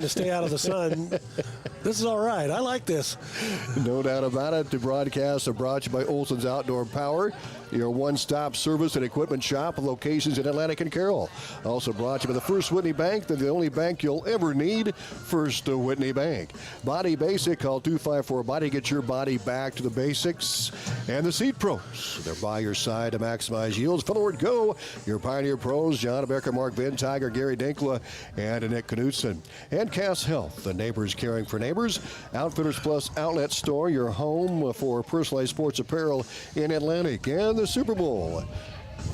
to stay out of the sun. This is all right. I like this. No doubt about it. The broadcasts are brought to you by Olson's Outdoor Power, your one-stop service and equipment shop with locations in Atlantic and Carroll. Also brought to you by the First Whitney Bank, the only bank you'll ever need, First Whitney Bank. Body Basic, call 254-BODY. Get your body back to the basics. And the Seat Pros, they're by your side to maximize yields. Forward Go, your Pioneer Pros, John Becker, Mark Van Tiger, Gary Dinkla, and Nick Knudsen. And Cass Health, the neighbors caring for neighbors. Outfitters Plus Outlet Store, your home for personalized sports apparel in Atlantic. And the Super Bowl.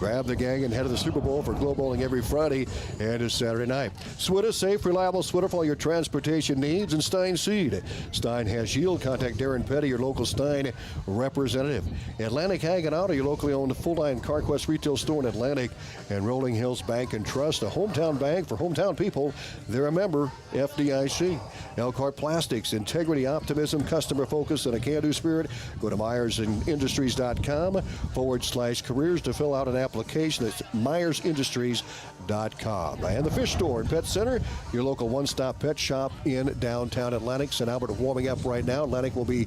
Grab the gang and head to the Super Bowl for Glow Bowling every Friday and a Saturday night. Switta, safe, reliable Switta for all your transportation needs. And Stein Seed. Stein has yield. Contact Darren Petty, your local Stein representative. Atlantic Ag and Auto, your locally owned full-line CarQuest retail store in Atlantic. And Rolling Hills Bank and Trust, a hometown bank for hometown people. They're a member, FDIC. Elkhart Plastics, integrity, optimism, customer focus, and a can-do spirit. Go to MyersIndustries.com/careers to fill out an application. That's MyersIndustries.com. And the Fish Store and Pet Center, your local one-stop pet shop in downtown Atlantic. St. Albert warming up right now. Atlantic will be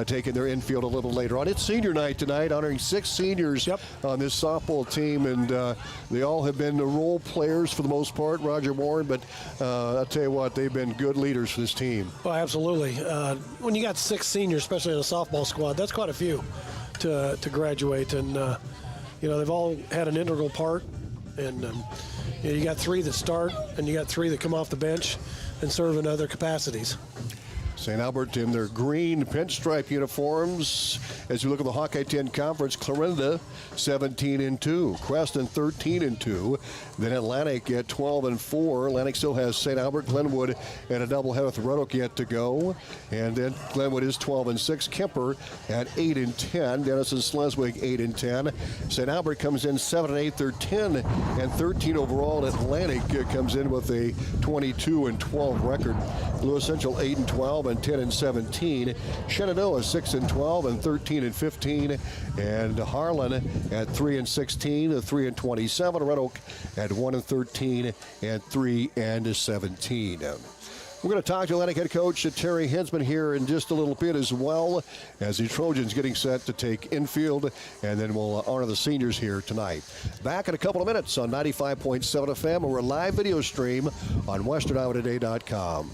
taking their infield a little later on. It's senior night tonight, honoring 6 seniors on this softball team, and they all have been the role players for the most part, Roger Warne, but I'll tell you what, they've been good leaders for this team. Oh, absolutely. When you got 6 seniors, especially in a softball squad, that's quite a few to graduate, and they've all had an integral part, and you got 3 that start, and you got 3 that come off the bench and serve in other capacities. St. Albert in their green pinstripe uniforms. As we look at the Hawkeye 10 Conference, Clarinda 17-2, Creston 13-2, then Atlantic at 12-4. Atlantic still has St. Albert, Glenwood, and a doubleheader with Roanoke yet to go. And then Glenwood is 12-6. Kemper at 8-10. Denison Sleswig 8-10. St. Albert comes in 7-8. They're 10-13 overall. Atlantic comes in with a 22-12 record. Lewis Central 8-12 and 10-17. Shenandoah 6-12 and 13-15. And Harlan at 3-16, 3-27. Red Oak at 1-13 and 3-17. We're going to talk to Atlantic head coach Terry Hinsman here in just a little bit as well, as the Trojans getting set to take infield, and then we'll honor the seniors here tonight. Back in a couple of minutes on 95.7 FM, and we're a live video stream on westerniowatoday.com.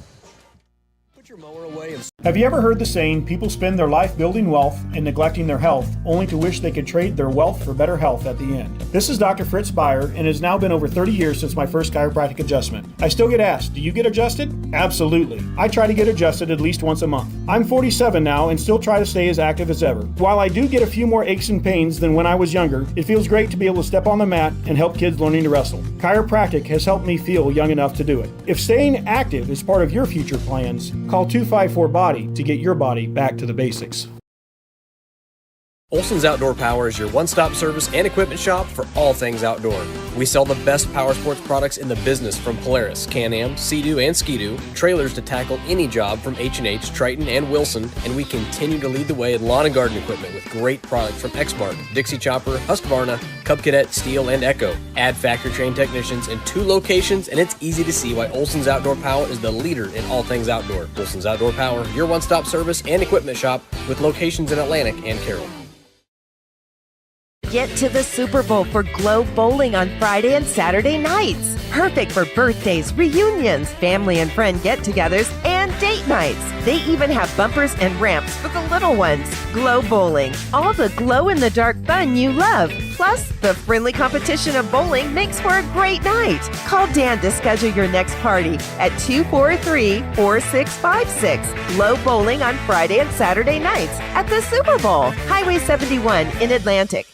Your mower away and... Have you ever heard the saying, people spend their life building wealth and neglecting their health, only to wish they could trade their wealth for better health at the end? This is Dr. Fritz Beyer, and it has now been over 30 years since my first chiropractic adjustment. I still get asked, do you get adjusted? Absolutely. I try to get adjusted at least once a month. I'm 47 now and still try to stay as active as ever. While I do get a few more aches and pains than when I was younger, it feels great to be able to step on the mat and help kids learning to wrestle. Chiropractic has helped me feel young enough to do it. If staying active is part of your future plans, call 254-BODY to get your body back to the basics. Olson's Outdoor Power is your one-stop service and equipment shop for all things outdoor. We sell the best power sports products in the business, from Polaris, Can-Am, Sea-Doo, and Ski-Doo, trailers to tackle any job from H&H, Triton, and Wilson, and we continue to lead the way in lawn and garden equipment with great products from Exmark, Dixie Chopper, Husqvarna, Cub Cadet, Steel, and Echo. Add factory-trained technicians in 2 locations, and it's easy to see why Olson's Outdoor Power is the leader in all things outdoor. Olson's Outdoor Power, your one-stop service and equipment shop with locations in Atlantic and Carroll. Get to the Super Bowl for Glow Bowling on Friday and Saturday nights. Perfect for birthdays, reunions, family and friend get-togethers, and date nights. They even have bumpers and ramps for the little ones. Glow Bowling. All the glow-in-the-dark fun you love. Plus, the friendly competition of bowling makes for a great night. Call Dan to schedule your next party at 243-4656. Glow Bowling on Friday and Saturday nights at the Super Bowl. Highway 71 in Atlantic.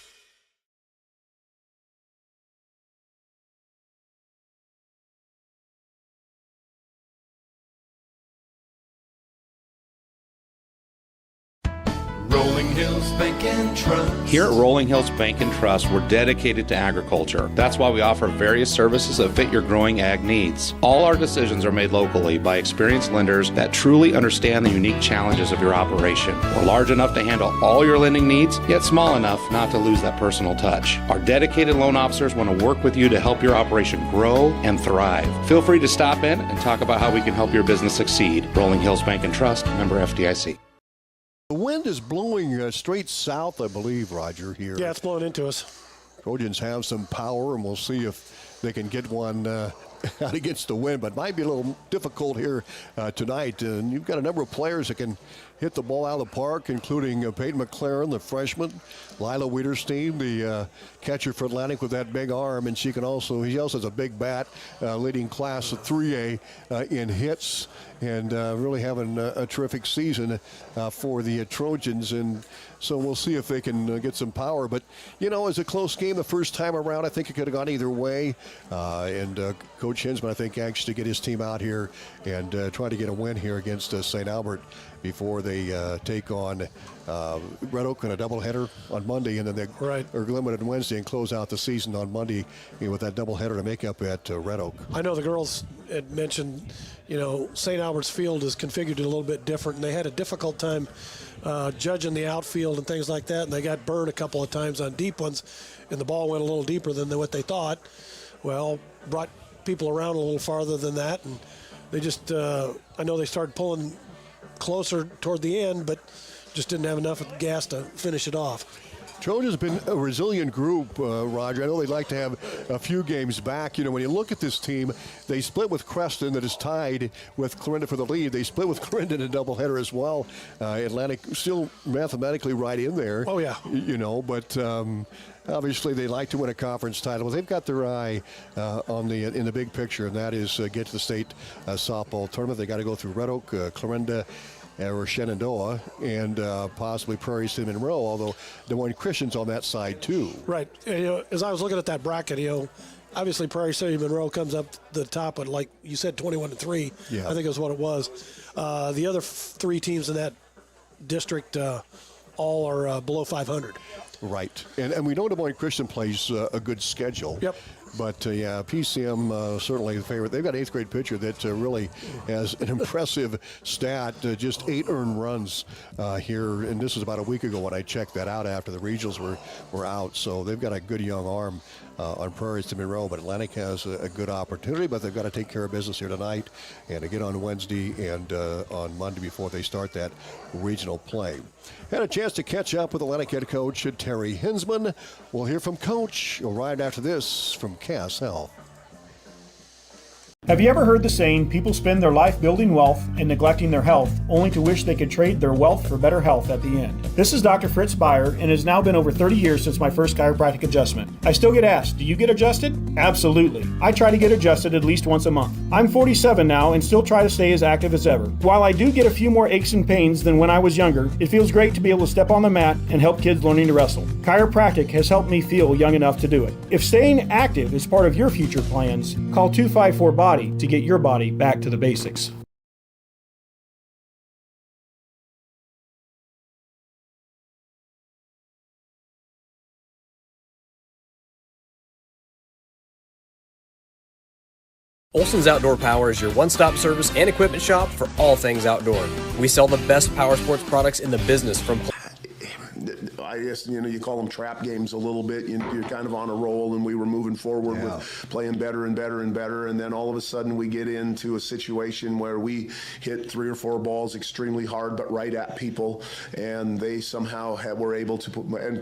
Rolling Hills Bank and Trust. Here at Rolling Hills Bank and Trust, we're dedicated to agriculture. That's why we offer various services that fit your growing ag needs. All our decisions are made locally by experienced lenders that truly understand the unique challenges of your operation. We're large enough to handle all your lending needs, yet small enough not to lose that personal touch. Our dedicated loan officers want to work with you to help your operation grow and thrive. Feel free to stop in and talk about how we can help your business succeed. Rolling Hills Bank and Trust, member FDIC. The wind is blowing straight south, I believe, Roger, here. Yeah, it's blowing into us. Trojans have some power, and we'll see if they can get one out against the wind, but might be a little difficult here tonight. And you've got a number of players that can hit the ball out of the park, including Peyton McLaren, the freshman, Lila Wiederstein, the catcher for Atlantic with that big arm, and he also has a big bat, leading class of 3A in hits, and really having a terrific season for the Trojans. And so we'll see if they can get some power. But, you know, it was a close game the first time around. I think it could have gone either way. And Coach Hinsman, I think, anxious to get his team out here and try to get a win here against St. Albert before they take on Red Oak in a doubleheader on Monday, and then they are limited on Wednesday and close out the season on Monday with that doubleheader to make up at Red Oak. I know the girls had mentioned, you know, St. Albert's field is configured a little bit different, and they had a difficult time judging the outfield and things like that, and they got burned a couple of times on deep ones, and the ball went a little deeper than what they thought. Well, brought people around a little farther than that, and they just, I know they started pulling closer toward the end, but just didn't have enough gas to finish it off. Trojans have been a resilient group, Roger. I know they'd like to have a few games back. You know, when you look at this team, they split with Creston, that is tied with Clarinda for the lead. They split with Clarinda in a doubleheader as well. Atlantic still mathematically right in there. Oh, yeah. You know, but obviously they like to win a conference title. They've got their eye in the big picture, and that is get to the state softball tournament. They got to go through Red Oak, Clarinda, or Shenandoah, and possibly Prairie City Monroe, although Des Moines Christian's on that side too. Right. And, you know, as I was looking at that bracket, you know, obviously Prairie City Monroe comes up the top at, like you said, 21-3. Yeah. I think is what it was. The other three teams in that district all are below 500. Right. And we know Des Moines Christian plays a good schedule. Yep. But, yeah, PCM certainly the favorite. They've got an 8th grade pitcher that really has an impressive stat, just 8 earned runs here. And this was about a week ago when I checked that out after the regionals were out. So they've got a good young arm on Prairie to Monroe. But Atlantic has a good opportunity, but they've got to take care of business here tonight and again on Wednesday and on Monday before they start that regional play. Had a chance to catch up with Atlantic head coach Terry Hinsman. We'll hear from Coach right after this from Cass Health. Have you ever heard the saying, people spend their life building wealth and neglecting their health, only to wish they could trade their wealth for better health at the end? This is Dr. Fritz Beyer, and it has now been over 30 years since my first chiropractic adjustment. I still get asked, do you get adjusted? Absolutely. I try to get adjusted at least once a month. I'm 47 now and still try to stay as active as ever. While I do get a few more aches and pains than when I was younger, it feels great to be able to step on the mat and help kids learning to wrestle. Chiropractic has helped me feel young enough to do it. If staying active is part of your future plans, call 254-BODY to get your body back to the basics. Olson's Outdoor Power is your one-stop service and equipment shop for all things outdoor. We sell the best power sports products in the business from I guess, you know, you call them trap games a little bit. You're kind of on a roll, and we were moving forward with playing better and better and better. And then all of a sudden we get into a situation where we hit 3 or 4 balls extremely hard, but right at people. And they somehow were able to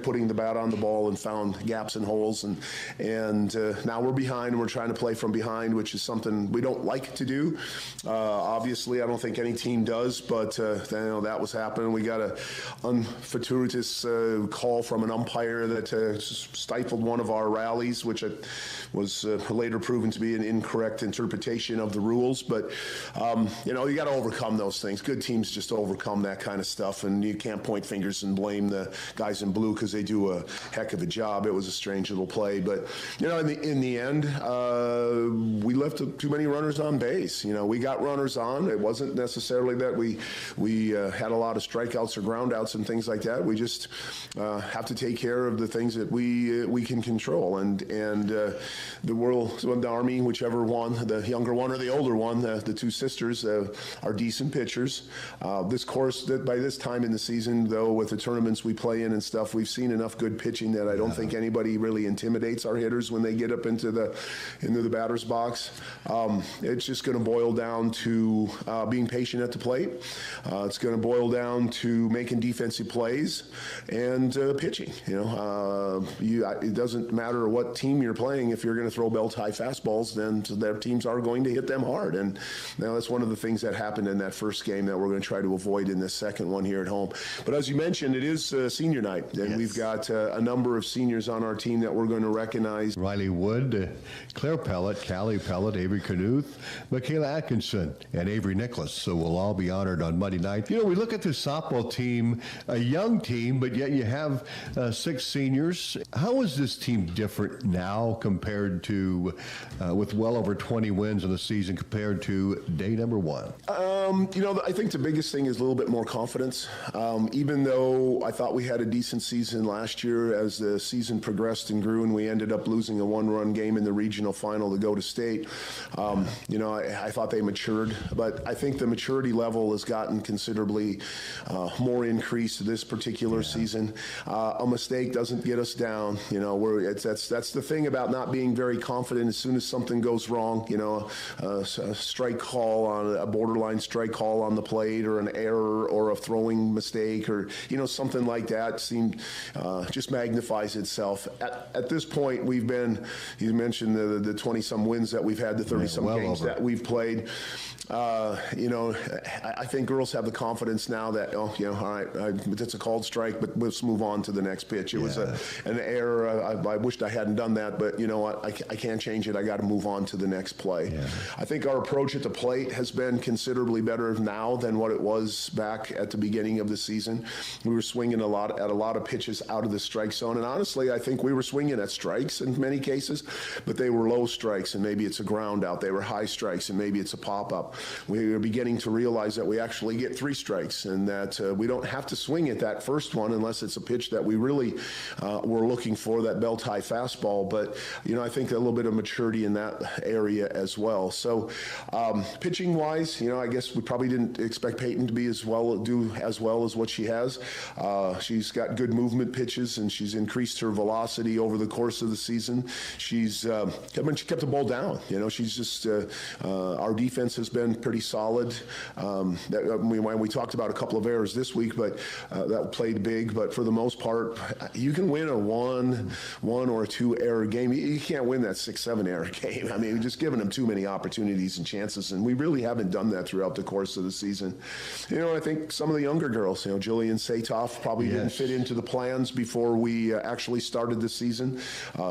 putting the bat on the ball and found gaps and holes. And now we're behind, and we're trying to play from behind, which is something we don't like to do. Obviously, I don't think any team does, but you know, that was happening. We got a unfortuitous a call from an umpire that stifled one of our rallies, which was later proven to be an incorrect interpretation of the rules. But, you know, you got to overcome those things. Good teams just overcome that kind of stuff, and you can't point fingers and blame the guys in blue because they do a heck of a job. It was a strange little play. But, you know, in the end, we left too many runners on base. You know, we got runners on. It wasn't necessarily that we had a lot of strikeouts or groundouts and things like that. We just have to take care of the things that we can control. And the world, the Army, whichever one, the younger one or the older one, the two sisters are decent pitchers. This course, by this time in the season, though, with the tournaments we play in and stuff, we've seen enough good pitching that I don't think anybody really intimidates our hitters when they get up into the batter's box. It's just going to boil down to being patient at the plate. It's going to boil down to making defensive plays and pitching. You know, it doesn't matter what team you're playing. If you're going to throw belt-high fastballs, then their teams are going to hit them hard. And now that's one of the things that happened in that first game that we're going to try to avoid in this second one here at home. But as you mentioned, it is senior night, and we've got a number of seniors on our team that we're going to recognize. Riley Wood, Claire Pellet, Callie Pellet, Avery Knuth, Michaela Atkinson, and Avery Nicholas. So we'll all be honored on Monday night. You know, we look at this softball team, a young team, but yet you have 6 seniors. How is this team different now compared to, with well over 20 wins in the season, compared to day number 1? You know, I think the biggest thing is a little bit more confidence. Even though I thought we had a decent season last year, as the season progressed and grew and we ended up losing a 1-run game in the regional final to go to state, you know, I thought they matured. But I think the maturity level has gotten considerably more increased this particular season. A mistake doesn't get us down. You know, that's the thing about not being very confident. As soon as something goes wrong, you know, a strike call on a borderline strike call on the plate, or an error, or a throwing mistake, or, you know, something like that just magnifies itself. At this point, we've been, you mentioned the 20-some wins that we've had, the 30-some games that we've played. You know, I think girls have the confidence now that, oh, you know, all right, it's a called strike, but let's move on to the next pitch. It was an error. I wished I hadn't done that, but you know what? I can't change it. I got to move on to the next play. I think our approach at the plate has been considerably better now than what it was back at the beginning of the season. We were swinging a lot of pitches out of the strike zone, and honestly, I think we were swinging at strikes in many cases, but they were low strikes, and maybe it's a ground out. They were high strikes, and maybe it's a pop-up. We were beginning to realize that we actually get 3 strikes, and that we don't have to swing at that first one unless it's a pitch that we really were looking for, that belt-high fastball. But, you know, I think a little bit of maturity in that area as well. So pitching-wise, you know, I guess we probably didn't expect Peyton to do as well as what she has. She's got good movement pitches, and she's increased her velocity over the course of the season. She kept the ball down. You know, she's just our defense has been pretty solid. We talked about a couple of errors this week, but that played big. But for the most part, you can win a one or 2 error game. You can't win that 6-7 error game. I mean, we're just giving them too many opportunities and chances, and we really haven't done that throughout the course of the season. You know, I think some of the younger girls, you know, Jillian Satoff probably didn't fit into the plans before we actually started the season.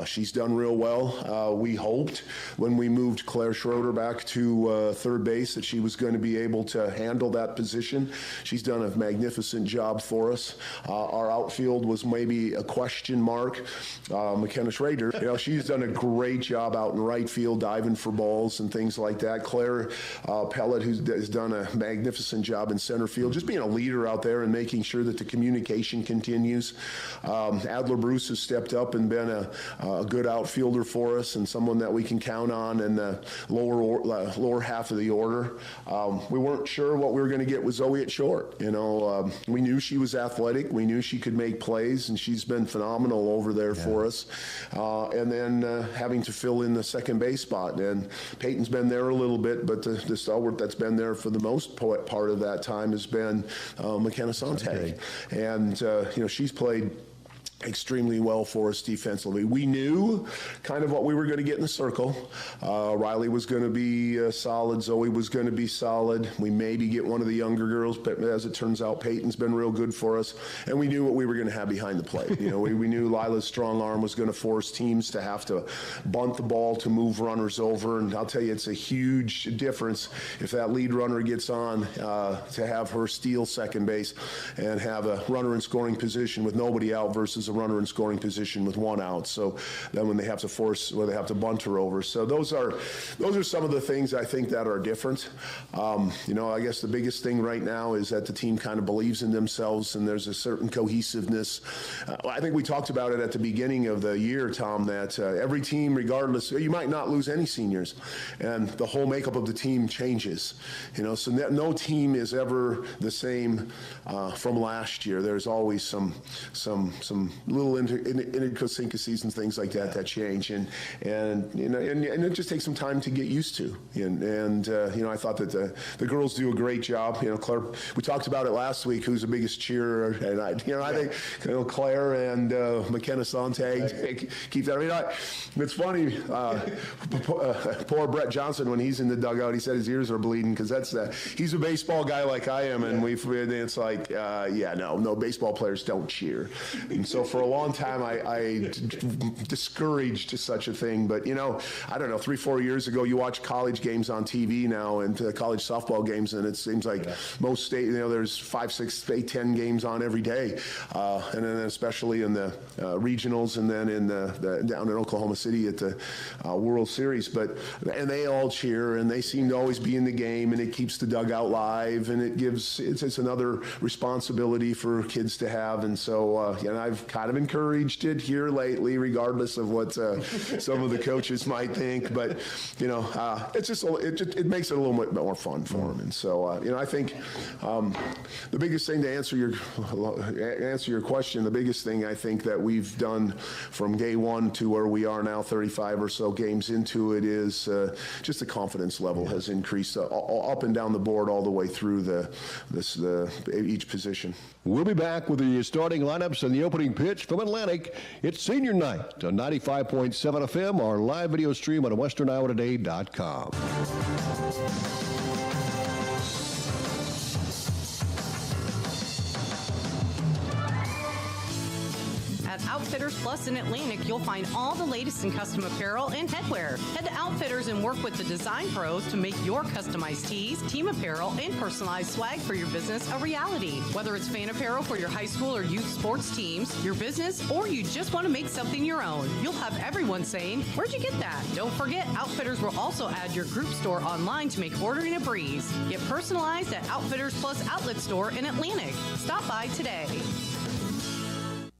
She's done real well. We hoped when we moved Claire Schroeder back to third base that she was going to be able to handle that position. She's done a magnificent job for us. Our outfield was maybe a question mark. McKenna Schrader, you know, she's done a great job out in right field, diving for balls and things like that. Claire Pellet, who has done a magnificent job in center field, just being a leader out there and making sure that the communication continues. Adler Bruce has stepped up and been a good outfielder for us, and someone that we can count on in the lower half of the order. We weren't sure what we were going to get with Zoe at short. You know, we knew she was athletic. We knew she could make plays, and she's been phenomenal over there for us. And then having to fill in the second base spot. And Peyton's been there a little bit, but the stalwart that's been there for the most part of that time has been McKenna Sontag. And, you know, she's played extremely well for us defensively. We knew kind of what we were going to get in the circle. Riley was going to be solid. Zoe was going to be solid. We maybe get one of the younger girls, but as it turns out, Peyton's been real good for us. And we knew what we were going to have behind the plate. We knew Lila's strong arm was going to force teams to have to bunt the ball to move runners over. And I'll tell you, it's a huge difference if that lead runner gets on to have her steal second base and have a runner in scoring position with nobody out versus a runner in scoring position with one out. So then when they have to bunt her over. So those are some of the things I think that are different. I guess the biggest thing right now is that the team kind of believes in themselves and there's a certain cohesiveness. I think we talked about it at the beginning of the year, Tom, that every team, regardless, you might not lose any seniors, and the whole makeup of the team changes. So no team is ever the same from last year. There's always some little idiosyncrasies and things like that change, and it just takes some time to get used to. And I thought that the girls do a great job. Claire, we talked about it last week. Who's the biggest cheerer? And I think Claire and McKenna Sontag keep that. It's funny. Poor Brett Johnson, when he's in the dugout, he said his ears are bleeding because he's a baseball guy like I am, and it's like no baseball players don't cheer. And so for a long time, I discouraged such a thing. But, I don't know, 3-4 years ago, you watch college games on TV now and college softball games, and it seems like most state, there's 5, 6, 8, 10 games on every day. And then especially in the regionals and then in down in Oklahoma City at the World Series. And they all cheer and they seem to always be in the game, and it keeps the dugout live, and it's another responsibility for kids to have. And so, I've kind of encouraged it here lately, regardless of what some of the coaches might think. But it's just it makes it a little bit more fun for them. And so, I think the biggest thing to answer your question, the biggest thing I think that we've done from day one to where we are now, 35 or so games into it, is just the confidence level has increased up and down the board all the way through each position. We'll be back with the starting lineups and the opening pitch from Atlantic. It's senior night on 95.7 FM, our live video stream on westerniowatoday.com. At Outfitters Plus in Atlantic, you'll find all the latest in custom apparel and headwear. Head to Outfitters and work with the design pros to make your customized tees, team apparel, and personalized swag for your business a reality. Whether it's fan apparel for your high school or youth sports teams, your business, or you just want to make something your own, you'll have everyone saying, "Where'd you get that?" Don't forget, Outfitters will also add your group store online to make ordering a breeze. Get personalized at Outfitters Plus Outlet Store in Atlantic. Stop by today.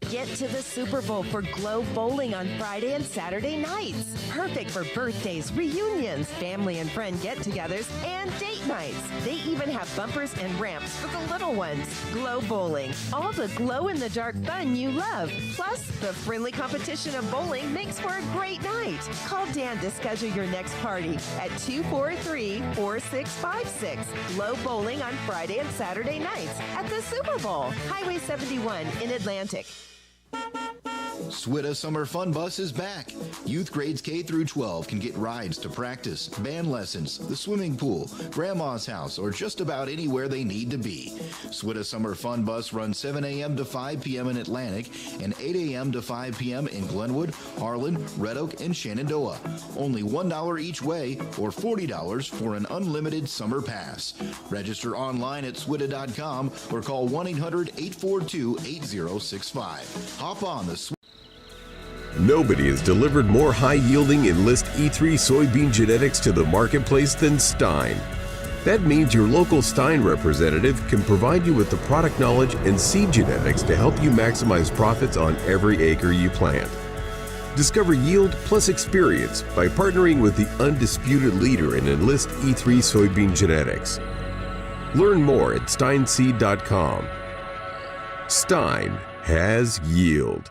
Get to the Super Bowl for Glow Bowling on Friday and Saturday nights. Perfect for birthdays, reunions, family and friend get-togethers, and date nights. They even have bumpers and ramps for the little ones. Glow Bowling, all the glow-in-the-dark fun you love. Plus, the friendly competition of bowling makes for a great night. Call Dan to schedule your next party at 243-4656. Glow Bowling on Friday and Saturday nights at the Super Bowl, Highway 71 in Atlantic. SWITA Summer Fun Bus is back. Youth grades K through 12 can get rides to practice, band lessons, the swimming pool, grandma's house, or just about anywhere they need to be. SWITA Summer Fun Bus runs 7 a.m. to 5 p.m. in Atlantic and 8 a.m. to 5 p.m. in Glenwood, Harlan, Red Oak, and Shenandoah. Only $1 each way or $40 for an unlimited summer pass. Register online at SWITA.com or call 1-800-842-8065. Hop on the Nobody has delivered more high-yielding Enlist E3 soybean genetics to the marketplace than Stein. That means your local Stein representative can provide you with the product knowledge and seed genetics to help you maximize profits on every acre you plant. Discover yield plus experience by partnering with the undisputed leader in Enlist E3 soybean genetics. Learn more at steinseed.com. Stein has yield.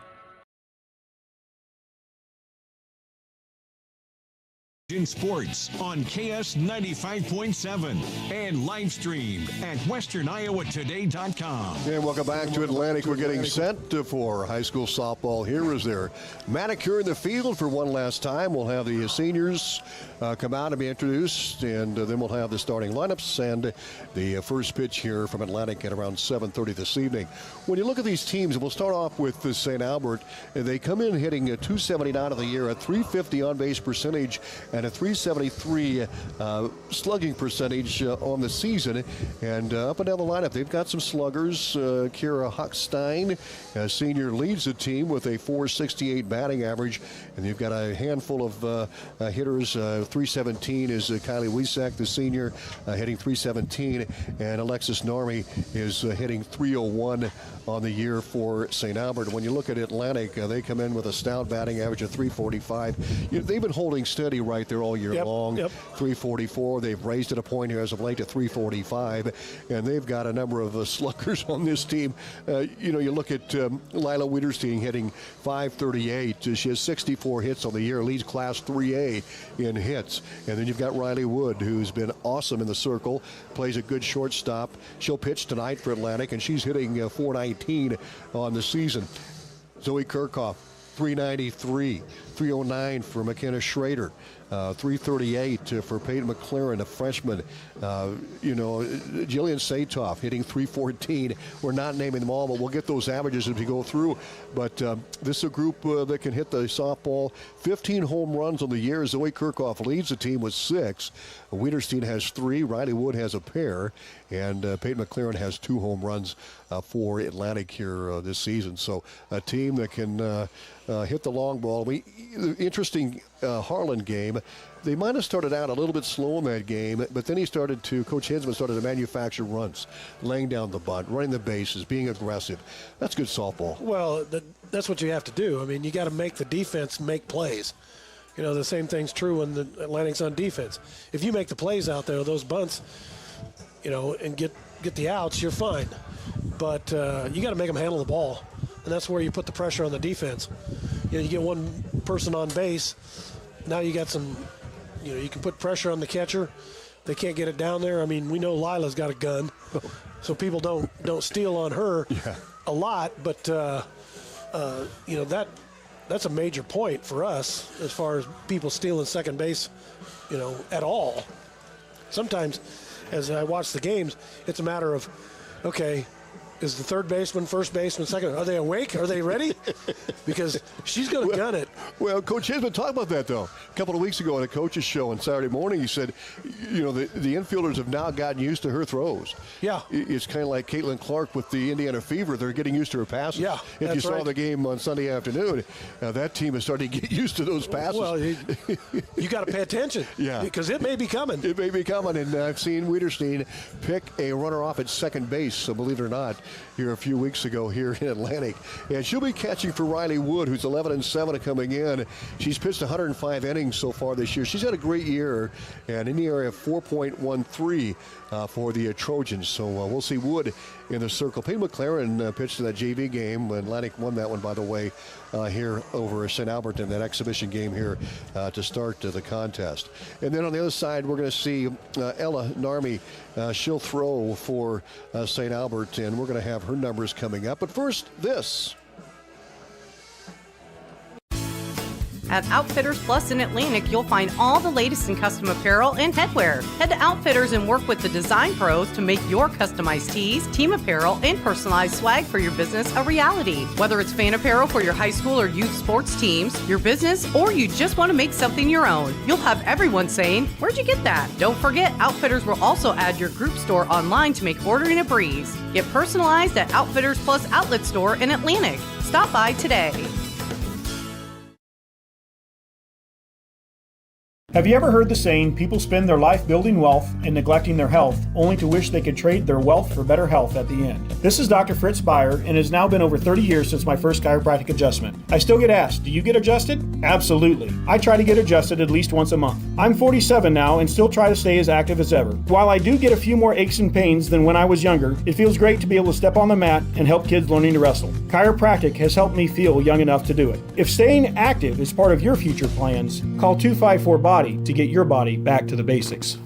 In sports on KS 95.7 and live streamed at westerniowatoday.com. And welcome back to Atlantic. We're getting set for high school softball. Here is their manicure in the field for one last time. We'll have the seniors come out and be introduced, and then we'll have the starting lineups and the first pitch here from Atlantic at around 7:30 this evening. When you look at these teams, we'll start off with St. Albert. They come in hitting a .279 of the year, a .350 on-base percentage, and a .373 slugging percentage on the season. And up and down the lineup, they've got some sluggers. Kira Hochstein, senior, leads the team with a .468 batting average. And you've got a handful of hitters. .317 is Kylie Wiesek, the senior, hitting .317. And Alexis Narmi is hitting .301 on the year for St. Albert. When you look at Atlantic, they come in with a stout batting average of .345. They've been holding steady right there all year long. .344. They've raised it a point here as of late to .345, and they've got a number of sluggers on this team. You look at Lila Wiederstein hitting .538. She has 64 hits on the year, leads Class 3A in hits. And then you've got Riley Wood, who's been awesome in the circle, plays a good shortstop. She'll pitch tonight for Atlantic, and she's hitting .419 on the season. Zoe Kirchhoff, .393, .309 for McKenna Schrader, .338 for Peyton McLaren, a freshman. Jillian Satoff hitting .314. We're not naming them all, but we'll get those averages as we go through. But this is a group that can hit the softball. 15 home runs on the year. Zoe Kirchhoff leads the team with 6. Wiederstein has 3. Riley Wood has a pair. And Peyton McLaren has 2 home runs for Atlantic here this season. So a team that can hit the long ball. Interesting Harlan game. They might have started out a little bit slow in that game, but then Coach Hinsman started to manufacture runs, laying down the bunt, running the bases, being aggressive. That's good softball. Well, that's what you have to do. I mean, you got to make the defense make plays. The same thing's true when the Atlantic's on defense. If you make the plays out there, those bunts, and get the outs, you're fine. But you got to make them handle the ball, and that's where you put the pressure on the defense. You get one person on base. Now you got some. You can put pressure on the catcher. They can't get it down there. I mean, we know Lila's got a gun, so people don't steal on her a lot. But that's a major point for us as far as people stealing second base, at all. Sometimes, as I watch the games, it's a matter of, okay, is the third baseman, first baseman, second, are they awake? Are they ready? Because she's going to gun it. Well, Coach Hinsman talked about that, though. A couple of weeks ago on a coach's show on Saturday morning, he said, the infielders have now gotten used to her throws. Yeah. It's kind of like Caitlin Clark with the Indiana Fever. They're getting used to her passes. Yeah, if you saw the game on Sunday afternoon, that team is starting to get used to those passes. Well, you got to pay attention. Yeah. Because it may be coming. It may be coming, and I've seen Wiederstein pick a runner off at second base, so believe it or not, here a few weeks ago here in Atlantic. And she'll be catching for Riley Wood, who's 11-7 coming in. She's pitched 105 innings so far this year. She's had a great year, and in the area of 4.13 for the Trojans. So we'll see Wood in the circle. Peyton McLaren pitched in that JV game. Atlantic won that one, by the way, here over St. Albert in that exhibition game here to start the contest. And then on the other side, we're going to see Ella Narmi. She'll throw for St. Albert, and we're going to have her numbers coming up. But first, this. At Outfitters Plus in Atlantic, you'll find all the latest in custom apparel and headwear. Head to Outfitters and work with the design pros to make your customized tees, team apparel, and personalized swag for your business a reality. Whether it's fan apparel for your high school or youth sports teams, your business, or you just want to make something your own, you'll have everyone saying, "Where'd you get that?" Don't forget, Outfitters will also add your group store online to make ordering a breeze. Get personalized at Outfitters Plus Outlet Store in Atlantic. Stop by today. Have you ever heard the saying, people spend their life building wealth and neglecting their health, only to wish they could trade their wealth for better health at the end? This is Dr. Fritz Beyer, and it has now been over 30 years since my first chiropractic adjustment. I still get asked, do you get adjusted? Absolutely. I try to get adjusted at least once a month. I'm 47 now and still try to stay as active as ever. While I do get a few more aches and pains than when I was younger, it feels great to be able to step on the mat and help kids learning to wrestle. Chiropractic has helped me feel young enough to do it. If staying active is part of your future plans, call 254-BODY body to get your body back to the basics.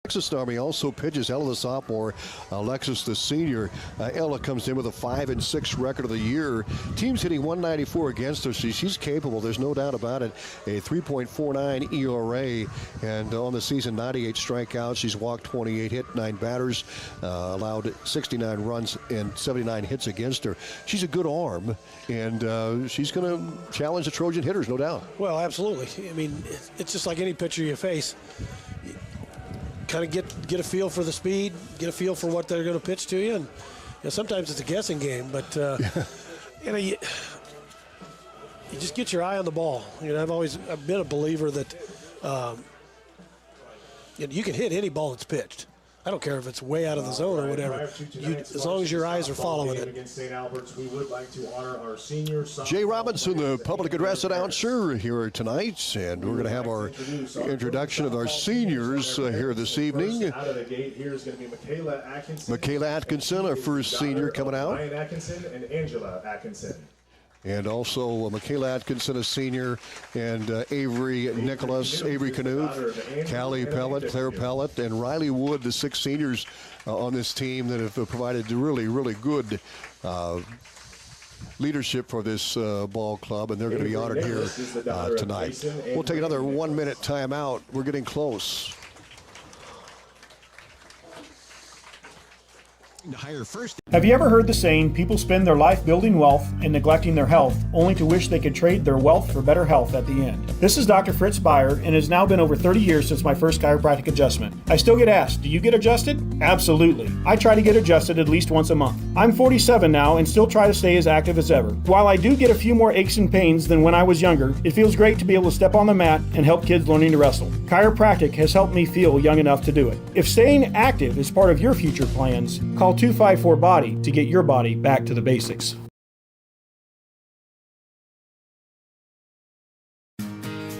Texas Army also pitches Ella the sophomore, Alexis the senior. Ella comes in with a 5-6 record of the year. Team's hitting 194 against her, so she's capable. There's no doubt about it. A 3.49 ERA, and on the season, 98 strikeouts. She's walked 28, hit 9 batters, allowed 69 runs and 79 hits against her. She's a good arm, and she's going to challenge the Trojan hitters, no doubt. Well, absolutely. I mean, it's just like any pitcher you face. Kind of get a feel for the speed, get a feel for what they're going to pitch to you, and sometimes it's a guessing game. But you just get your eye on the ball. I've been a believer that you can hit any ball that's pitched. I don't care if it's way out of the zone or whatever. As long as your eyes are following it. Against St. Albert's, we would like to honor our senior Jay Robinson, the public address announcer here tonight, and we're going to have our introduction of our seniors here this evening. Out of the gate here is going to be Michaela Atkinson. Michaela Atkinson, our first senior coming out. Ryan Atkinson and Angela Atkinson. And also Michaela Atkinson, a senior, and Avery Nicholas, Avery Knuth, Callie Pellet, Claire Pellet, and Riley Wood, the 6 seniors on this team that have provided really, really good leadership for this ball club, and they're going to be honored here tonight. We'll take another 1-minute timeout. We're getting close. Have you ever heard the saying, people spend their life building wealth and neglecting their health, only to wish they could trade their wealth for better health at the end? This is Dr. Fritz Beyer, and it has now been over 30 years since my first chiropractic adjustment. I still get asked, do you get adjusted? Absolutely. I try to get adjusted at least once a month. I'm 47 now and still try to stay as active as ever. While I do get a few more aches and pains than when I was younger, it feels great to be able to step on the mat and help kids learning to wrestle. Chiropractic has helped me feel young enough to do it. If staying active is part of your future plans, call 254-BODY to get your body back to the basics.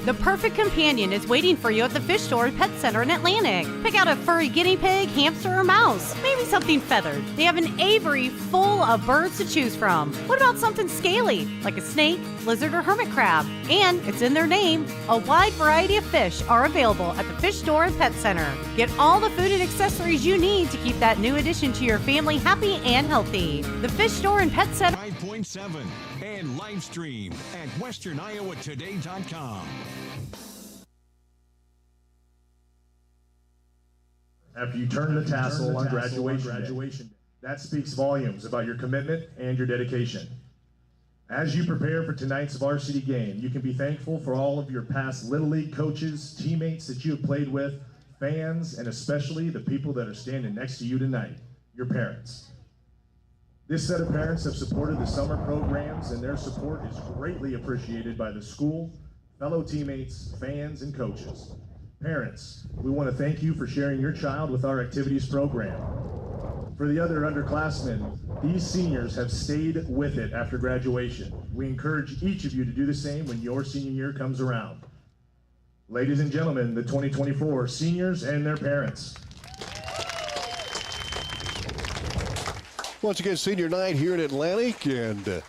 The perfect companion is waiting for you at the Fish Store and Pet Center in Atlantic. Pick out a furry guinea pig, hamster, or mouse. Maybe something feathered. They have an aviary full of birds to choose from. What about something scaly, like a snake, lizard, or hermit crab? And it's in their name. A wide variety of fish are available at the Fish Store and Pet Center. Get all the food and accessories you need to keep that new addition to your family happy and healthy. The Fish Store and Pet Center. 5.7 and live stream at westerniowatoday.com. After you turn the tassel on graduation day, that speaks volumes about your commitment and your dedication. As you prepare for tonight's varsity game, you can be thankful for all of your past Little League coaches, teammates that you have played with, fans, and especially the people that are standing next to you tonight, your parents. This set of parents have supported the summer programs, and their support is greatly appreciated by the school, fellow teammates, fans, and coaches. Parents, we want to thank you for sharing your child with our activities program. For the other underclassmen, these seniors have stayed with it after graduation. We encourage each of you to do the same when your senior year comes around. Ladies and gentlemen, the 2024 seniors and their parents. Once again, senior night here in Atlantic, and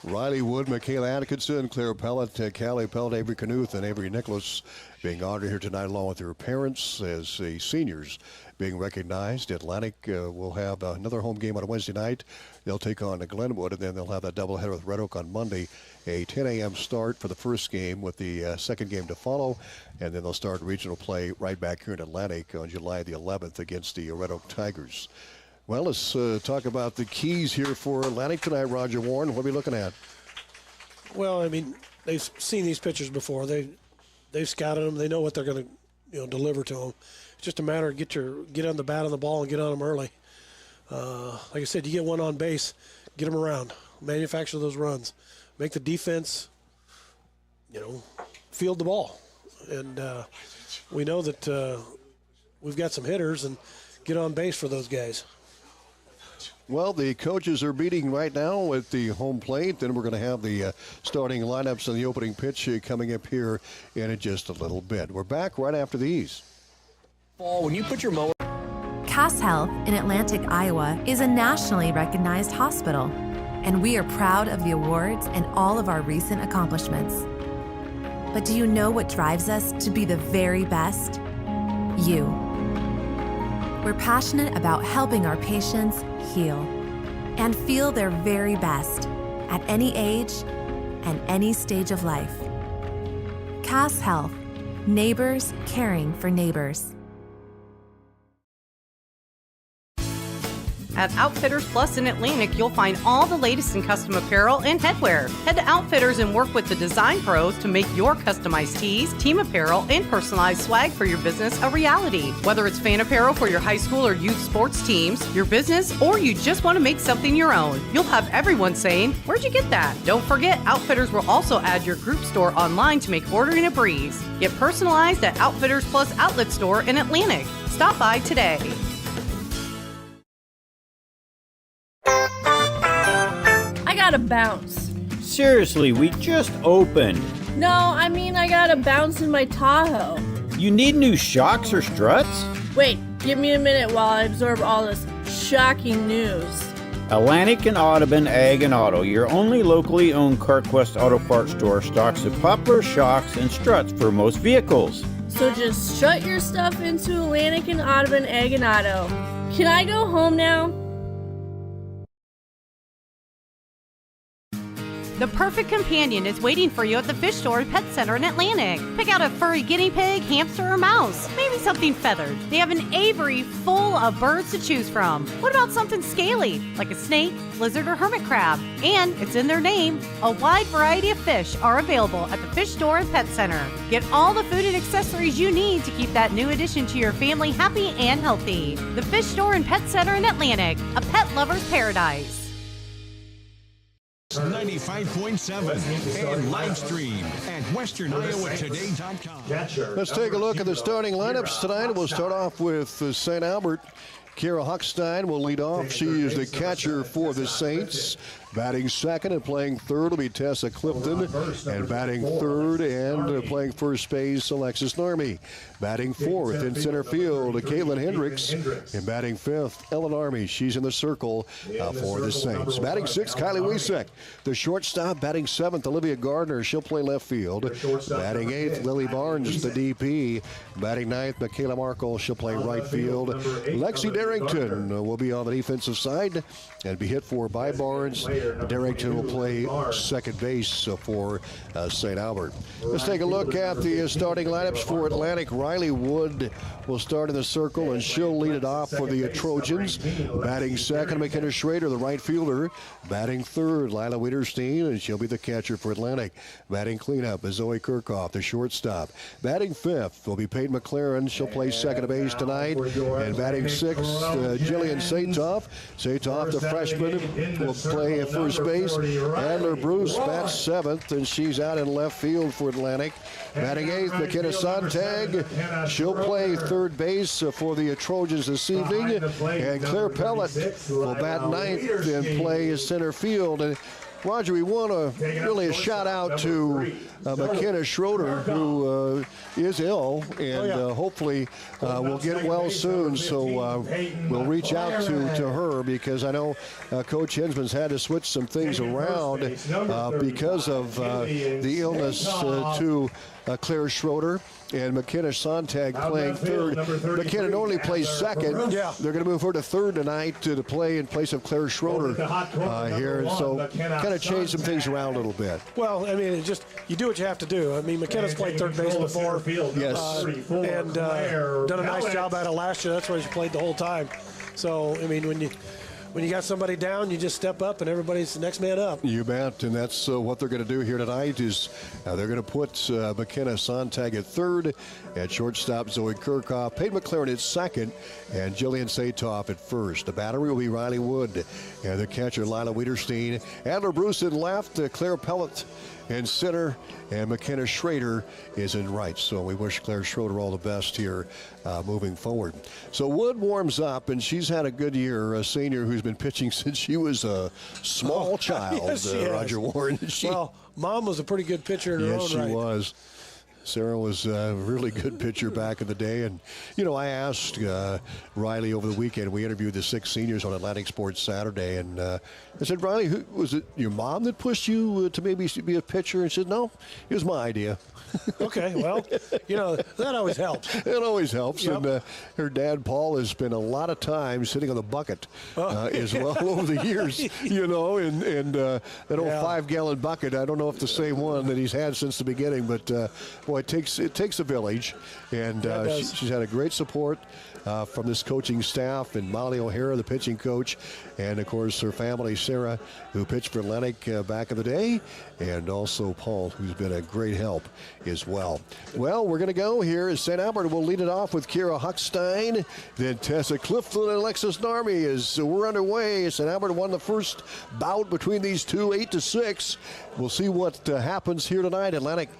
Riley Wood, Michaela Atkinson, Claire Pellet, Callie Pellet, Avery Knuth, and Avery Nicholas being honored here tonight along with their parents as the seniors being recognized. Atlantic will have another home game on a Wednesday night. They'll take on Glenwood, and then they'll have that doubleheader with Red Oak on Monday. A 10 a.m. start for the first game with the second game to follow, and then they'll start regional play right back here in Atlantic on July the 11th against the Red Oak Tigers. Well, let's talk about the keys here for Atlantic tonight, Roger Warne. What are we looking at? Well, I mean, they've seen these pitchers before. They've scouted them. They know what they're going to deliver to them. It's just a matter of get on the bat on the ball and get on them early. Like I said, you get one on base, get them around, manufacture those runs, make the defense, field the ball. And we know that we've got some hitters, and get on base for those guys. Well, the coaches are meeting right now at the home plate. Then we're going to have the starting lineups and the opening pitch coming up here in just a little bit. We're back right after these. When you put your mower... Cass Health in Atlantic, Iowa is a nationally recognized hospital, and we are proud of the awards and all of our recent accomplishments. But do you know what drives us to be the very best? You. We're passionate about helping our patients heal and feel their very best at any age and any stage of life. Cass Health. Neighbors caring for neighbors. At Outfitters Plus in Atlantic, you'll find all the latest in custom apparel and headwear. Head to Outfitters and work with the design pros to make your customized tees, team apparel, and personalized swag for your business a reality. Whether it's fan apparel for your high school or youth sports teams, your business, or you just want to make something your own, you'll have everyone saying, "Where'd you get that?" Don't forget, Outfitters will also add your group store online to make ordering a breeze. Get personalized at Outfitters Plus Outlet Store in Atlantic. Stop by today. I gotta bounce. Seriously, we just opened. No, I mean I gotta bounce in my Tahoe. You need new shocks or struts? Wait, give me a minute while I absorb all this shocking news. Atlantic and Audubon Ag and Auto, your only locally owned CarQuest Auto Parts store, stocks the popular shocks and struts for most vehicles. So just strut your stuff into Atlantic and Audubon Ag and Auto. Can I go home now? The perfect companion is waiting for you at the Fish Store and Pet Center in Atlantic. Pick out a furry guinea pig, hamster, or mouse. Maybe something feathered. They have an aviary full of birds to choose from. What about something scaly, like a snake, lizard, or hermit crab? And it's in their name. A wide variety of fish are available at the Fish Store and Pet Center. Get all the food and accessories you need to keep that new addition to your family happy and healthy. The Fish Store and Pet Center in Atlantic, a pet lover's paradise. 95.7 and live stream at westerniowatoday.com. Let's take a look at the starting lineups tonight. We'll start off with St. Albert. Kara Huckstein will lead off. She is the catcher for the Saints. Batting second and playing third will be Tessa Clifton. And batting third and playing first base, Alexis Narmy. Batting fourth in center field, Caitlin Hendricks. And batting fifth, Ellen Army. She's in the circle for the Saints. Batting sixth, Kylie Wiesek. The shortstop. Batting seventh, Olivia Gardner. She'll play left field. Batting eighth, Lily Barnes, the DP. Batting ninth, Michaela Markle. She'll play right field. Lexi Darrington will be on the defensive side and be hit for by Barnes. Darrington will play second base for St. Albert. Let's take a look at the starting lineups for Atlantic. Riley Wood will start in the circle, and she'll lead it off for the Trojans. Batting second, McKenna Schrader, the right fielder. Batting third, Lila Wiederstein, and she'll be the catcher for Atlantic. Batting cleanup is Zoe Kirchhoff, the shortstop. Batting fifth will be Peyton McLaren. She'll play second base tonight. And batting sixth, Jillian Satoff. Satoff, the freshman, will play at first base. Adler Bruce bats seventh, and she's out in left field for Atlantic. Batting eighth, McKenna Sontag. She'll play third base for the Trojans this evening. And Claire Pellet will bat ninth and play center field. And Roger, we want to really a shout out to McKenna Schroeder, who is ill and hopefully will get well soon. So we'll reach out to her, because I know Coach Hensman's had to switch some things around because of the illness to Claire Schroeder. And McKenna Sontag playing third. McKenna normally plays second. They're going to move her to third tonight to play in place of Claire Schroeder here. And so kind of change some things around a little bit. Well, I mean, you do what you have to do. I mean, McKenna's played third base before. Yes. And done a nice job at it last year. That's where she played the whole time. So, I mean, when you got somebody down, you just step up and everybody's the next man up. You bet, and that's what they're going to do here tonight is they're going to put McKenna Sontag at third, at shortstop Zoe Kirchhoff, Peyton McLaren at second, and Jillian Satoff at first. The battery will be Riley Wood, and the catcher Lila Wiederstein. Adler Bruce in left, Claire Pellet in center, and McKenna Schrader is in right. So we wish Claire Schroeder all the best here moving forward. So Wood warms up, and she's had a good year, a senior who's been pitching since she was a small child, yes, Roger Warne. Well, Mom was a pretty good pitcher in her own right. Yes, she was. Sarah was a really good pitcher back in the day. And, I asked Riley over the weekend. We interviewed the 6 seniors on Atlantic Sports Saturday. And I said, Riley, was it your mom that pushed you to maybe be a pitcher? And she said, no, it was my idea. Okay, well, that always helps. It always helps. Yep. And her dad, Paul, has spent a lot of time sitting on the bucket as well over the years, and that old 5-gallon bucket. I don't know if the same one that he's had since the beginning, but boy, it takes a village, and she's had a great support from this coaching staff, and Molly O'Hara, the pitching coach, and of course her family, Sarah, who pitched for Atlantic back in the day, and also Paul, who's been a great help as well. Well, we're going to go here as St. Albert will lead it off with Kira Huckstein, then Tessa Clifton and Alexis Narmy as we're underway. St. Albert won the first bout between these two, 8-6. We'll see what happens here tonight. Atlantic,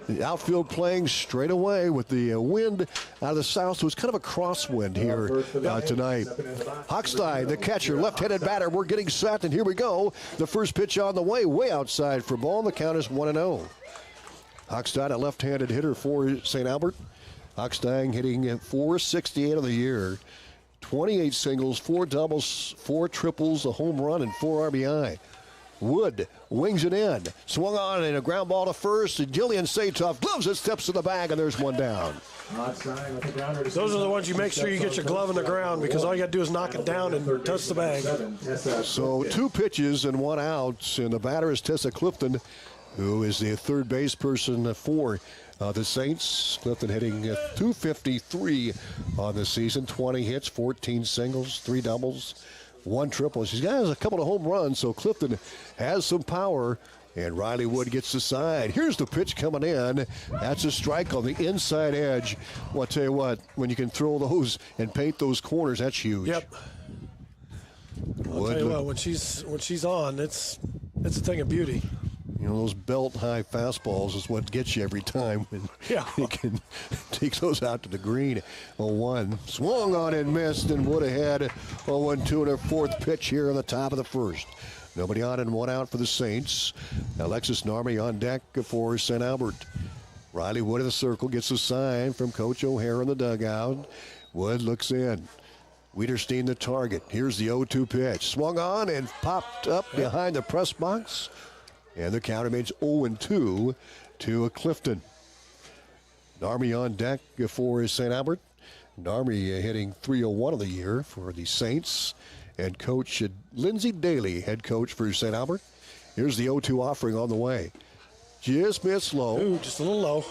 the outfield playing straight away with the wind out of the south, so it's kind of a crosswind here tonight. Huckstein, the catcher, left-handed batter. We're getting set, and here we go. The first pitch on the way outside for ball. The count is 1-0. Huckstein, a left-handed hitter for St. Albert. Huckstein hitting .468 of the year. 28 singles, 4 doubles, 4 triples, a home run, and 4 RBI. Wood wings it in. Swung on and a ground ball to first. And Jillian Satoff gloves it, steps to the bag, and there's one down. Those are the ones you make sure you get your glove in the ground, because all you got to do is knock it down and touch the bag. So 2 pitches and 1 out, and the batter is Tessa Clifton, who is the third base person for the Saints. Clifton hitting .253 on the season, 20 hits, 14 singles, 3 doubles, 1 triple. She's got a couple of home runs, so Clifton has some power, and Riley Wood gets the side. Here's the pitch coming in. That's a strike on the inside edge. Well, I'll tell you what, when you can throw those and paint those corners, that's huge. Yep. I'll tell you what, when she's on, it's a thing of beauty. Those belt-high fastballs is what gets you every time when you can take those out to the green. 0-1. Swung on and missed, and Wood ahead. 0-1-2 and a 4th pitch here on the top of the first. Nobody on and 1 out for the Saints. Alexis Narmy on deck for St. Albert. Riley Wood in the circle gets a sign from Coach O'Hara in the dugout. Wood looks in. Wiederstein the target. Here's the 0-2 pitch. Swung on and popped up behind the press box. And the count remains 0-2 to Clifton. Narmy on deck for St. Albert. Narmy hitting .301 of the year for the Saints. And Coach Lindsey Daly, head coach for St. Albert. Here's the 0-2 offering on the way. Just missed low. Ooh, just a little low.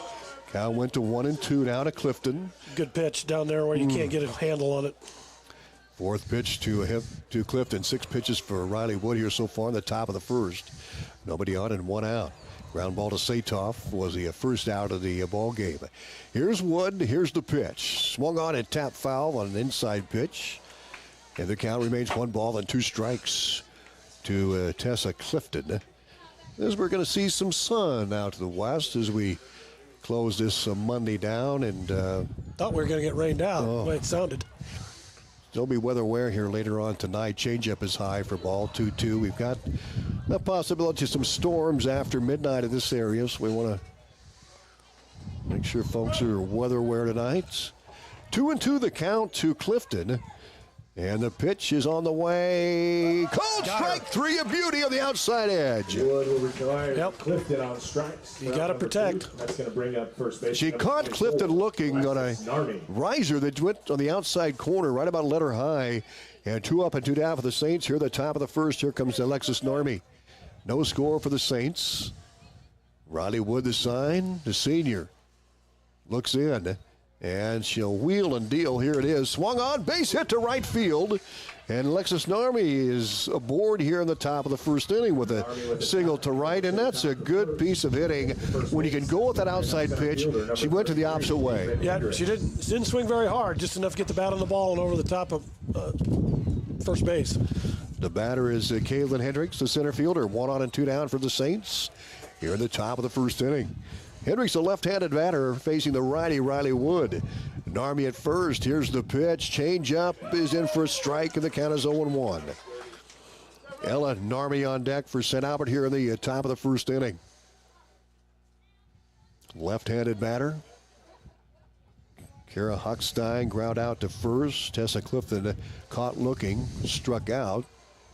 Count went to 1-2 now to Clifton. Good pitch down there where you can't get a handle on it. 4th pitch to Clifton. 6 pitches for Riley Wood here so far in the top of the first. Nobody on and 1 out. Ground ball to Satoff was the first out of the ball game. Here's Wood. Here's the pitch. Swung on and tapped foul on an inside pitch. And the count remains 1 ball and 2 strikes to Tessa Clifton. As we're going to see some sun out to the west as we close this Monday down. And thought we were going to get rained out, the way it sounded. There'll be weather wear here later on tonight. Changeup is high for ball, 2-2. We've got a possibility of some storms after midnight in this area, so we want to make sure folks are weather aware tonight. 2-2 the count to Clifton. And the pitch is on the way. Cold strike 3, a beauty on the outside edge. Wood will retire. Clifton on strikes. You got to protect. That's going to bring up first base. She caught Clifton looking on a riser that went on the outside corner, right about letter high. And 2 up and 2 down for the Saints. Here at the top of the first. Here comes Alexis Narmy. No score for the Saints. Riley Wood, the sign. The senior looks in. And she'll wheel and deal. Here it is. Swung on, base hit to right field. And Alexis Narmy is aboard here in the top of the first inning with a single to right. And that's a good piece of hitting when you can go with that outside pitch. She went to the opposite way. Yeah, she didn't swing very hard, just enough to get the bat on the ball and over the top of first base. The batter is Caitlin Hendricks, the center fielder. 1 on and 2 down for the Saints here in the top of the first inning. Hendricks, a left-handed batter, facing the righty Riley Wood. Narmy at first. Here's the pitch. Change-up is in for a strike, and the count is 0-1. Ella Narmy on deck for St. Albert here in the top of the first inning. Left-handed batter. Kara Huckstein ground out to first. Tessa Clifton caught looking, struck out.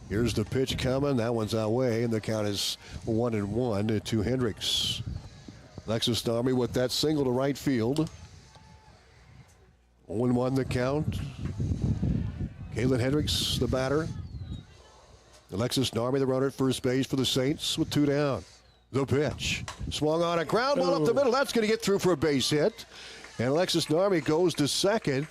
Here's the pitch coming. That one's away, and the count is 1-1 to Hendricks. Alexis Narmy with that single to right field. 0-1 the count. Caitlin Hendricks, the batter. Alexis Narmy, the runner at first base for the Saints with 2 down. The pitch. Swung on a ground ball up the middle. That's going to get through for a base hit. And Alexis Narmy goes to second.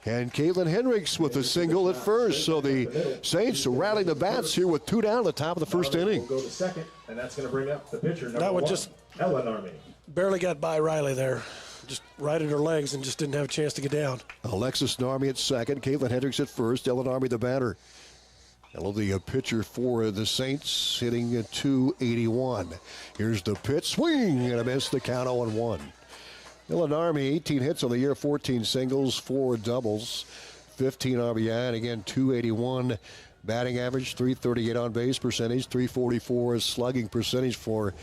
And Caitlin Hendricks with a single at first. So the Saints rallying the bats here with 2 down at the top of the first inning. Will go to second, and that's going to bring up the pitcher, number That one 1, just Ella Narmy. barely got by Riley there. Just right at her legs and just didn't have a chance to get down. Alexis Narmy at second. Caitlin Hendricks at first. Ella Narmy the batter. Ella the pitcher for the Saints, hitting at 281. Here's the pitch. Swing and a miss. The count 0-1. Ella Narmy, 18 hits on the year, 14 singles, 4 doubles, 15 RBI, and again, 281 batting average, 338 on base percentage, 344 slugging percentage for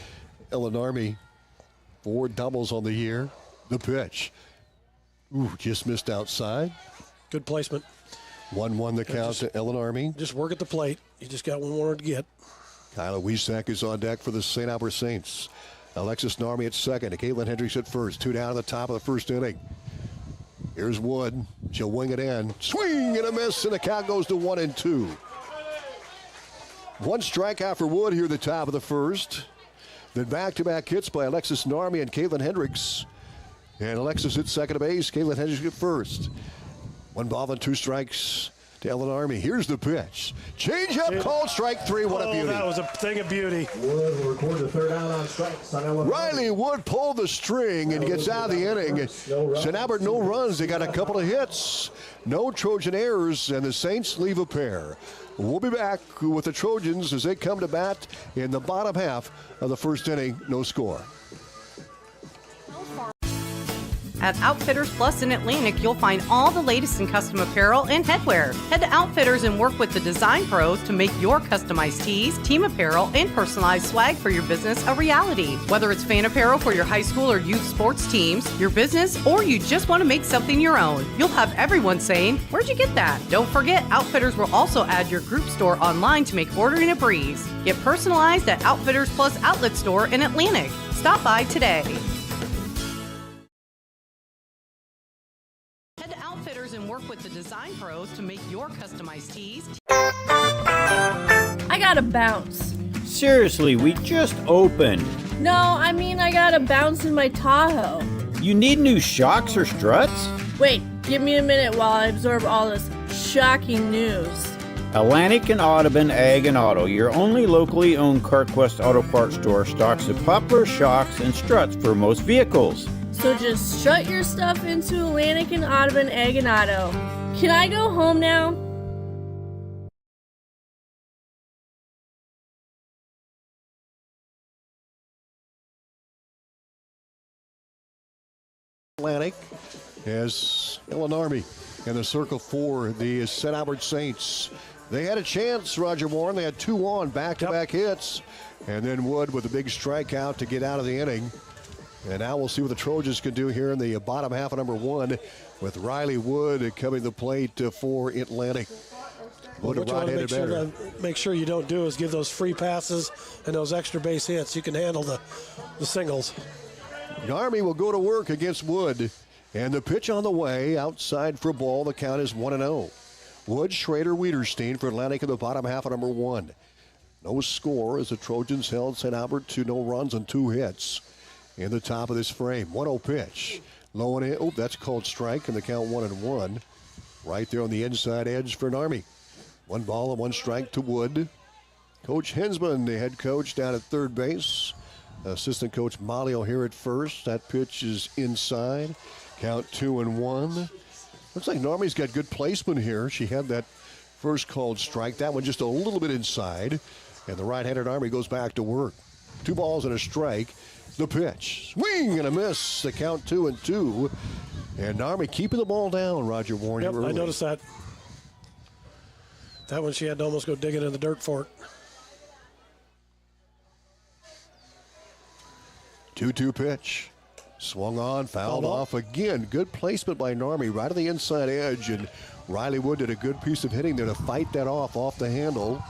Ella Narmy. 4 doubles on the year. The pitch. Ooh, just missed outside. Good placement. 1-1 the count to Ella Narmy. Just work at the plate. You just got one more to get. Kyla Wiesack is on deck for the St. Albert Saints. Alexis Narmy at second. Caitlin Hendricks at first. 2 down at the top of the first inning. Here's Wood. She'll wing it in. Swing and a miss, and the count goes to 1-2. 1 strikeout for Wood here at the top of the first. Then back-to-back hits by Alexis Narmy and Caitlin Hendricks. And Alexis at second base. Caitlin Hendricks at first. 1 ball and 2 strikes to Ella Narmy. Here's the pitch. Change up, called strike 3. What a beauty. That was a thing of beauty. Wood will record the 3rd out on strikes on Ella. Riley Wood pulled the string and gets out of the inning. St. Albert, no runs. They got a couple of hits. No Trojan errors, and the Saints leave a pair. We'll be back with the Trojans as they come to bat in the bottom half of the first inning. No score. At Outfitters Plus in Atlantic, you'll find all the latest in custom apparel and headwear. Head to Outfitters and work with the design pros to make your customized tees, team apparel, and personalized swag for your business a reality. Whether it's fan apparel for your high school or youth sports teams, your business, or you just want to make something your own, you'll have everyone saying, "Where'd you get that?" Don't forget, Outfitters will also add your group store online to make ordering a breeze. Get personalized at Outfitters Plus Outlet Store in Atlantic. Stop by today. And work with the design pros to make your customized tees. I gotta bounce. Seriously, we just opened. No, I mean I gotta bounce in my Tahoe. You need new shocks or struts? Wait, give me a minute while I absorb all this shocking news. Atlantic and Audubon Ag and Auto, your only locally owned CarQuest Auto Parts store, stocks the popular shocks and struts for most vehicles. So just shut your stuff into Atlantic and Audubon Ag and Auto. Can I go home now? Atlantic as Ella Narmy in the circle for the St. Albert Saints. They had a chance, Roger Warne. They had 2 on back-to-back hits. And then Wood with a big strikeout to get out of the inning. And now we'll see what the Trojans can do here in the bottom half of number 1 with Riley Wood coming to the plate for Atlantic. What you want to make sure you don't do is give those free passes and those extra base hits. You can handle the singles. Narmy will go to work against Wood. And the pitch on the way, outside for a ball. The count is 1-0. Wood, Schrader, Wiederstein for Atlantic in the bottom half of number 1. No score as the Trojans held St. Albert to no runs and 2 hits. In the top of this frame, 1-0 pitch. Low and in. Oh, that's called strike, and the count 1-1. Right there on the inside edge for Narmy. 1 ball and 1 strike to Wood. Coach Hensman, the head coach, down at third base. Assistant coach Molly O'Hare at first. That pitch is inside. Count 2-1. Looks like Narmy's got good placement here. She had that first called strike. That one just a little bit inside. And the right-handed Narmy goes back to work. 2 balls and a strike. The pitch. Swing and a miss. The count 2-2. And Narmy keeping the ball down, Roger Warne. Yep, I noticed that. That one she had to almost go digging in the dirt for it. 2-2 pitch. Swung on, fouled off again. Good placement by Narmi, right on the inside edge, and Riley Wood did a good piece of hitting there to fight that off the handle.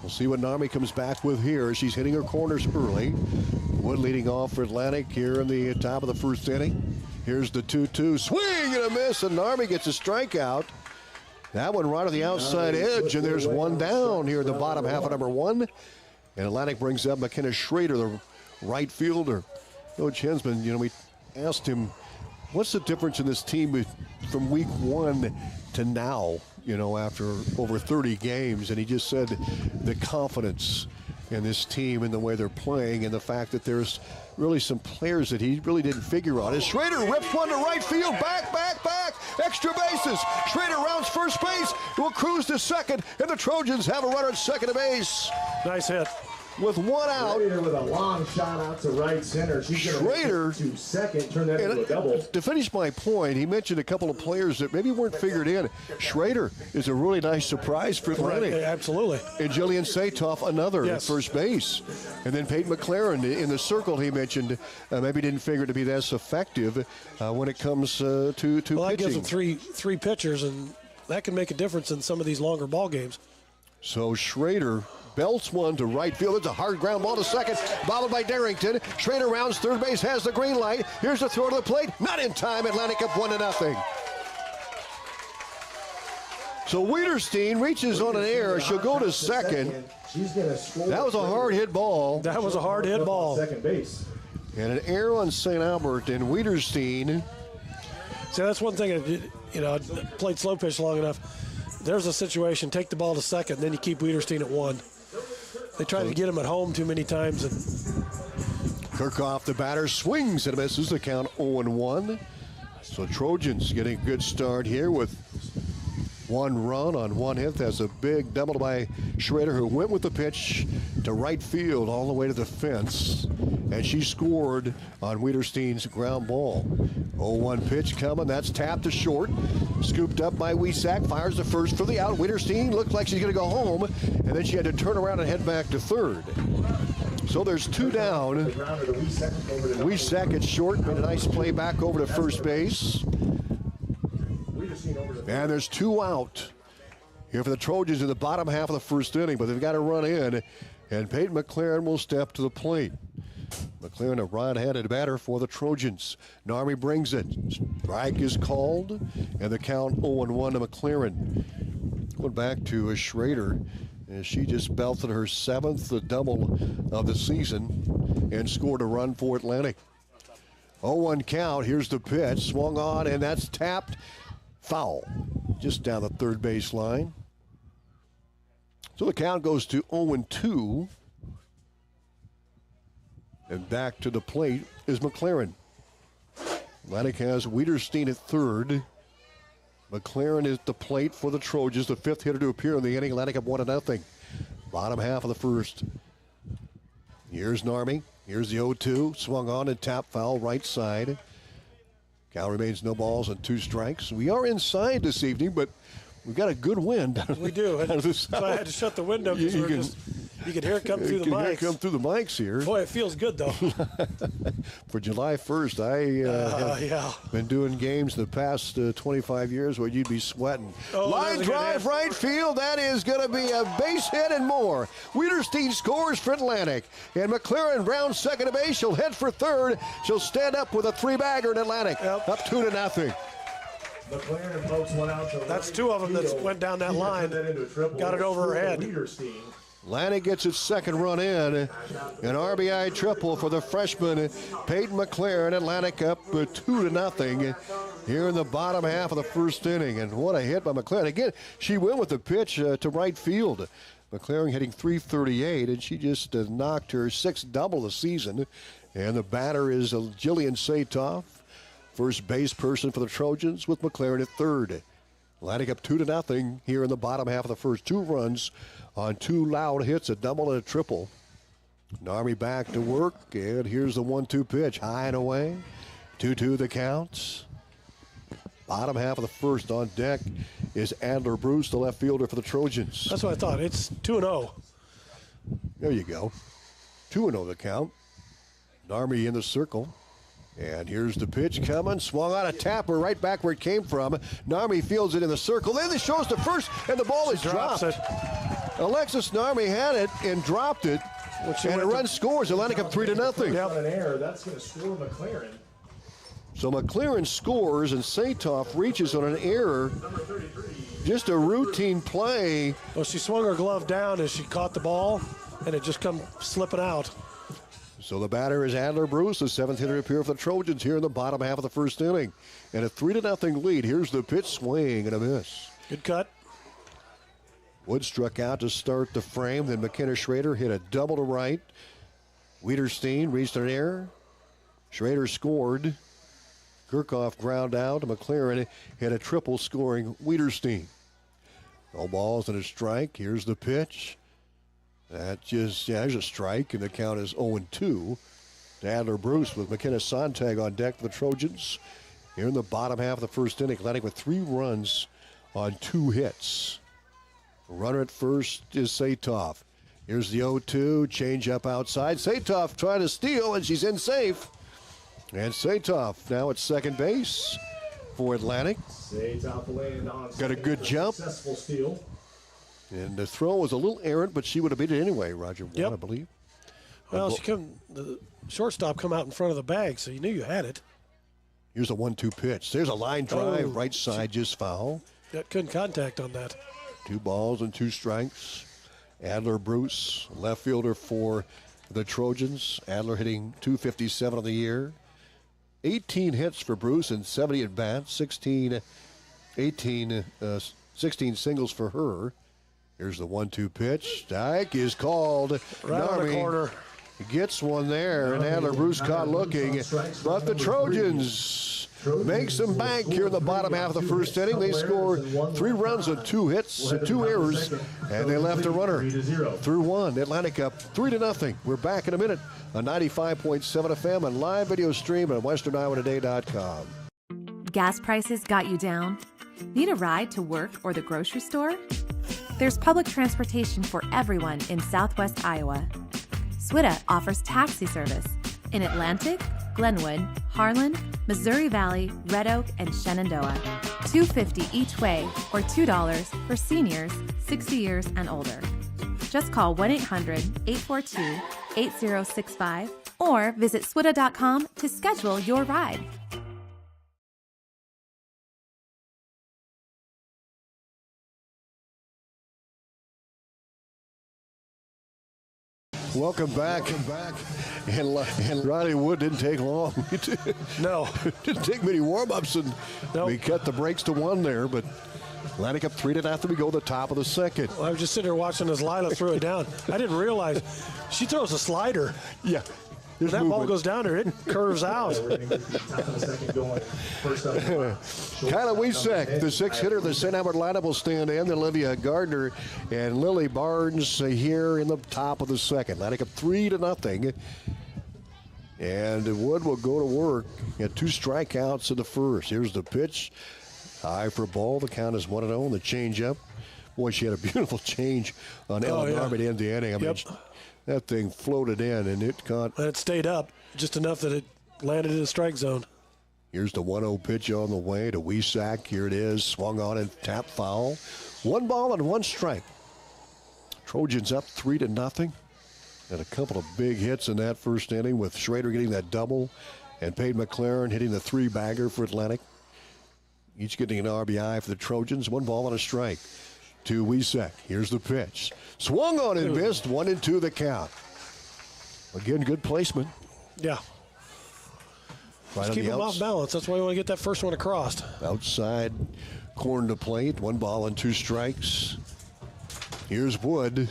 We'll see what Narmi comes back with here. She's hitting her corners early. Wood leading off for Atlantic here in the top of the first inning. Here's the 2-2, swing and a miss, and Narmi gets a strikeout. That one right on the outside edge, and there's one down here in the bottom half of number 1. And Atlantic brings up McKenna Schrader, the right fielder. Coach Hensman, we asked him, what's the difference in this team from week 1 to now, after over 30 games? And he just said the confidence in this team and the way they're playing and the fact that there's really some players that he really didn't figure out. As Schrader rips one to right field, back, extra bases. Schrader rounds first base, will cruise to second, and the Trojans have a runner at second base. Nice hit. With one out. Schrader with a long shot out to right center. She's going to second, turn that into a double. To finish my point, he mentioned a couple of players that maybe weren't figured in. Schrader is a really nice surprise for Atlantic. Right, absolutely. And Jillian Satoff, another at first base. And then Peyton McLaren in the circle, he mentioned, maybe didn't figure to be as effective when it comes to pitching. That gives them three pitchers, and that can make a difference in some of these longer ball games. So Schrader belts one to right field. It's a hard ground ball to second. Bobbled by Darrington. Schrader rounds third base, has the green light. Here's the throw to the plate. Not in time. Atlantic up 1-0. So Wiederstein reaches on an error. She'll go to second. That was a hard hit ball. That was a hard hit ball. Second base. And an error on St. Albert and Wiederstein. See, that's one thing. I played slow pitch long enough. There's a situation. Take the ball to second, then you keep Wiederstein at 1. They tried to get him at home too many times. And Kirchhoff, the batter, swings and misses. The count 0-1. So Trojans getting a good start here with 1 run on 1 hit. That's a big double by Schrader, who went with the pitch to right field all the way to the fence. And she scored on Wiederstein's ground ball. 0-1 pitch coming. That's tapped to short. Scooped up by Wiesack. Fires the first for the out. Wiederstein looked like she's going to go home. And then she had to turn around and head back to third. So there's 2 down. Wiesack at short. Made a nice play back over to first base. And there's 2 out here for the Trojans in the bottom half of the first inning. But they've got to run in. And Peyton McLaren will step to the plate. McLaren, a right-handed batter for the Trojans. Narmi brings it. Strike is called, and the count 0-1 to McLaren. Going back to Schrader, and she just belted her 7th double of the season and scored a run for Atlantic. 0-1 count. Here's the pitch. Swung on, and that's tapped. Foul. Just down the third base line. So the count goes to 0-2. And back to the plate is McLaren. Atlantic has Wiederstein at third. McLaren is at the plate for the Trojans, the 5th hitter to appear in the inning. Atlantic up 1-0. Bottom half of the first. Here's Narmi. Here's the 0-2. Swung on and tap foul right side. Count remains no balls and 2 strikes. We are inside this evening, but we've got a good wind. We do. So I had to shut the window because you could hear it come through the mics. Come through the mics here. Boy, it feels good, though. For July 1st, I have been doing games the past 25 years where you'd be sweating. Line drive right field. That is going to be a base hit and more. Wiederstein scores for Atlantic. And McLaren rounds second to base. She'll head for third. She'll stand up with a 3-bagger in Atlantic. Up 2-0. McLaren pokes one out. That's 2 of them that went down that line. Got it over her head. Atlantic gets its 2nd run in. An RBI triple for the freshman, Peyton McLaren. Atlantic up 2-0 here in the bottom half of the first inning. And what a hit by McLaren. Again, she went with the pitch to right field. McLaren hitting .338, and she just knocked her 6th double of the season. And the batter is Jillian Satoff, first base person for the Trojans, with McLaren at third. Atlantic up 2-0 here in the bottom half of the first. 2 runs on 2 loud hits, a double and a triple. Narmi back to work, and here's the 1-2 pitch. High and away. 2-2 the counts. Bottom half of the first on deck is Adler Bruce, the left fielder for the Trojans. That's what I thought. It's 2-0. There you go. 2-0 the count. Narmi in the circle. And here's the pitch coming. Swung on a tapper right back where it came from. Narmi fields it in the circle. Then it shows to first, and the ball is dropped. Alexis Narmi had it and dropped it. And a run scores. Atlantic up 3-0. Yep. An error. That's going to score McLaren. So McLaren scores, and Satoff reaches on an error. Just a routine play. Well, she swung her glove down as she caught the ball, and it just come slipping out. So the batter is Adler Bruce, the 7th hitter to appear for the Trojans here in the bottom half of the first inning. And a 3-0 lead. Here's the pitch, swing and a miss. Good cut. Wood struck out to start the frame. Then McKenna Schrader hit a double to right. Wiederstein reached an error. Schrader scored. Kirchhoff ground out. McLaren hit a triple scoring Wiederstein. No balls and a strike. Here's the pitch. That just, there's a strike, and the count is 0-2 to Adler Bruce with McKenna Sontag on deck for the Trojans. Here in the bottom half of the first inning, Atlantic with 3 runs on 2 hits. Runner at first is Satoff. Here's the 0-2, change up outside. Satoff trying to steal, and she's in safe. And Satoff now at second base for Atlantic. Got a good jump. Successful steal. And the throw was a little errant, but she would have beat it anyway, Roger Warne, I believe. Well, the shortstop come out in front of the bag, so you knew you had it. Here's a 1-2 pitch. There's a line drive, right side, just foul. That couldn't contact on that. 2 balls and 2 strikes. Adler Bruce, left fielder for the Trojans. Adler hitting .257 on the year. 18 hits for Bruce and 70 at bats. 16 singles for her. Here's the 1-2 pitch. Strike is called. Right on the corner. Gets one there, and Adler Bruce caught looking. But the Trojans make some bank here in the bottom half of the first inning. They score 3 runs on 2 hits and 2 errors, and they left a runner through 1. Atlantic up 3-0. We're back in a minute on 95.7 FM and live video stream at westerniowatoday.com. Gas prices got you down? Need a ride to work or the grocery store? There's public transportation for everyone in Southwest Iowa. SWITA offers taxi service in Atlantic, Glenwood, Harlan, Missouri Valley, Red Oak, and Shenandoah. $2.50 each way or $2 for seniors 60 years and older. Just call 1-800-842-8065 or visit swita.com to schedule your ride. Welcome back. And Riley Wood didn't take long. No. Didn't take many warm-ups, and we cut the brakes to 1 there, but Atlantic up 3-0. We go to the top of the second. Well, I was just sitting there watching as Lila threw it down. I didn't realize she throws a slider. Yeah. When that ball goes down there, it curves out. Kyla Wiesek, the 6th hitter of the St. Albert lineup, will stand in. Olivia Gardner and Lily Barnes here in the top of the second. Atlantic up 3-0. And Wood will go to work at 2 strikeouts in the first. Here's the pitch. High for a ball. The count is 1-0. And the changeup. Boy, she had a beautiful change on Ellen Army to end the inning. I mean, that thing floated in, and it caught. And it stayed up just enough that it landed in the strike zone. Here's the 1-0 pitch on the way to Wiesack. Here it is, swung on and tapped foul. 1 ball and 1 strike. Trojans up 3-0. And a couple of big hits in that first inning with Schrader getting that double and Peyton McLaren hitting the 3-bagger for Atlantic. Each getting an RBI for the Trojans. 1 ball and a strike to Wiesack. Here's the pitch. Swung on and missed. 1-2 the count. Again, good placement. Yeah. Right Just keep them off balance. That's why we want to get that first one across. Outside corner to plate. 1 ball and 2 strikes. Here's Wood.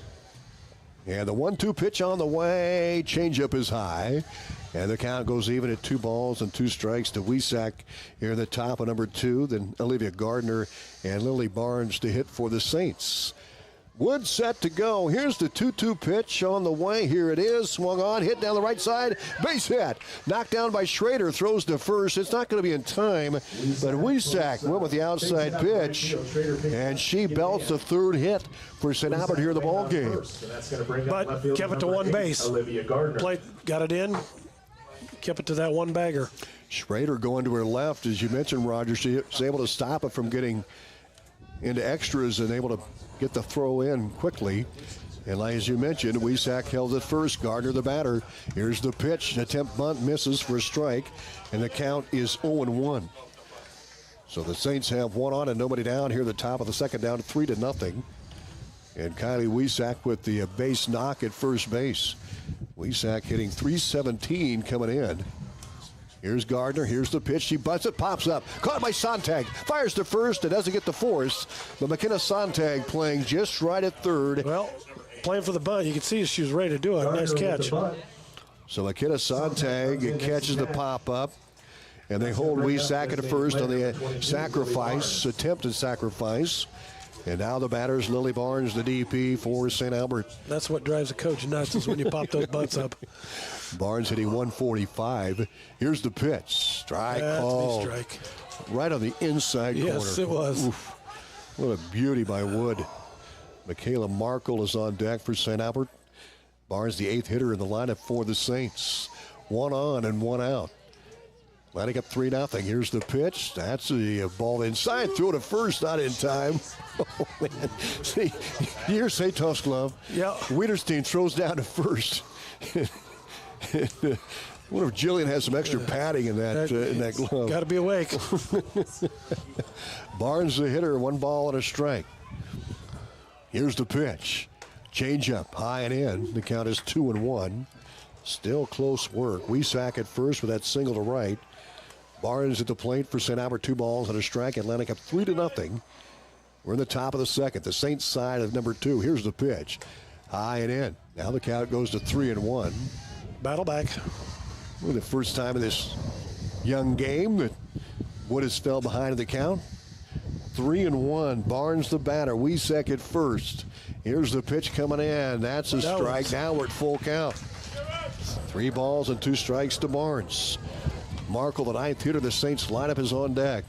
And the 1-2 pitch on the way. Changeup is high. And the count goes even at 2 balls and 2 strikes to Wiesack here in the top of number 2. Then Olivia Gardner and Lily Barnes to hit for the Saints. Wood set to go. Here's the 2-2 pitch on the way. Here it is. Swung on, hit down the right side. Base hit. Knocked down by Schrader. Throws to first. It's not going to be in time. But Wiesack went with the outside pitch. And she belts the 3rd hit for St. Albert here in the ballgame. But kept it to 1 base. Plate got it in. kept it to that one bagger. Schrader going to her left, as you mentioned, Roger. She was able to stop it from getting into extras and able to get the throw in quickly. And as you mentioned, Wesak held it first. Gardner, the batter. Here's the pitch. An attempt bunt misses for a strike, and the count is 0-1. So the Saints have one on and nobody down here at the top of the second, down 3-0. And Kylie Wesak with the base knock at first base. Wesak hitting .317 coming in. Here's Gardner. Here's the pitch. She butts it, pops up. Caught by Sontag. Fires to first. It doesn't get the force. But McKenna Sontag playing just right at third. Well, playing for the bunt. You can see she was ready to do it. Nice catch. So McKenna Sontag catches the pop up. And they hold Wesak at first on the attempted sacrifice. And now the batters, Lily Barnes, the DP for St. Albert. That's what drives a coach nuts, is when you pop those bunts up. Barnes hitting 145. Here's the pitch. Strike call. Strike. Right on the inside corner. Yes, it was. Oof. What a beauty by Wood. Michaela Markle is on deck for St. Albert. Barnes, the 8th hitter in the lineup for the Saints. One on and one out. Lining up 3-0. Here's the pitch. That's a ball inside. Throw to first, not in time. Oh, man. See, here's St. Tuff's glove. Yeah. Wiederstein throws down to first. I wonder if Jillian has some extra padding in that glove. Got to be awake. Barnes, the hitter, 1 ball and a strike. Here's the pitch. Change up, high and in. The count is 2-1. Still close work. Wesak at first with that single to right. Barnes at the plate for St. Albert, 2 balls and a strike. Atlantic up 3-0. We're in the top of the second. The Saints side of number 2. Here's the pitch. High and in. Now the count goes to 3-1. Battle back. Well, the first time in this young game that Wood has fell behind in the count. 3-1. Barnes the batter. Wesak at first. Here's the pitch coming in. That's a strike. Now we're at full count. 3 balls and 2 strikes to Barnes. Markle, the 9th hitter, the Saints lineup is on deck.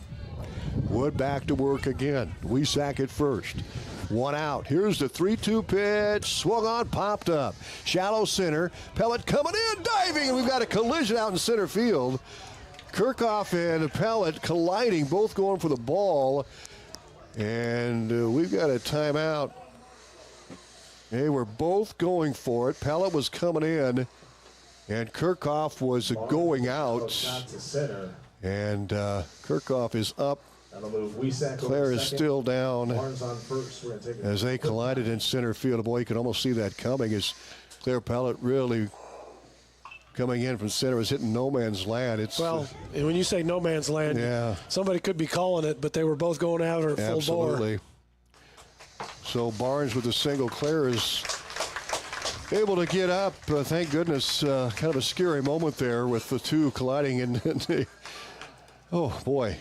Wood back to work again. Wesak at first. 1 out. Here's the 3-2 pitch. Swung on, popped up. Shallow center. Pellet coming in, diving, and we've got a collision out in center field. Kirchhoff and Pellet colliding, both going for the ball. And we've got a timeout. They were both going for it. Pellet was coming in, and Kirchhoff was going out. And Kirchhoff is up. Claire is still down as they collided in center field. Boy, you can almost see that coming as Claire Pellet really coming in from center is hitting no man's land. Well, and when you say no man's land, yeah, somebody could be calling it, but they were both going out at full bore. Absolutely. So Barnes with a single. Claire is able to get up. Thank goodness. Kind of a scary moment there with the two colliding. And oh, boy.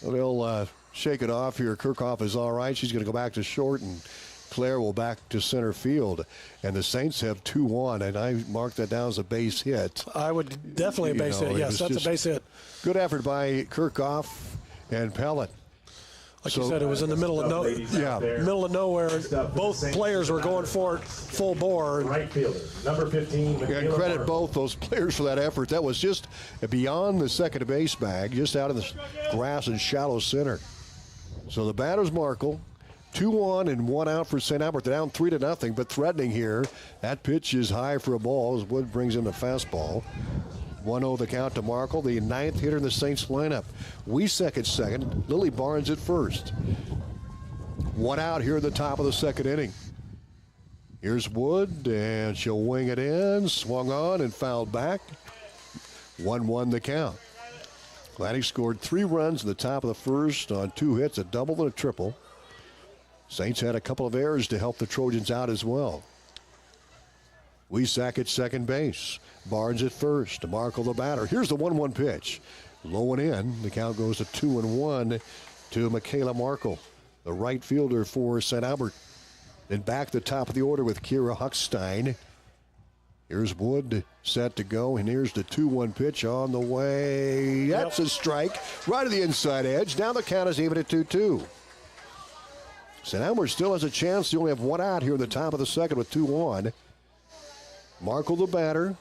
They'll shake it off here. Kirchhoff is all right. She's going to go back to short, and Claire will back to center field. And the Saints have 2-1, and I marked that down as a base hit. I would definitely a base hit. Yes, that's a base hit. Good effort by Kirchhoff and Pellet. Like you said, it was in the middle of nowhere. Both players were going for it full bore. Right fielder, number 15. And credit both those players for that effort. That was just beyond the second base bag, just out in the grass and shallow center. So the batter's Markle, 2-1 and 1 out for St. Albert. They're down 3-0, but threatening here. That pitch is high for a ball as Wood brings in the fastball. 1-0 the count to Markle, the 9th hitter in the Saints lineup. Wesak at second, Lily Barnes at first. 1 out here at the top of the second inning. Here's Wood, and she'll wing it in. Swung on and fouled back. 1-1 the count. Atlantic scored 3 runs in the top of the first on 2 hits, a double and a triple. Saints had a couple of errors to help the Trojans out as well. Wesak at second base. Barnes at first. Markle the batter. Here's the 1-1 pitch. Low and in. The count goes to 2-1 to Michaela Markle, the right fielder for St. Albert. Then back to the top of the order with Kira Huckstein. Here's Wood set to go, and here's the 2-1 pitch on the way. That's a strike right at the inside edge. Now the count is even at 2-2. St. Albert still has a chance. They only have 1 out here in the top of the second with 2 on. Markle the batter.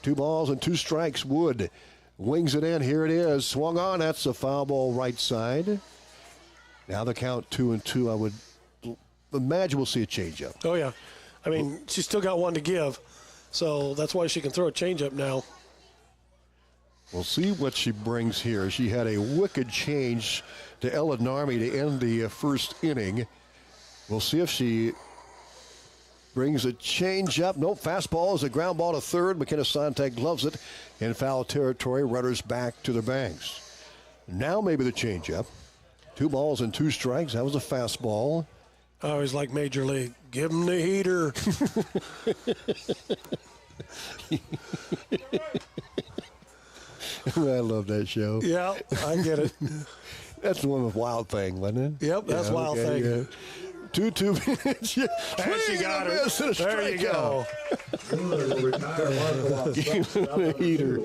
2 balls and 2 strikes. Wood wings it in. Here it is. Swung on. That's a foul ball right side. Now the count 2-2. I would imagine we'll see a changeup. Oh, yeah. I mean, she's still got one to give, so that's why she can throw a changeup now. We'll see what she brings here. She had a wicked change to Ella Narmi to end the first inning. We'll see if she brings a changeup. No, fastball is a ground ball to third. McKenna Sontag gloves it in foul territory. Runners back to the banks. Now maybe the changeup. 2 balls and 2 strikes. That was a fastball. I always like Major League. Give him the heater. I love that show. Yeah, I get it. That's the one with Wild Thing, wasn't it? Yep, that's Wild Thing. Yeah. 2-2 pitch. There she got her. There you go. Heater.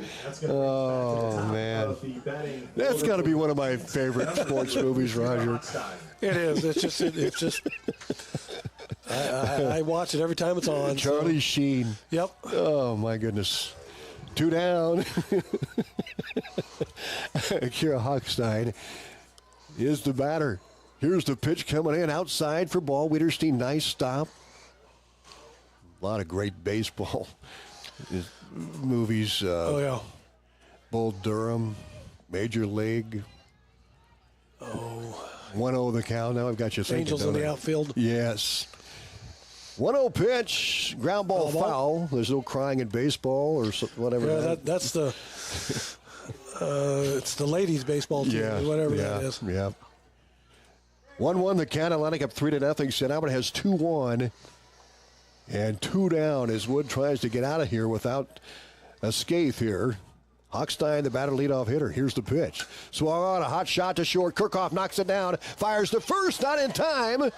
Oh, man. That's got to be one of my favorite sports movies, Roger. It is. It's just. I watch it every time it's on. Charlie Sheen. Yep. Oh, my goodness. 2 down. Kira Hochstein is the batter. Here's the pitch coming in outside for ball. Wiederstein, nice stop. A lot of great baseball movies. Oh, yeah. Bull Durham, Major League. Oh. 1-0 the count. Now I've got you thinking. Angels in the outfield. Yes. 1-0 pitch, ground ball foul. There's no crying in baseball or whatever. Yeah, that's the it's the ladies' baseball team, whatever that is. Yeah. 1-1 the count. Atlantic up 3-0. St. Albert has 2-1 and 2 down as Wood tries to get out of here without a scathe here. Hochstein, the batter leadoff hitter. Here's the pitch. Swung on, a hot shot to short. Kirchhoff knocks it down, fires to first, not in time.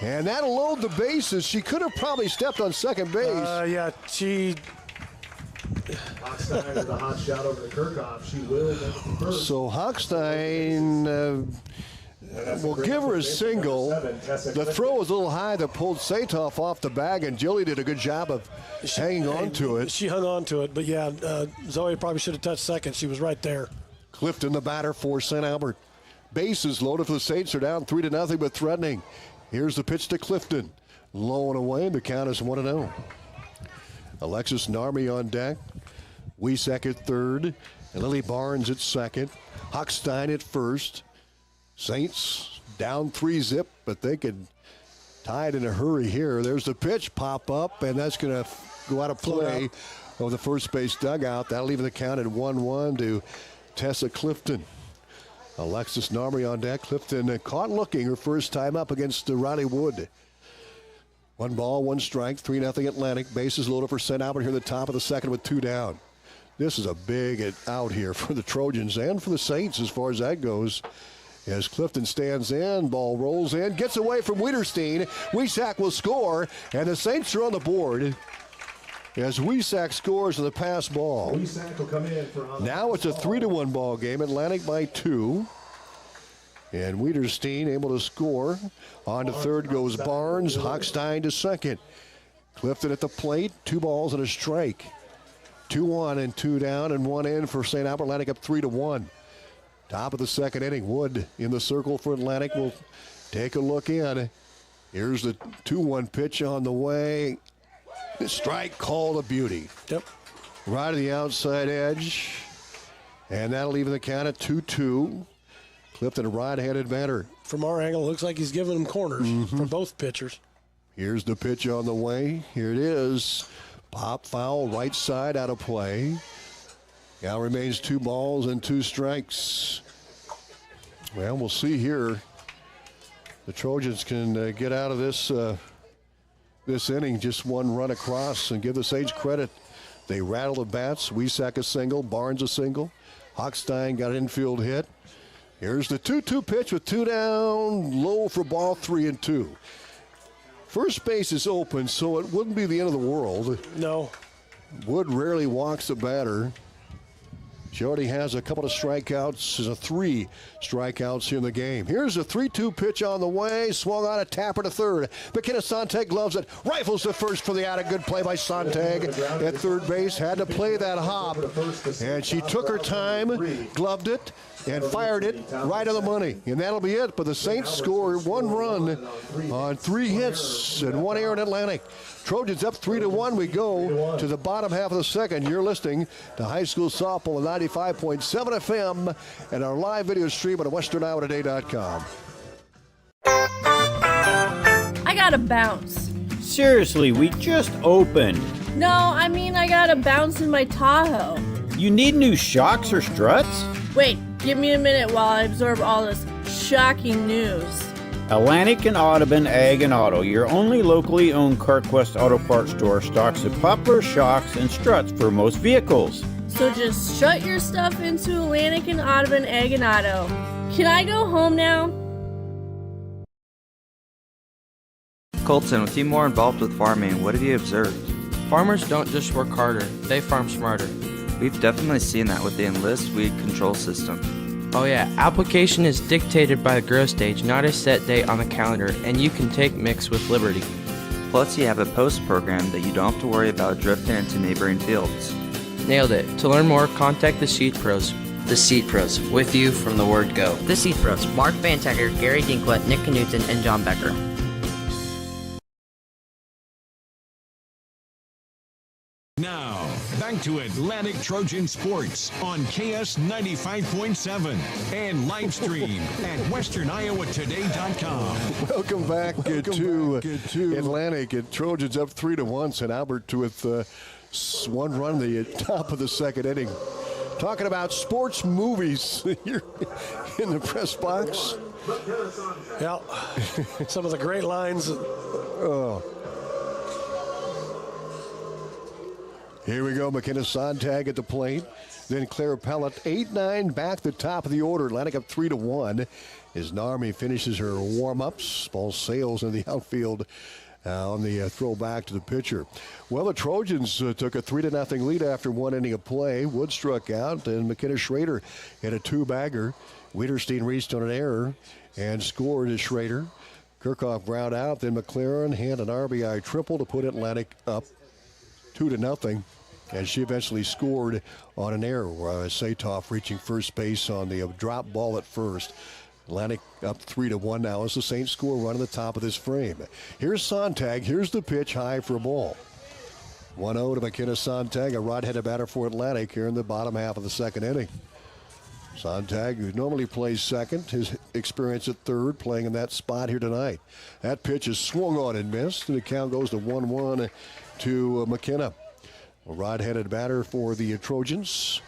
And that'll load the bases. She could have probably stepped on second base. Yeah, she. Hochstein with a hot shot over to Kirchhoff. She will get the first. So Hochstein will give her a single. The throw was a little high that pulled Satoff off the bag, and Jilly did a good job of hanging on to it. She hung on to it, but yeah, Zoe probably should have touched second. She was right there. Clifton, the batter for St. Albert. Bases loaded for the Saints. Are down 3-0, but threatening. Here's the pitch to Clifton. Low and away. The count is 1-0. Alexis Narmi on deck. Wiesek at third. And Lily Barnes at second. Hochstein at first. Saints down 3-0, but they could tie it in a hurry here. There's the pitch. Pop up, and that's going to go out of play of the first base dugout. That'll leave the count at 1-1 to Tessa Clifton. Alexis Narmi on deck. Clifton caught looking her first time up against Riley Wood. 1 ball, 1 strike, 3-0 Atlantic. Bases loaded for St. Albert here in the top of the second with 2 down. This is a big out here for the Trojans and for the Saints as far as that goes. As Clifton stands in, ball rolls in, gets away from Wiederstein. Wiesek will score, and the Saints are on the board. As Wiesek scores on the pass ball. Wiesek will come in for now it's a 3-1 ball game. Atlantic by 2. And Wiederstein able to score. On to third goes Barnes. Hochstein to second. Clifton at the plate. 2 balls and a strike. 2-1 and 2 down and 1 in for St. Albert. Atlantic up 3-1. Top of the second inning. Wood in the circle for Atlantic. We'll take a look in. Here's the 2-1 pitch on the way. Strike called a beauty. Yep. Right to the outside edge. And that'll even the count at 2-2. Clifton a right-handed batter. From our angle, it looks like he's giving them corners for both pitchers. Here's the pitch on the way. Here it is. Pop foul, right side out of play. Now remains 2 balls and 2 strikes. Well, we'll see here. The Trojans can get out of this this inning, just 1 run across, and give the Saints credit. They rattle the bats. Wiesek a single, Barnes a single. Hochstein got an infield hit. Here's the 2-2 pitch with 2 down, low for ball 3-2. First base is open, so it wouldn't be the end of the world. No. Wood rarely walks the batter. She already has a couple of strikeouts. There's 3 strikeouts here in the game. Here's a 3-2 pitch on the way. Swung on a tapper to third. McKenna Sontag gloves it. Rifles to first for the out. A good play by Sontag at third base. Had to play that hop. And she took her time, gloved it, and fired it right on the money. And that'll be it. But the Saints score 1 run on 3 hits and 1 error in Atlantic. Trojans up 3-1. We go to the bottom half of the second. You're listening to High School Softball at 95.7 FM and our live video stream at WesternIowaToday.com. I gotta bounce. Seriously, we just opened. No, I mean I gotta bounce in my Tahoe. You need new shocks or struts? Wait, give me a minute while I absorb all this shocking news. Atlantic and Audubon Ag and Auto, your only locally owned CarQuest Auto Parts store, stocks the poplar shocks and struts for most vehicles. So just shut your stuff into Atlantic and Audubon Ag and Auto. Can I go home now? Colton, with you more involved with farming, what have you observed? Farmers don't just work harder, they farm smarter. We've definitely seen that with the Enlist weed control system. Oh yeah, application is dictated by the grow stage, not a set date on the calendar, and you can take mix with liberty. Plus you have a post program that you don't have to worry about drifting into neighboring fields. Nailed it. To learn more, contact the Seed Pros. The Seed Pros, with you from the word go. The Seed Pros, Mark Van Tecker, Gary Dinklet, Nick Knutson, and John Becker. Now, back to Atlantic Trojan Sports on KS 95.7 and live stream at WesternIowaToday.com. Welcome back to Atlantic. And Trojans up 3-1. St. Albert with 1 run at the top of the second inning. Talking about sports movies here in the press box. Yeah, some of the great lines. Oh. Here we go, McKenna Sontag at the plate. Then Claire Pellet, 8-9 back the top of the order. Atlantic up 3-1 as Narmi finishes her warm-ups. Ball sails in the outfield on the throw back to the pitcher. Well, the Trojans took a 3-0 lead after 1 inning of play. Wood struck out, and McKenna Schrader hit a 2-bagger. Wiederstein reached on an error and scored as Schrader. Kirchhoff ground out, then McLaren had an RBI triple to put Atlantic up 2-0. And she eventually scored on an error. Satoff reaching first base on the drop ball at first. Atlantic up 3-1 now as the Saints score run on the top of this frame. Here's Sontag. Here's the pitch high for a ball. 1-0 to McKenna Sontag, a right-handed batter for Atlantic here in the bottom half of the second inning. Sontag, who normally plays second, his experience at third, playing in that spot here tonight. That pitch is swung on and missed, and the count goes to 1-1 to McKenna. A right-handed batter for the Trojans.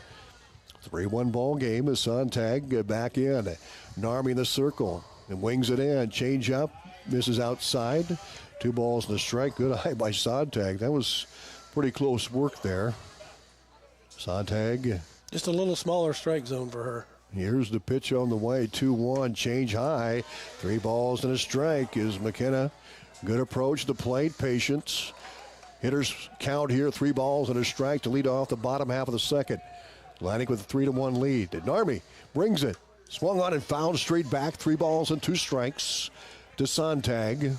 3-1 ball game as Sontag back in. Narmi in the circle and wings it in. Change up, misses outside. 2 balls and a strike. Good eye by Sontag. That was pretty close work there. Sontag. Just a little smaller strike zone for her. Here's the pitch on the way. 2-1, change high. 3 balls and a strike is McKenna. Good approach, the plate, patience. Hitters count here, 3 balls and a strike to lead off the bottom half of the second. Atlantic with a 3-1 lead. Narmi brings it. Swung on and fouled straight back. 3 balls and 2 strikes to Sontag.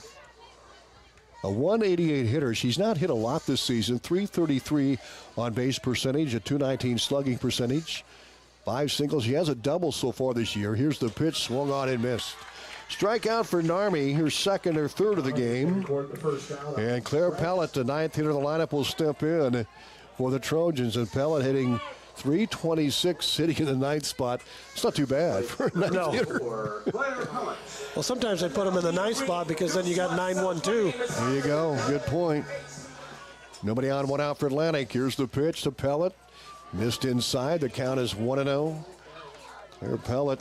A 188 hitter. She's not hit a lot this season. 333 on base percentage, a 219 slugging percentage. 5 singles. She has a double so far this year. Here's the pitch, swung on and missed. Strikeout for Narmi, her second or third of the game. And Claire Pellet, the 9th hitter of the lineup, will step in for the Trojans. And Pellet hitting .326, hitting in the 9th spot. It's not too bad for a 9th hitter. Well, sometimes they put them in the 9th spot because then you got 9-1-2. There you go. Good point. Nobody on, 1 out for Atlantic. Here's the pitch to Pellet. Missed inside. The count is 1-0. Claire Pellet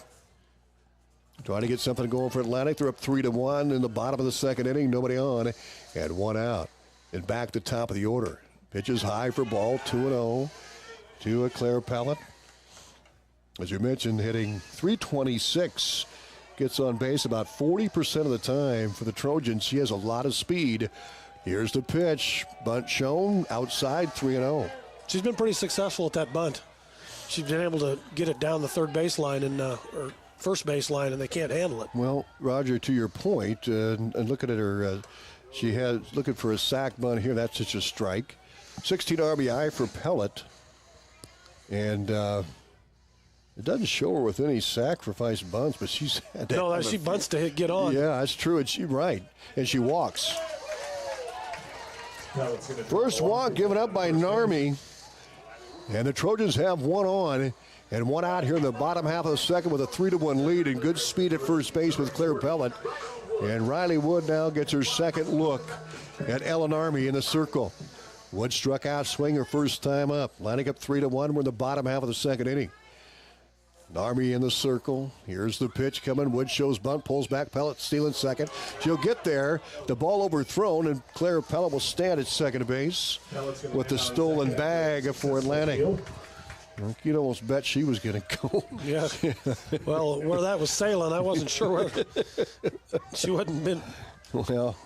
trying to get something going for Atlantic. They're up 3-1 in the bottom of the second inning. Nobody on and 1 out. And back to top of the order. Pitches high for ball, 2-0 to Claire Pellet. As you mentioned, hitting .326. Gets on base about 40% of the time for the Trojans. She has a lot of speed. Here's the pitch. Bunt shown outside, 3-0. She's been pretty successful at that bunt. she's been able to get it down the third baseline or first baseline, and they can't handle it. Well, Roger, to your point, and looking at her, she has looking for a sac bunt here. That's just a strike. 16 RBI for Pellet, and it doesn't show her with any sacrifice bunts, but she's had that. No, she bunts to get on. Yeah, that's true, and she's right, and she walks. First walk given up by Narmi, and the Trojans have one on and one out here in the bottom half of the second with a 3-1 lead and good speed at first base with Claire Pellet. And Riley Wood now gets her second look at Ellen Army in the circle. Wood struck out, swing her first time up. Lining up 3-1. We're in the bottom half of the second inning. Army in the circle. Here's the pitch coming. Wood shows bunt, pulls back. Pellet stealing second. She'll get there. The ball overthrown, and Claire Pellet will stand at second base with the stolen bag for Atlantic. You'd almost bet she was going to go. Yeah. Well, where that was sailing, I wasn't sure where she wouldn't been. Well,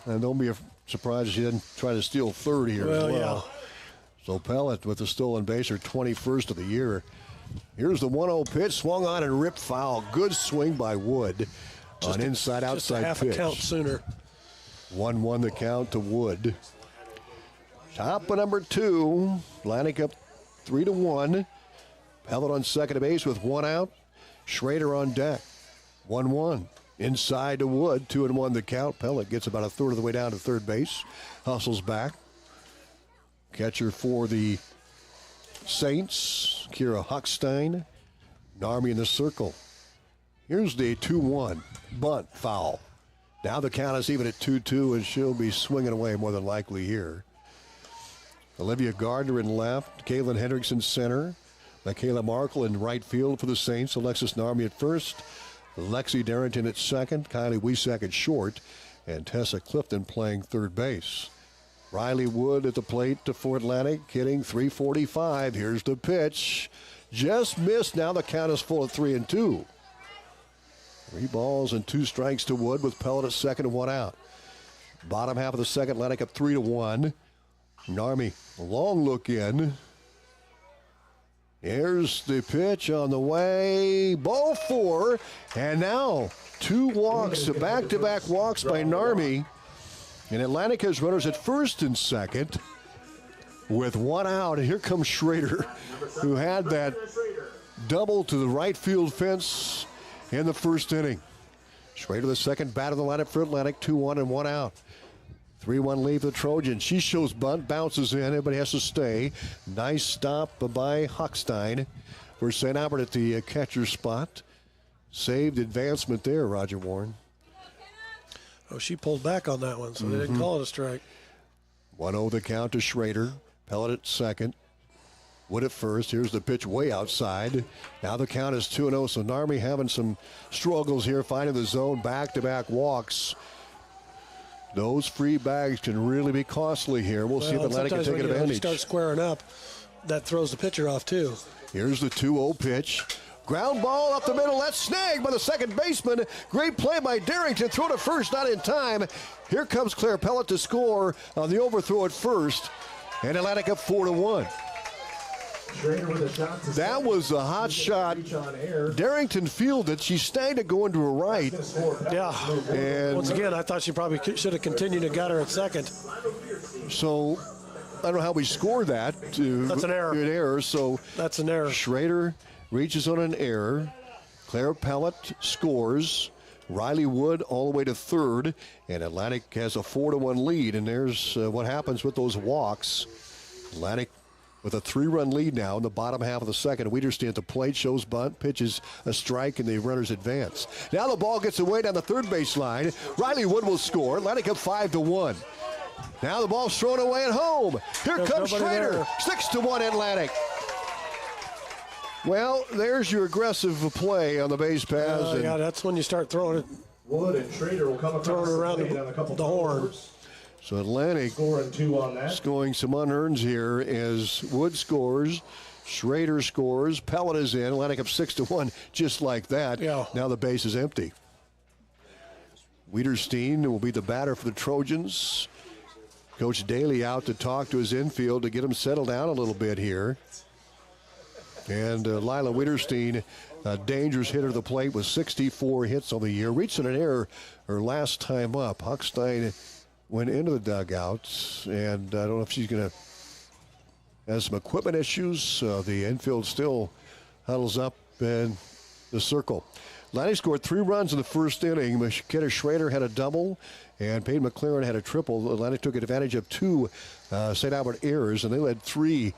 and don't be surprised if she didn't try to steal third here as well. Yeah. So Pellet with the stolen base, her 21st of the year. Here's the 1-0 pitch, swung on and ripped foul. Good swing by Wood on inside-outside pitch. Just a half a count sooner. 1-1 the count to Wood. Top of number 2, Atlantic up 3-1. Pellet on second base with one out. Schrader on deck. 1-1. Inside to Wood, 2-1 the count. Pellet gets about a third of the way down to third base. Hustles back. Catcher for the Saints, Kira Hochstein. Narmi in the circle. Here's the 2-1 bunt foul. Now the count is even at 2-2, and she'll be swinging away more than likely here. Olivia Gardner in left, Kaylin Hendrickson center, Michaela Markle in right field for the Saints, Alexis Narmi at first, Lexi Darrington at second, Kylie Wiesack at short, and Tessa Clifton playing third base. Riley Wood at the plate for Atlantic, hitting .345. Here's the pitch. Just missed. Now the count is full at 3-2. 3 balls and 2 strikes to Wood with Pellet at second and one out. Bottom half of the second, Atlantic up 3-1. Narmi, a long look in. Here's the pitch on the way. Ball 4. And now 2 walks, back-to-back walks by Narmi. And Atlantic has runners at first and second with one out. And here comes Schrader, who had that double to the right field fence in the first inning. Schrader, the second bat of the lineup for Atlantic, 2-1 and 1 out. 3-1 lead for the Trojans. She shows bunt, bounces in. Everybody has to stay. Nice stop by Hochstein for St. Albert at the catcher spot. Saved advancement there, Roger Warne. Oh, she pulled back on that one, so they didn't call it a strike. 1-0 the count to Schrader. Pellet at second. Wood at first. Here's the pitch way outside. Now the count is 2-0, so Narmi having some struggles here, finding the zone, back-to-back walks. Those free bags can really be costly here. We'll see if Atlantic can take advantage. When you start squaring up, that throws the pitcher off too. Here's the 2-0 pitch. Ground ball up the middle. That's snagged by the second baseman. Great play by Darrington. Throw to first, not in time. Here comes Claire Pellet to score on the overthrow at first. And Atlantic up 4-1. That was a hot shot. Darrington fielded. She snagged it going to her right. Yeah. And once again, I thought she probably should have continued to get her at second. So I don't know how we scored that. That's an error. An error. So that's an error. Schrader reaches on an error. Claire Pellet scores. Riley Wood all the way to third. And Atlantic has a 4-1 lead. And there's what happens with those walks. Atlantic with a 3-run lead now in the bottom half of the second. Wiederstein at the plate, shows bunt, pitches a strike, and the runners advance. Now the ball gets away down the third baseline. Riley Wood will score. Atlantic up 5-1. Now the ball's thrown away at home. Here comes Schrader. 6-1 Atlantic. Well, there's your aggressive play on the base pass. Yeah, that's when you start throwing it. Wood and Schrader will come across around the horn. So Atlantic scoring some unearns here as Wood scores, Schrader scores, Pellet is in. Atlantic up 6-1, just like that. Yeah. Now the base is empty. Wiederstein will be the batter for the Trojans. Coach Daly out to talk to his infield to get him settled down a little bit here. And Lila Wiederstein, a dangerous hitter to the plate with 64 hits on the year, reaching an error her last time up. Huckstein went into the dugouts, and I don't know if she's going to have some equipment issues. The infield still huddles up in the circle. Lanny scored 3 runs in the first inning. McKenna Schrader had a double, and Peyton McLaren had a triple. Atlantic took advantage of 2 St. Albert errors, and they led 3-0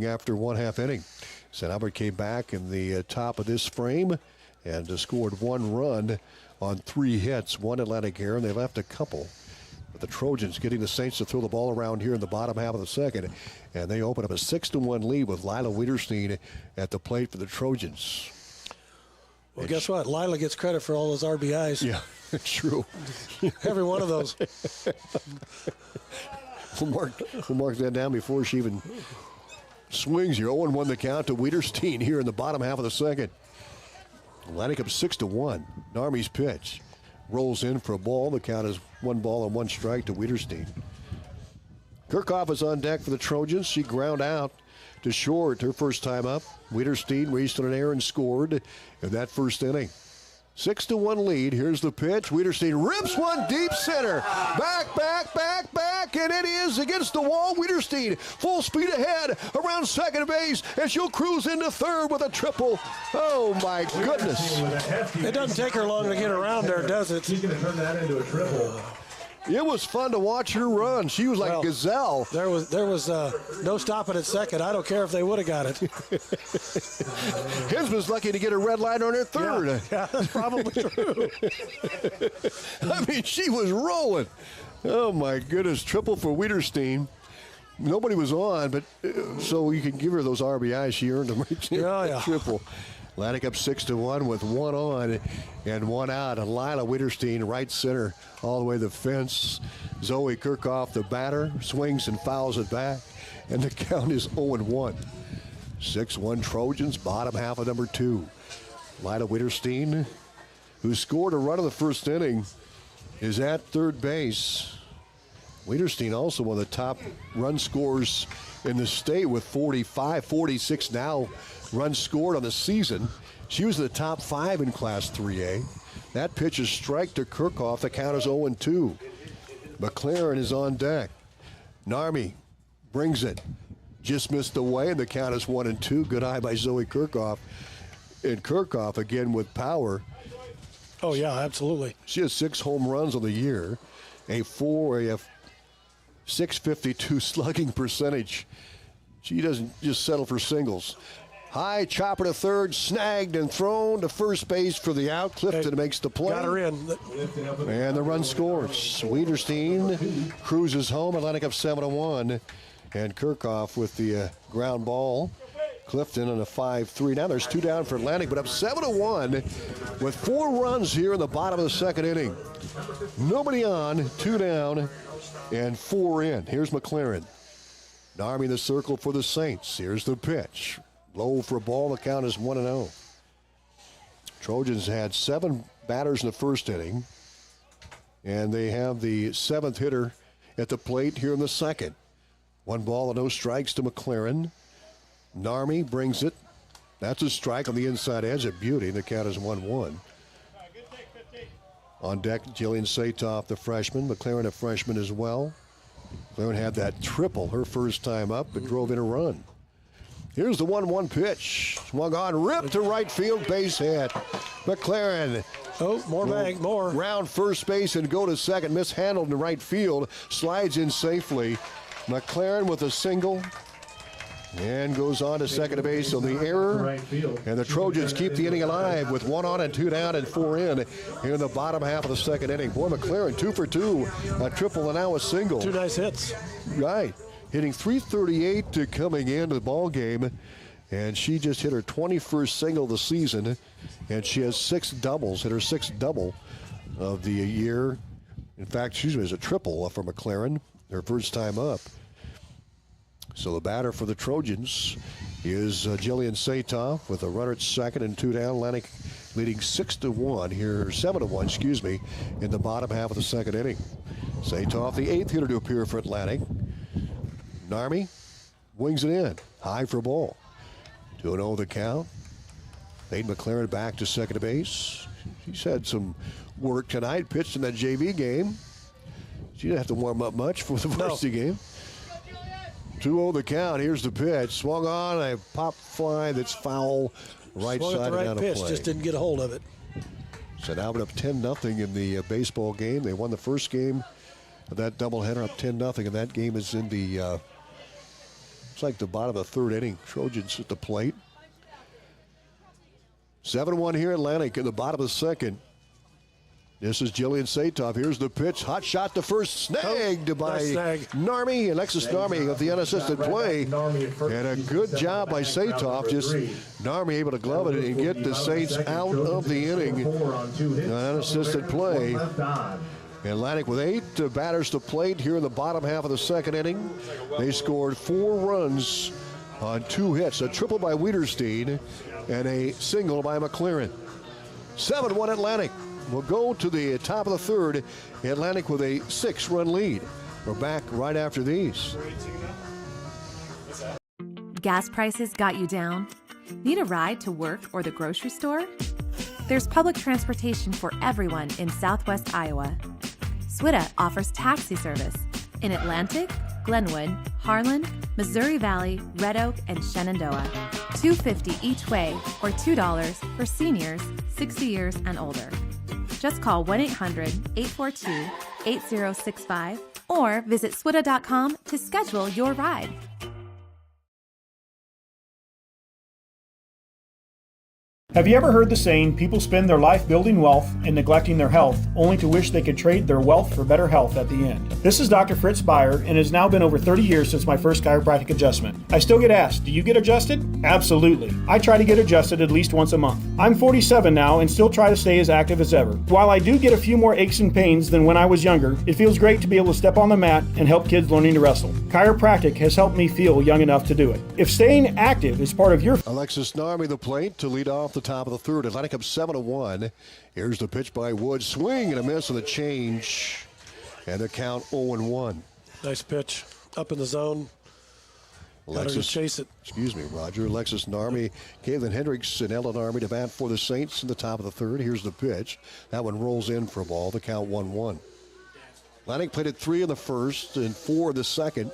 after 1/2 inning. St. Albert came back in the top of this frame and scored 1 run on 3 hits, 1 Atlantic error, and they left a couple. But the Trojans getting the Saints to throw the ball around here in the bottom half of the second, and they open up a 6-1 lead with Lila Wiederstein at the plate for the Trojans. Well, guess what? Lila gets credit for all those RBIs. Yeah, true. Every one of those. We'll mark that down before she even swings here. 0-1 the count to Wiederstein here in the bottom half of the second. Atlantic up 6-1. Narmi's pitch rolls in for a ball. The count is 1 ball and 1 strike to Wiederstein. Kirchhoff is on deck for the Trojans. She ground out to short her first time up. Wiederstein reached on an error and scored in that first inning. 6-1 lead. Here's the pitch. Wiederstein rips one deep center. Back, and it is against the wall. Wiederstein full speed ahead around second base, and she'll cruise into third with a triple. Oh my goodness! It doesn't take her long to get around there, does it? She's going to turn that into a triple. It was fun to watch her run. She was like a gazelle. There was no stopping at second. I don't care if they would have got it. Hinsman's lucky to get a red line on her third. Yeah, that's probably true. I mean, she was rolling. Oh, my goodness. Triple for Wiederstein. Nobody was on, but so you can give her those RBIs. She earned them right there. Yeah. Triple. Atlantic up 6-1 with 1 on and 1 out. And Lila Wiederstein, right center, all the way to the fence. Zoe Kirchhoff, the batter, swings and fouls it back. And the count is 0-1. 6-1 Trojans, bottom half of number 2. Lila Wiederstein, who scored a run in the first inning, is at third base. Wiederstein also one of the top run scorers in the state with 45, 46 now runs scored on the season. She was in the top 5 in Class 3A. That pitch is strike to Kirchhoff. The count is 0-2. McLaren is on deck. Narmi brings it. Just missed away, and the count is 1-2. Good eye by Zoe Kirchhoff. And Kirchhoff again with power. Oh, yeah, absolutely. She has 6 home runs on the year, a 652 slugging percentage. She doesn't just settle for singles. High chopper to third, snagged and thrown to first base for the out. Clifton makes the play. Got her in. And the run scores. Wiederstein cruises home. Atlantic up 7-1. And Kirchhoff with the ground ball. Clifton on a 5-3. Now there's 2 down for Atlantic, but up 7-1 with 4 runs here in the bottom of the second inning. Nobody on, 2 down, and 4 in. Here's McLaren. Narmi the circle for the Saints. Here's the pitch. Low for a ball. The count is 1-0. Trojans had 7 batters in the first inning, and they have the 7th hitter at the plate here in the second. 1 ball and no strikes to McLaren. Narmi brings it. That's a strike on the inside edge at Beauty. The count is 1-1. On deck, Jillian Satoff, the freshman. McLaren, a freshman as well. McLaren had that triple her first time up, but drove in a run. Here's the 1-1 pitch. Swung on, ripped to right field, base hit. McLaren. Oh, more. Round first base and go to second. Mishandled in right field. Slides in safely. McLaren with a single. And goes on to second base on the error. And the Trojans keep the inning alive with 1 on and 2 down and 4 in here in the bottom half of the second inning. Boy, McLaren 2 for 2. A triple and now a single. 2 nice hits. Right. Hitting .338 to coming into the ball game. And she just hit her 21st single of the season. And she has 6 doubles. Hit her 6th double of the year. In fact, she was a triple for McLaren. Her first time up. So the batter for the Trojans is Jillian Satoff with a runner at second and 2 down. Atlantic leading 6-1 here, 7-1, excuse me, in the bottom half of the second inning. Satoff, the 8th hitter to appear for Atlantic. Narmi wings it in, high for a ball. 2-0 the count. Hayden McLaren back to second base. She's had some work tonight, pitched in that JV game. She didn't have to warm up much for the varsity game. 2-0 the count. Here's the pitch. Swung on a pop fly that's foul. Right Swung side at the right down pitch, play. just didn't get a hold of it. So now we're up 10-0 in the baseball game. They won the first game of that doubleheader, up 10-0, and that game is in the it's like the bottom of the third inning. Trojans at the plate. 7-1 here, Atlantic in the bottom of the second. This is Jillian Satov. Here's the pitch. Hot shot to first, snagged by Narmi. Alexis Narmi of the unassisted play. And a good job by Satov. Just Narmi able to glove it and get the Saints out of the inning. Unassisted play. Atlantic with 8 batters to plate here in the bottom half of the second inning. They scored 4 runs on 2 hits. A triple by Wiederstein and a single by McLaren. 7-1 Atlantic. We'll go to the top of the third. Atlantic with a 6-run lead. We're back right after these. Gas prices got you down? Need a ride to work or the grocery store? There's public transportation for everyone in Southwest Iowa. SWITA offers taxi service in Atlantic, Glenwood, Harlan, Missouri Valley, Red Oak, and Shenandoah. $2.50 each way or $2 for seniors 60 years and older. Just call 1-800-842-8065 or visit swita.com to schedule your ride. Have you ever heard the saying, people spend their life building wealth and neglecting their health, only to wish they could trade their wealth for better health at the end? This is Dr. Fritz Beyer, and it has now been over 30 years since my first chiropractic adjustment. I still get asked, do you get adjusted? Absolutely. I try to get adjusted at least once a month. I'm 47 now and still try to stay as active as ever. While I do get a few more aches and pains than when I was younger, it feels great to be able to step on the mat and help kids learning to wrestle. Chiropractic has helped me feel young enough to do it. If staying active is part of your... Alexis Narmi the plate to lead off the top of the third. Atlantic up 7-1. Here's the pitch by Wood. Swing and a miss on the change. And the count 0-1. Nice pitch. Up in the zone. Alexis, chase it. Excuse me, Roger. Alexis Narmi, Caitlin Hendricks, and Ella Narmi to bat for the Saints in the top of the third. Here's the pitch. That one rolls in for a ball. The count 1-1. Atlantic played at 3 in the first and 4 in the second.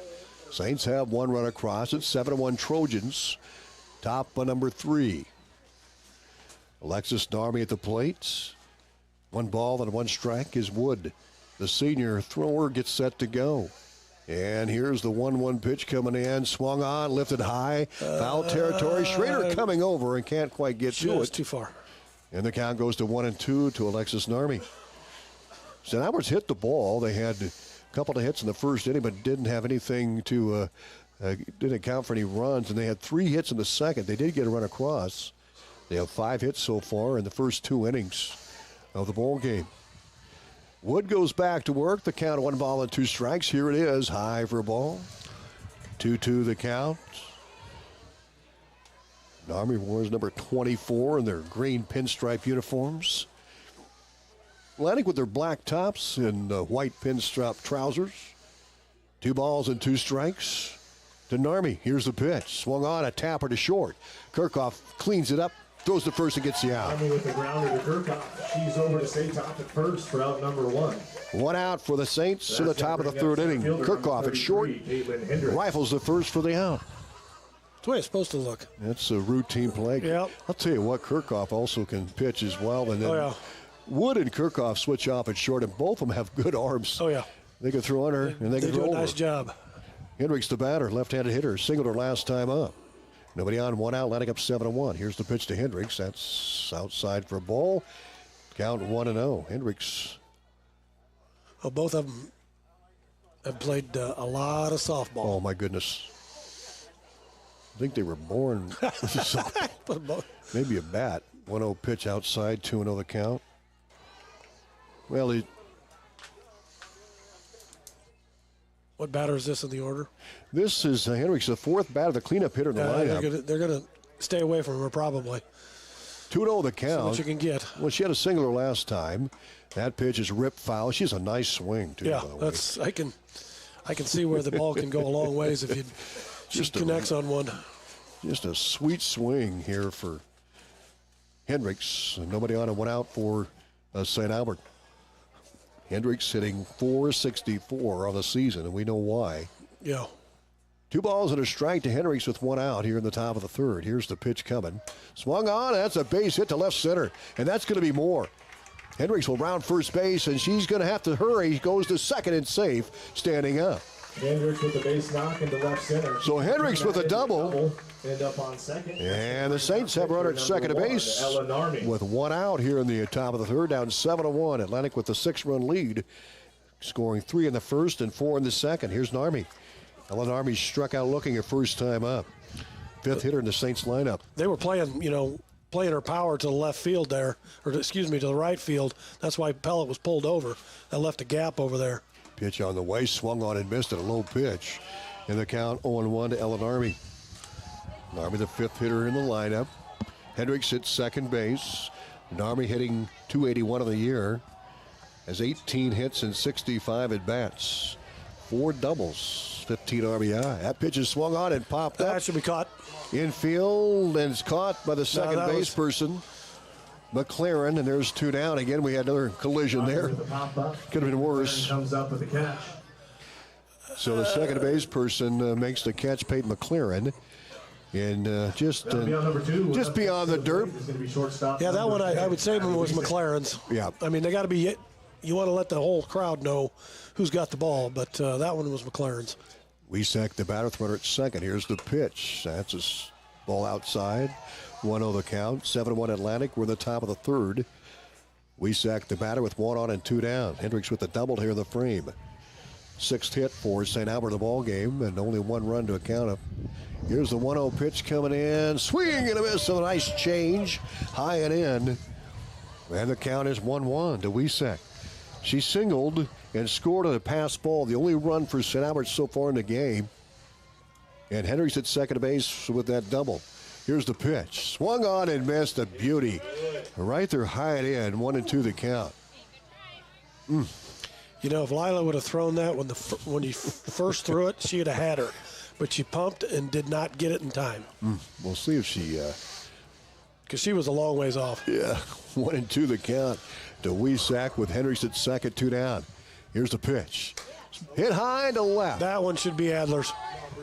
Saints have 1 run across. It's 7-1 Trojans. Top of number 3. Alexis Narmi at the plate. 1 ball and 1 strike is Wood. The senior thrower gets set to go. And here's the 1-1 pitch coming in. Swung on, lifted high. Foul territory. Schrader coming over and can't quite get to it. Too far. And the count goes to 1-2 to Alexis Narmi. St. Albert's hit the ball. They had a couple of hits in the first inning, but didn't have anything to, didn't account for any runs. And they had 3 hits in the second. They did get a run across. They have 5 hits so far in the first 2 innings of the ball game. Wood goes back to work. The count 1 ball and 2 strikes. Here it is. High for a ball. 2-2 the count. Narmi wears number 24 in their green pinstripe uniforms. Atlantic with their black tops and white pinstripe trousers. 2 balls and 2 strikes to Narmi. Here's the pitch. Swung on, a tapper to short. Kirchhoff cleans it up. Throws to first and gets the out. With the grounder to Kirchhoff. She's over to stay top at first for out number 1. 1 out for the Saints to the top of the third inning. Kirchhoff at short. Rifles the first for the out. That's the way it's supposed to look. That's a routine play. Yep. I'll tell you what, Kirchhoff also can pitch as well. And then Wood and Kirchhoff switch off at short, and both of them have good arms. Oh, yeah. They can throw under and they can throw over. They do a nice job. Hendricks the batter, left-handed hitter, singled her last time up. Nobody on, 1 out, Atlantic up 7-1. Here's the pitch to Hendricks. That's outside for a ball. Count 1-0. Hendricks. Well, both of them have played a lot of softball. Oh, my goodness. I think they were born with a softball. Maybe a bat. 1-0 pitch outside, 2-0 the count. Well, what batter is this in the order? This is Hendricks, the 4th batter, the cleanup hitter in the lineup. They're going to stay away from her probably. 2-0 the count. See what you can get. Well, she had a singler last time. That pitch is ripped foul. She has a nice swing, too, by the way. I can see where the ball can go a long ways if she connects on one. Just a sweet swing here for Hendricks. Nobody on and one out for St. Albert. Hendricks hitting .464 on the season, and we know why. Yeah. 2 balls and a strike to Hendricks with 1 out here in the top of the third. Here's the pitch coming. Swung on. That's a base hit to left center, and that's going to be more. Hendricks will round first base, and she's going to have to hurry. He goes to second and safe, standing up. Hendricks with the base knock into left center. So Hendricks with a double. End up on second. And the Saints have a runner at second base with 1 out here in the top of the third, down 7-1. Atlantic with the 6-run lead, scoring 3 in the first and 4 in the second. Here's Narmi. Ellen Army struck out looking her first time up. 5th hitter in the Saints lineup. They were playing her power to the left field there, or excuse me, to the right field. That's why Pellet was pulled over. That left a gap over there. Pitch on the way, swung on and missed at a low pitch. In the count, 0-1 to Ellen Army. Army, the 5th hitter in the lineup. Hendricks hits second base. Army hitting .281 of the year. Has 18 hits and 65 at-bats. 4 doubles, 15 RBI. That pitch is swung on and popped up. That should be caught. Infield, and it's caught by the second base person, McLaren, and there's 2 down. Again, we had another collision there. Could have been worse. Comes up with the catch. So the second base person makes the catch, Peyton McLaren. And just beyond the dirt. Yeah, that one I would say was McLaren's. Yeah. I mean, they got to be, you want to let the whole crowd know who's got the ball, but that one was McLaren's. Wesak, the batter, runner at second. Here's the pitch. That's a ball outside. 1-0 the count. 7-1 Atlantic. We're in the top of the third. Wesak, the batter, with 1 on and 2 down. Hendricks with the double here in the frame. 6th hit for St. Albert in the ball game, and only 1 run to account of. Here's the 1-0 pitch coming in. Swing and a miss. So a nice change. High and in. And the count is 1-1 to Wesak. She singled and scored on a pass ball, the only run for St. Albert so far in the game. And Hendricks at second base with that double. Here's the pitch. Swung on and missed. A beauty. Right there, high and in. 1-2 the count. You know, if Lila would have thrown that when you first threw it, she would have had her. But she pumped and did not get it in time. We'll see if she... Because she was a long ways off. Yeah, 1-2 the count to Wesak with Hendricks at second, 2 down. Here's the pitch. Hit high to left. That one should be Adler's.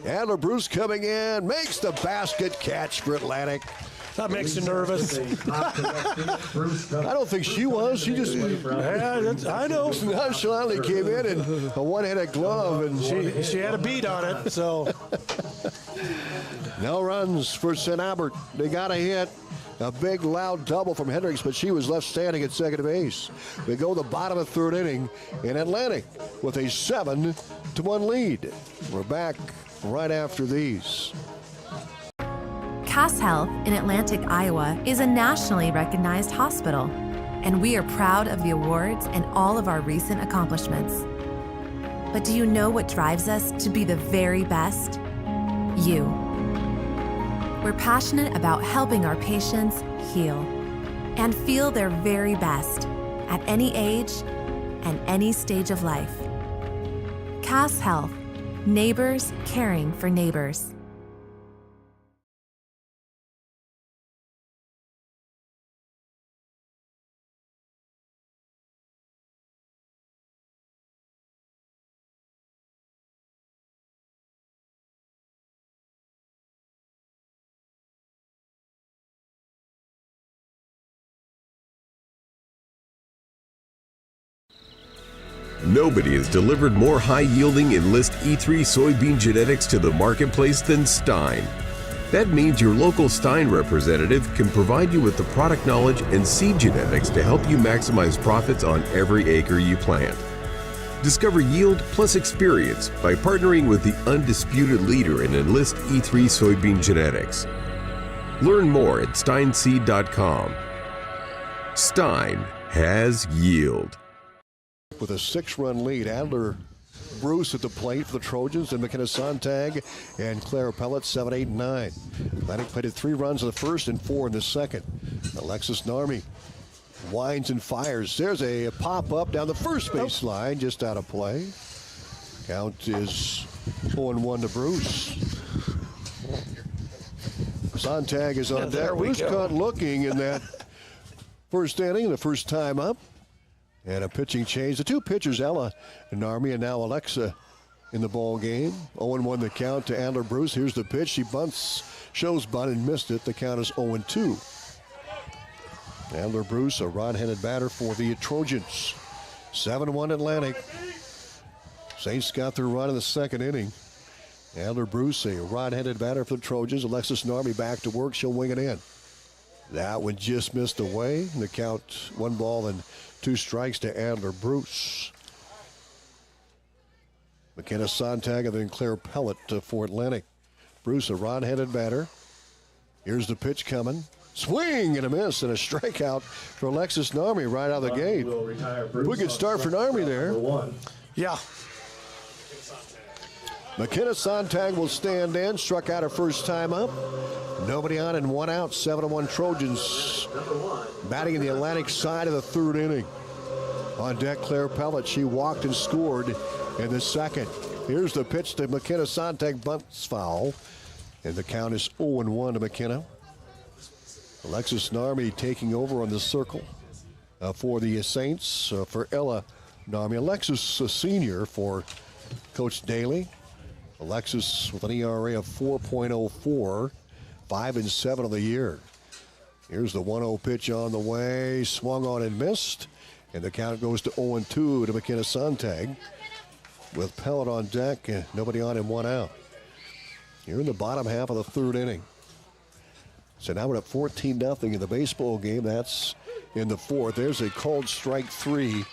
Adler Bruce coming in, makes the basket catch for Atlantic. That makes you nervous. I don't think she was. She just, I know. Nonchalantly came in and a one-handed glove, and she had a beat on it. So no runs for St. Albert. They got a hit. A big, loud double from Hendricks, but she was left standing at second base. We go to the bottom of the third inning in Atlantic with a 7-1 lead. We're back right after these. Cass Health in Atlantic, Iowa is a nationally recognized hospital, and we are proud of the awards and all of our recent accomplishments. But do you know what drives us to be the very best? You. We're passionate about helping our patients heal and feel their very best at any age and any stage of life. Cass Health, neighbors caring for neighbors. Nobody has delivered more high-yielding Enlist E3 soybean genetics to the marketplace than Stein. That means your local Stein representative can provide you with the product knowledge and seed genetics to help you maximize profits on every acre you plant. Discover yield plus experience by partnering with the undisputed leader in Enlist E3 soybean genetics. Learn more at steinseed.com. Stein has yield. With a 6-run lead, Adler Bruce at the plate for the Trojans, and McKenna Sontag and Claire Pellet, 7, 8, and 9. Atlantic played 3 runs in the first and 4 in the second. Alexis Narmi winds and fires. There's a pop-up down the first base line, just out of play. Count is 0-1 to Bruce. Sontag is on deck. we Bruce go. caught looking in that first inning, the first time up. And a pitching change. The two pitchers, Ella and Narmi, and now Alexa in the ball game. 0-1 the count to Adler Bruce. Here's the pitch. She bunts, shows bunt and missed it. The count is 0-2. Adler Bruce, a rod-handed batter for the Trojans. 7-1 Atlantic. Saints got their run in the second inning. Adler Bruce, a rod-handed batter for the Trojans. Alexis Narmi back to work. She'll wing it in. That one just missed away. The count, 1 ball and 2 strikes to Adler Bruce. McKenna Sontag and then Claire Pellet for Atlantic. Bruce, a rod-handed batter. Here's the pitch coming. Swing and a miss and a strikeout for Alexis Narmi right out of the gate. Pretty good start for Narmi there. Yeah. McKenna Sontag will stand in. Struck out her first time up. Nobody on and 1 out. 7-1 Trojans batting in the Atlantic side of the third inning. On deck, Claire Pellet. She walked and scored in the second. Here's the pitch to McKenna Sontag. Bunts foul. And the count is 0-1 to McKenna. Alexis Narmi taking over on the circle for the Saints. For Ella Narmi. Alexis, a senior for Coach Daly. Alexis with an ERA of 4.04, 5-7 of the year. Here's the 1-0 pitch on the way, swung on and missed, and the count goes to 0-2 to McKenna Sontag. With Pellet on deck, nobody on and 1 out. Here in the bottom half of the third inning. So now we're up 14-0 in the baseball game. That's in the fourth. There's a called strike 3.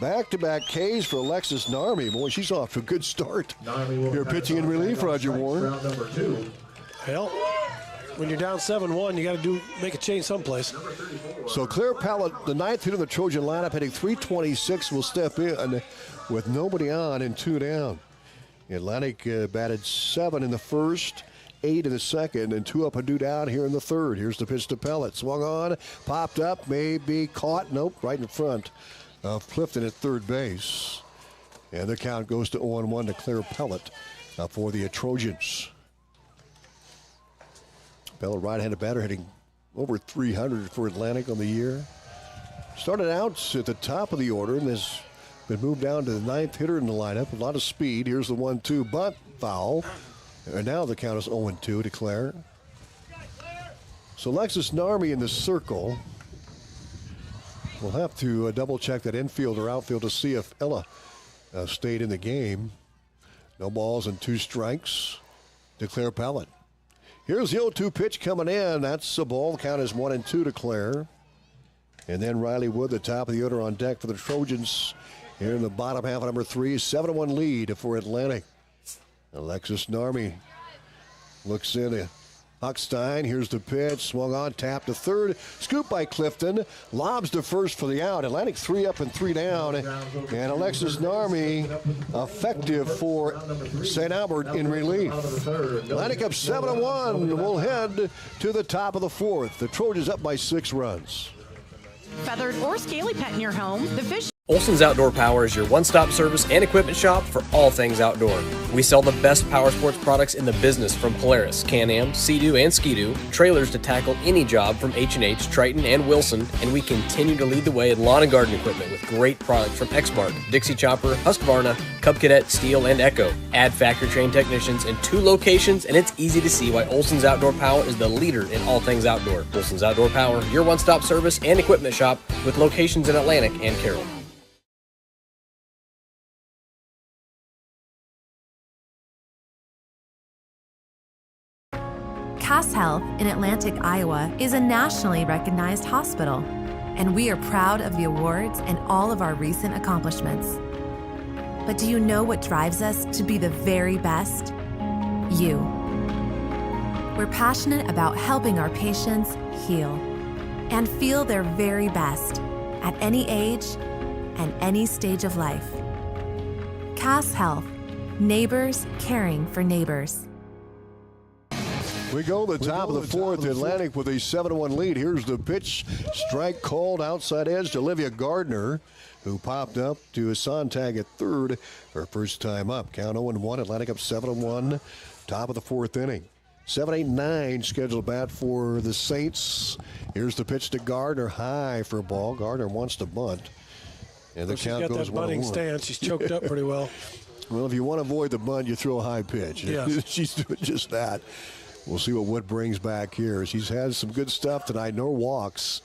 Back-to-back Ks for Alexis Narmi. Boy, she's off to a good start. You're pitching in relief, Roger Warne. Well, when you're down 7-1, you got to make a change someplace. So Claire Pellet, the 9th hitter in the Trojan lineup, hitting .326, will step in with nobody on and 2 down. Atlantic batted 7 in the first, 8 in the second, and 2 up and 2 down here in the third. Here's the pitch to Pellet. Swung on, popped up, maybe caught. Nope, right in front of Clifton at third base. And the count goes to 0-1 to Claire Pellet for the Trojans. Pellet, right-handed batter, hitting over 300 for Atlantic on the year. Started out at the top of the order and has been moved down to the 9th hitter in the lineup. A lot of speed. Here's the 1-2 bunt foul. And now the count is 0-2 to Claire. So Alexis Narmi in the circle. We'll have to double check that infield or outfield to see if Ella stayed in the game. No balls and 2 strikes to Claire Pellet. Here's the 0-2 pitch coming in. That's a ball. The count is 1-2 to Claire. And then Riley Wood, the top of the order on deck for the Trojans. Here in the bottom half of number 3, 7-1 lead for Atlantic. Alexis Narmi looks in. Huckstein, here's the pitch, swung on, tapped to third, scoop by Clifton, lobs to first for the out. Atlantic 3 up and 3 down, and Alexis Narmi effective for St. Albert in relief. Atlantic up 7-1. We'll head to the top of the fourth. The Trojans up by 6 runs. Feathered or scaly pet in your home, the fish. Olson's Outdoor Power is your one-stop service and equipment shop for all things outdoor. We sell the best power sports products in the business from Polaris, Can-Am, Sea-Doo, and Ski-Doo, trailers to tackle any job from H&H, Triton, and Wilson, and we continue to lead the way in lawn and garden equipment with great products from Exmark, Dixie Chopper, Husqvarna, Cub Cadet, Steel, and Echo. Add factory-trained technicians in 2 locations, and it's easy to see why Olson's Outdoor Power is the leader in all things outdoor. Olson's Outdoor Power, your one-stop service and equipment shop with locations in Atlantic and Carroll. Cass Health in Atlantic, Iowa is a nationally recognized hospital, and we are proud of the awards and all of our recent accomplishments. But do you know what drives us to be the very best? You. We're passionate about helping our patients heal and feel their very best at any age and any stage of life. Cass Health, neighbors caring for neighbors. We go to the top of the fourth. Atlantic with a 7-1 lead. Here's the pitch. Strike called outside edge to Olivia Gardner, who popped up to Sontag at third. Her first time up. Count 0-1. Atlantic up 7-1. Top of the fourth inning. 7, 8, 9 scheduled bat for the Saints. Here's the pitch to Gardner, high for a ball. Gardner wants to bunt. And the count goes 1-1. She's got that bunting stance. She's choked up pretty well. Well, if you want to avoid the bunt, you throw a high pitch. Yes. She's doing just that. We'll see what Wood brings back here. She's had some good stuff tonight. No walks.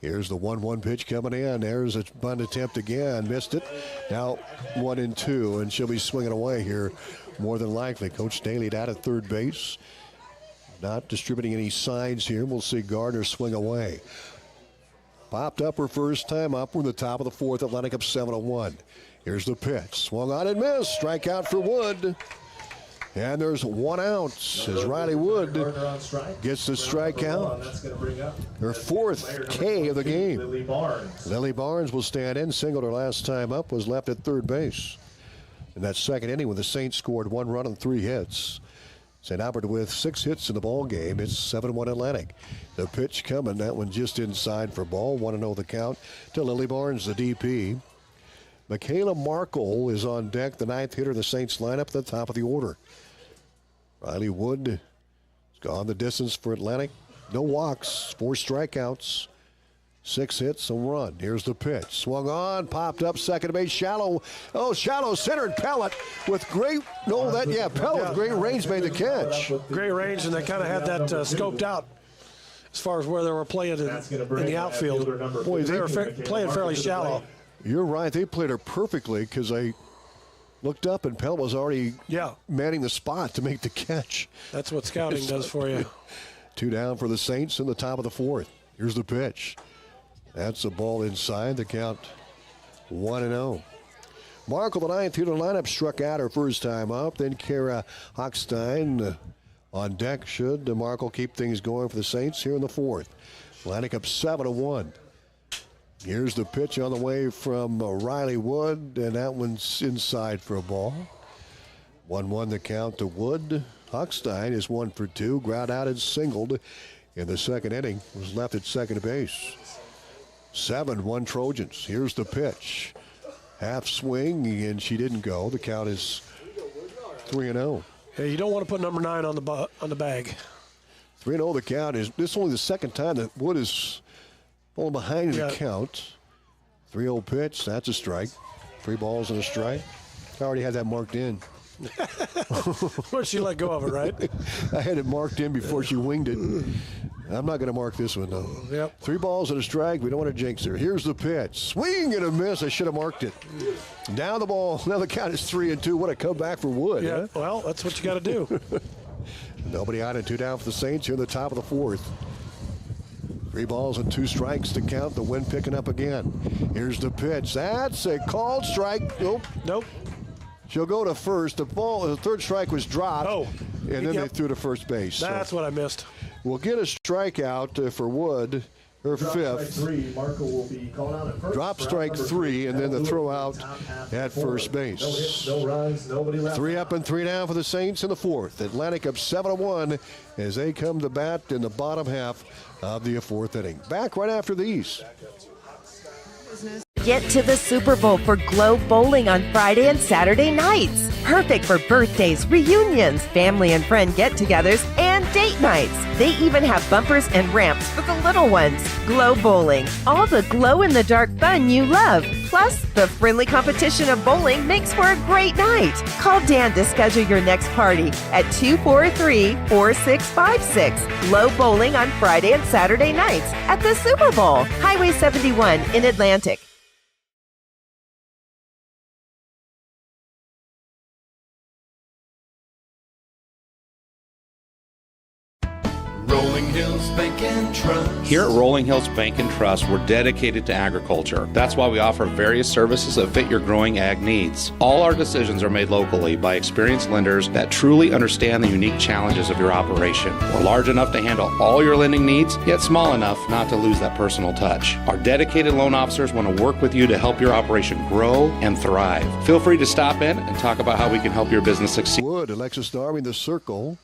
Here's the 1-1 pitch coming in. There's a bunt attempt again. Missed it. Now 1-2, and she'll be swinging away here more than likely. Coach Daly out at third base. Not distributing any signs here. We'll see Gardner swing away. Popped up her first time up. We're in the top of the fourth. Atlantic up 7-1. Here's the pitch. Swung on and missed. Strikeout for Wood. And there's 1 out as Riley Wood gets the strikeout. Her 4th K of the game. Lily Barnes will stand in. Singled her last time up. Was left at third base. In that second inning, when the Saints scored 1 run and 3 hits. St. Albert with 6 hits in the ball game. It's 7-1 Atlantic. The pitch coming. That one just inside for ball. 1-0 the count to Lily Barnes, the DP. Michaela Markle is on deck, the 9th hitter of the Saints lineup at the top of the order. Riley Wood has gone the distance for Atlantic. No walks, 4 strikeouts, 6 hits, a run. Here's the pitch. Swung on, popped up, second base, shallow. Oh, shallow centered. Pellet with great, Pellet with great range made the catch. Great range, and they kind of had that scoped out as far as where they were playing in the outfield. Boy, they were playing fairly shallow. You're right. They played her perfectly because I looked up and Pell was already manning the spot to make the catch. That's what scouting does for you. 2 down for the Saints in the top of the 4th. Here's the pitch. That's a ball inside. The count 1-0. Markle, the 9th hitter lineup, struck out her first time up. Then Kara Hochstein on deck. Should Markle keep things going for the Saints here in the 4th. Atlantic up 7-1. Here's the pitch on the way from Riley Wood, and that one's inside for a ball. 1-1 the count to Wood. Hochstein is 1 for 2. Ground out and singled in the second inning. Was left at second base. 7-1 Trojans. Here's the pitch. Half swing, and she didn't go. The count is 3-0. Hey, you don't want to put number 9 on the bag. 3-0 the count is. This is only the second time that Wood is falling behind in the count. 3-0 pitch. That's a strike. 3 balls and a strike. I already had that marked in. Once she let go of it, right? I had it marked in before she winged it. I'm not going to mark this one, though. Yep. 3 balls and a strike. We don't want to jinx her. Here's the pitch. Swing and a miss. I should have marked it. Down the ball. Now the count is 3-2. What a comeback for Wood. Yeah, huh? well, that's what you got to do. Nobody out and 2 down for the Saints here in the top of the 4th. 3 balls and 2 strikes to count. The wind picking up again. Here's the pitch. That's a called strike. Nope. She'll go to first. The 3rd strike was dropped. And then they threw to first base. That's what I missed. We'll get a strikeout for Wood, her 5th. Markle will be called out at first. Drop strike 3, and then the throw out at first base. No hits, no runs, nobody left. 3 up and 3 down for the Saints in the 4th. Atlantic up 7-1 as they come to bat in the bottom half of the 4th inning. Back right after these. Get to the Super Bowl for Globe Bowling on Friday and Saturday nights. Perfect for birthdays, reunions, family and friend get-togethers, and date nights. They even have bumpers and ramps for the little ones. Globe Bowling. All the glow-in-the-dark fun you love. Plus, the friendly competition of bowling makes for a great night. Call Dan to schedule your next party at 243-4656. Globe Bowling on Friday and Saturday nights at the Super Bowl. Highway 71 in Atlantic. Rolling Hills Bank and Trust. Here at Rolling Hills Bank and Trust, we're dedicated to agriculture. That's why we offer various services that fit your growing ag needs. All our decisions are made locally by experienced lenders that truly understand the unique challenges of your operation. We're large enough to handle all your lending needs, yet small enough not to lose that personal touch. Our dedicated loan officers want to work with you to help your operation grow and thrive. Feel free to stop in and talk about how we can help your business succeed. Wood, Alexis Darby, the circle,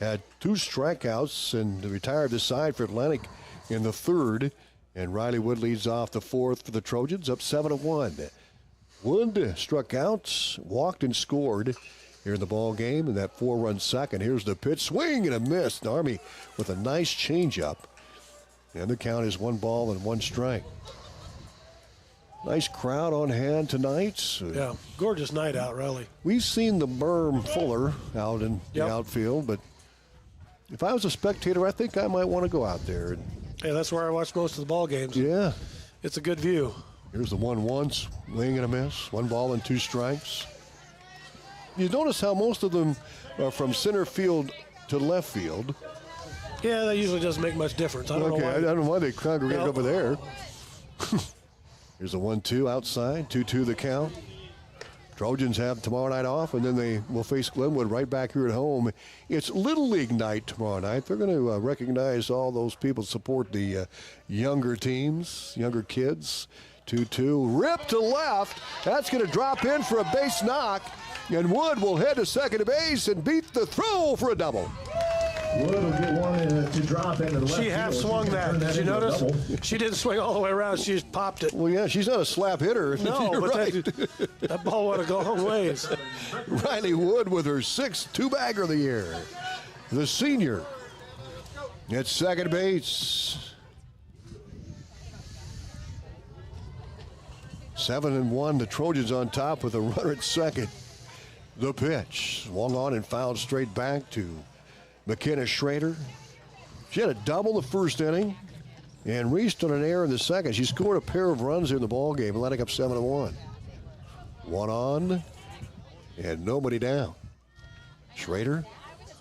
had 2 strikeouts and retired the side for Atlantic in the 3rd. And Riley Wood leads off the 4th for the Trojans, up 7-1. Wood struck out, walked and scored here in the ball game in that 4-run second. Here's the pitch, swing and a miss. Army with a nice changeup. And the count is 1 ball and 1 strike. Nice crowd on hand tonight. Yeah, gorgeous night out, really. We've seen the berm fuller out in the outfield, but if I was a spectator, I think I might want to go out there. Yeah, that's where I watch most of the ball games. Yeah. It's a good view. Here's the 1-1, swing and a miss. 1 ball and 2 strikes. You notice how most of them are from center field to left field. Yeah, that usually doesn't make much difference. I don't know why. I don't know why they congregate over there. Here's a 1-2 outside, 2-2 the count. Trojans have tomorrow night off, and then they will face Glenwood right back here at home. It's Little League night tomorrow night. They're going to recognize all those people that support the younger teams, younger kids. 2-2, rip to left. That's going to drop in for a base knock, and Wood will head to second base and beat the throw for a double. Wood will get one to drop into the left. She half swung that. Did you notice? She didn't swing all the way around. She just popped it. Well, yeah, she's not a slap hitter. No, You're but right. that ball would have gone long ways. Riley Wood with her 6th two-bagger of the year. The senior at second base. 7-1, the Trojans on top with a runner at second. The pitch, swung on and fouled straight back to McKenna Schrader. She had a double the first inning and reached on an error in the second. She scored a pair of runs in the ball game, Atlantic up 7-1. 1 on and nobody down. Schrader,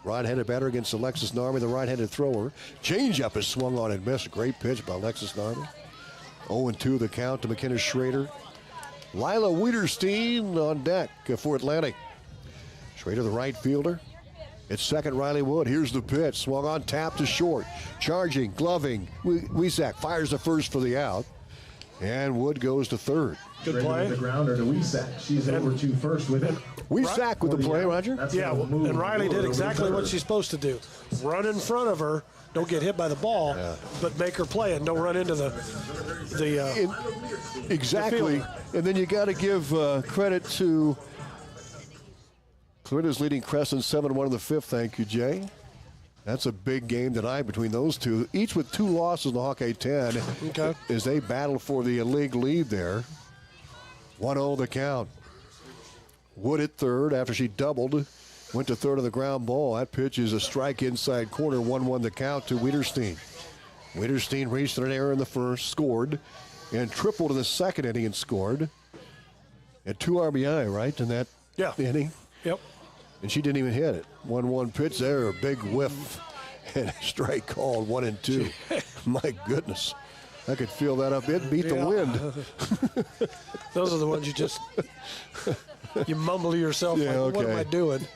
right-handed batter against Alexis Narmi, the right-handed thrower. Changeup is swung on and missed. Great pitch by Alexis Narmi. 0-2 the count to McKenna Schrader. Lila Wiederstein on deck for Atlantic. Schrader, the right fielder. It's second, Riley Wood. Here's the pitch. Swung on, tap to short. Charging, gloving. Wiesack fires the first for the out. And Wood goes to third. Good play. The grounder to Wiesack. She's over to first with it. Wiesack with the play, Roger. Yeah, and Riley did exactly what she's supposed to do. Run in front of her. Don't get hit by the ball, but make her play and don't run into the exactly. And then you got to give credit to Clarinda's leading Crescent 7-1 in the 5th. Thank you, Jay. That's a big game tonight between those two, each with 2 losses in the Hawkeye 10 as they battle for the league lead there. 1-0 the count. Wood at third after she doubled. Went to third on the ground ball. That pitch is a strike inside corner. 1-1 the count to Wiederstein. Wiederstein reached an error in the first, scored, and tripled in the second inning and scored. Had 2 RBI, right, in that inning? Yep. And she didn't even hit it. 1-1 pitch there, a big whiff, and a strike called 1-2. My goodness. I could feel that up. It beat the wind. Those are the ones you just, you mumble to yourself, what am I doing?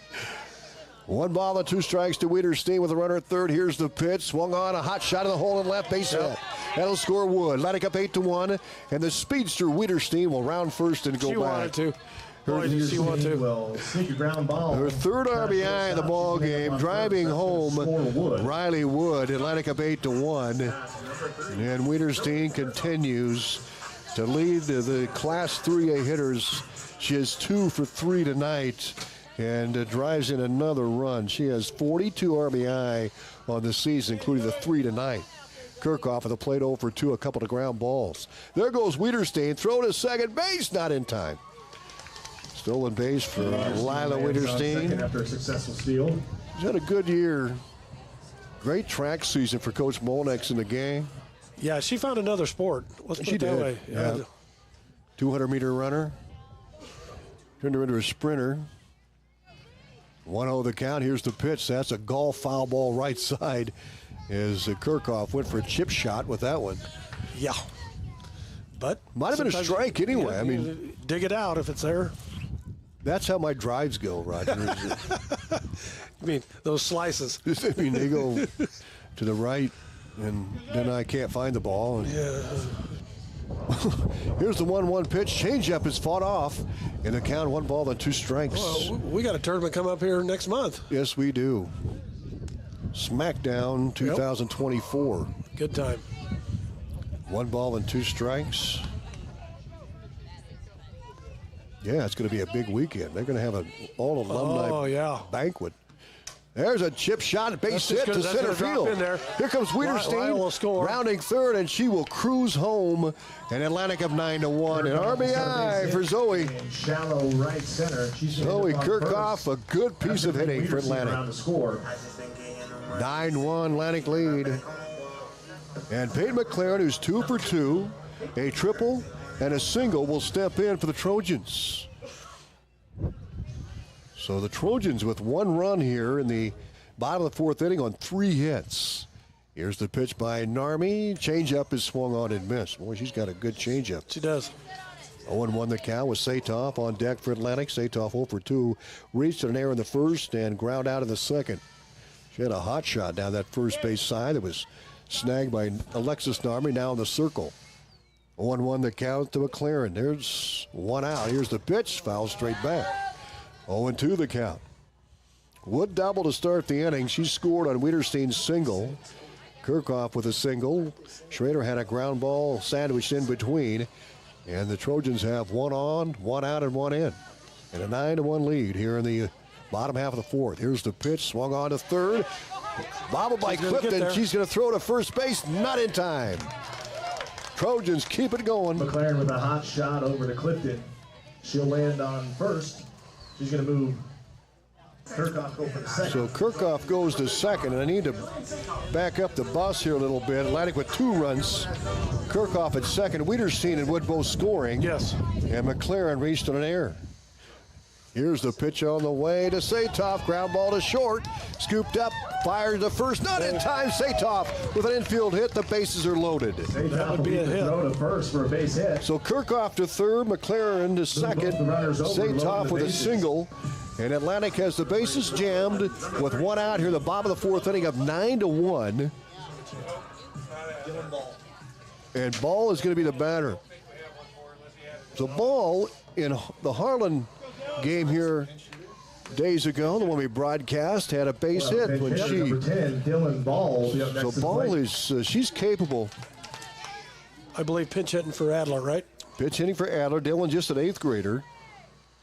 1 ball and 2 strikes to Wiederstein with a runner at third. Here's the pitch. Swung on, a hot shot in the hole in left base hit. That'll score Wood. Atlantic up 8-1, and the speedster Wiederstein will round first and go back. She wanted to. Boy, did she want to. Will sneak a ground ball. Her 3rd RBI in the ball game, driving home Riley Wood. Atlantic up 8-1, and Wiederstein continues to lead the Class 3A hitters. She has 2 for 3 tonight and drives in another run. She has 42 RBI on the season, including the 3 tonight. Kirchhoff at the plate 0 for 2, a couple of ground balls. There goes Wiederstein, throw to second base, not in time. Stolen base for Lila Wiederstein. After a successful steal. She's had a good year. Great track season for Coach Molnex in the game. Yeah, she found another sport. Let's put She it that did. way. Yeah. 200-meter runner. Turned her into a sprinter. 1-0 the count. Here's the pitch. That's a golf foul ball right side as Kirchhoff went for a chip shot with that one. Yeah. But might have been a strike anyway. I mean, dig it out if it's there. That's how my drives go, Roger. I mean, those slices. I mean, they go to the right, and then I can't find the ball. Yeah. Here's the 1-1 pitch. Changeup is fought off, and the count 1 ball and 2 strikes. Well, we got a tournament come up here next month. Yes, we do. SmackDown 2024. Good time. 1 ball and 2 strikes. Yeah, it's going to be a big weekend. They're going to have an all-alumni banquet. There's a chip shot, base hit to center field. Here comes Wiederstein, rounding third, and she will cruise home. An Atlantic of 9-1. An RBI for Zoe. Shallow right center. Zoe Kirchhoff, a good piece of hitting for Atlantic. 9-1 Atlantic lead. And Peyton McLaren, who's 2 for 2, a triple and a single, will step in for the Trojans. So the Trojans with 1 run here in the bottom of the 4th inning on 3 hits. Here's the pitch by Narmi. Changeup is swung on and missed. Boy, she's got a good changeup. She does. 0-1 the count with Satoff on deck for Atlantic. Satoff 0 for 2. Reached an error in the first and ground out in the second. She had a hot shot down that first base side that was snagged by Alexis Narmi, now in the circle. 0-1 the count to McLaren. There's 1 out. Here's the pitch. Foul straight back. 0-2 the count. Wood double to start the inning. She scored on Wiederstein's single. Kirchhoff with a single. Schrader had a ground ball sandwiched in between. And the Trojans have 1 on, 1 out, and 1 in. And a 9-1 lead here in the bottom half of the 4th. Here's the pitch. Swung on to third. Bobbled by Clifton. She's going to throw to first base. Not in time. Trojans keep it going. McLaren with a hot shot over to Clifton. She'll land on first. She's going to move Kirchhoff go for the second. So Kirchhoff goes to second, and I need to back up the bus here a little bit. Atlantic with 2 runs. Kirchhoff at second. Wiederstein and Wood both scoring. Yes. And McLaren reached on an error. Here's the pitch on the way to Satoff. Ground ball to short. Scooped up. Fires to first. Not in time. Satoff with an infield hit. The bases are loaded. That would be a hit. Throw to first for a base hit. So Kirchhoff to third. McLaren to second. Satoff with a single. And Atlantic has the bases jammed with 1 out here in the bottom of the 4th inning of 9-1. And Ball is going to be the batter. So Ball in the Harlan game here days ago, the one we broadcast, had a base hit when she. Number 10, Dylan Ball. So Ball is she's capable. I believe pinch hitting for Adler, right? Pitch hitting for Adler. Dylan just an 8th grader,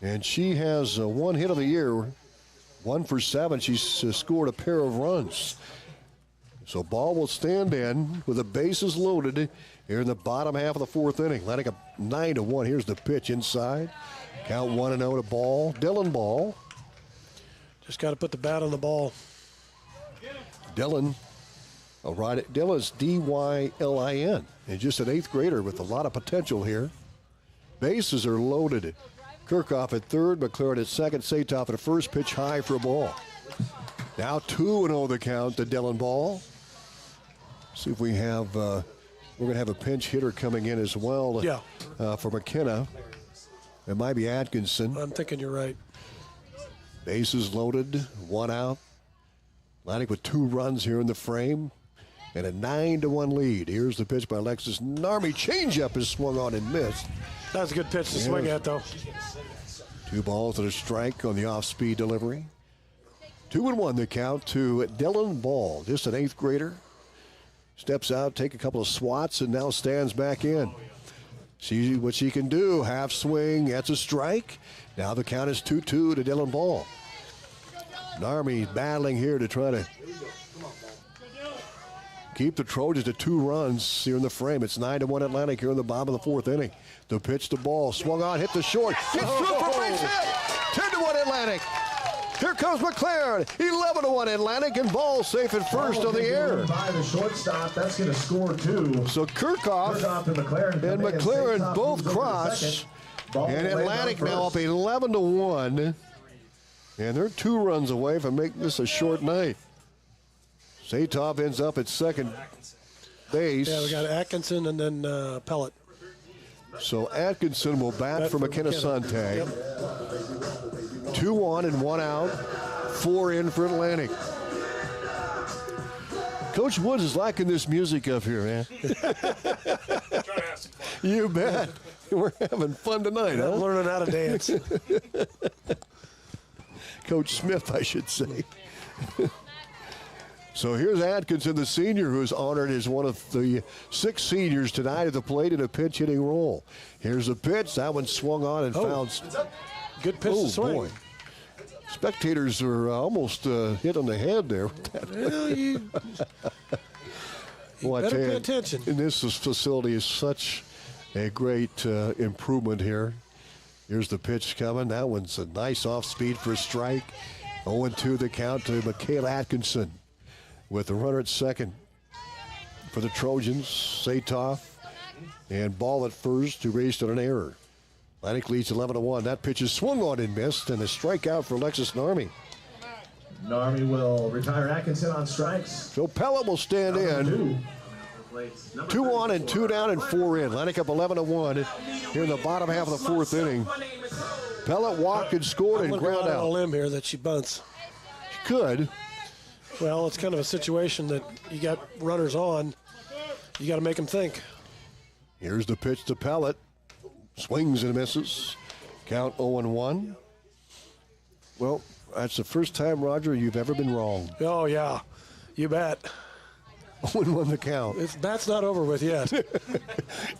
and she has 1 hit of the year, 1 for 7. She's scored a pair of runs. So Ball will stand in with the bases loaded here in the bottom half of the 4th inning. Atlantic a 9-1. Here's the pitch inside. Count 1-0 to Ball. Dylan Ball. Just got to put the bat on the ball. Dylan, Dylan's D-Y-L-I-N. And just an 8th grader with a lot of potential here. Bases are loaded. Kirchhoff at third, McLaren at second, Satoff at first, pitch high for a ball. Now 2-0 the count to Dylan Ball. See if we have, we're going to have a pinch hitter coming in as well for McKenna. It might be Atkinson. I'm thinking you're right. Bases loaded, 1 out. Atlantic with 2 runs here in the frame. And a 9-1 lead. Here's the pitch by Alexis Narmi. Changeup is swung on and missed. That was a good pitch to swing at, though. 2 balls and a strike on the off-speed delivery. 2-1 the count to Dylan Ball, just an 8th grader. Steps out, take a couple of swats, and now stands back in. See what she can do. Half swing, that's a strike. Now the count is 2-2 to Dylan Ball. Narmi battling here to try to keep the Trojans to 2 runs here in the frame. It's 9-1 Atlantic here in the bottom of the 4th inning. The pitch to Ball, swung on, hit the short. Gets through for base hit. 10-1 Atlantic. Here comes McLaren. 11-1 Atlantic, and Ball safe at first on the air. By the shortstop, that's going to score 2. So Kirchhoff and McLaren both cross. And Atlantic now up 11-1. And they're 2 runs away from making this a short night. Satoff ends up at second base. Yeah, we got Atkinson and then Pellet. So Atkinson will bat for McKenna Sontag. Yep. 2 on and 1 out. 4 in for Atlantic. Coach Woods is liking this music up here, man. You bet. We're having fun tonight, huh? Learning how to dance. Coach Smith, I should say. So here's Atkinson, the senior, who's honored as one of the 6 seniors tonight at the plate in a pinch hitting role. Here's the pitch. That one swung on and fouled. Good pitch to swing. Boy. Spectators are almost hit on the head there. Well, you better pay attention. And this facility is such a great improvement here. Here's the pitch coming. That one's a nice off speed for a strike. 0-2 the count to Mikhail Atkinson with the runner at second for the Trojans. Satoff and Ball at first, who raised on an error. Atlantic leads 11-1. That pitch is swung on and missed, and a strikeout for Alexis Narmi. Narmi will retire Atkinson on strikes. So Pellet will stand in. 2 on and 2 down and 4 in. Atlantic up 11-1 here in the bottom half of the 4th inning. Pellet walked and scored and ground out. On a limb here that she bunts. She could. Well, it's kind of a situation that you got runners on. You got to make them think. Here's the pitch to Pellet. Swings and misses. Count 0-1. Well, that's the first time, Roger, you've ever been wrong. Oh, yeah. You bet. 0-1 the count. That's not over with yet.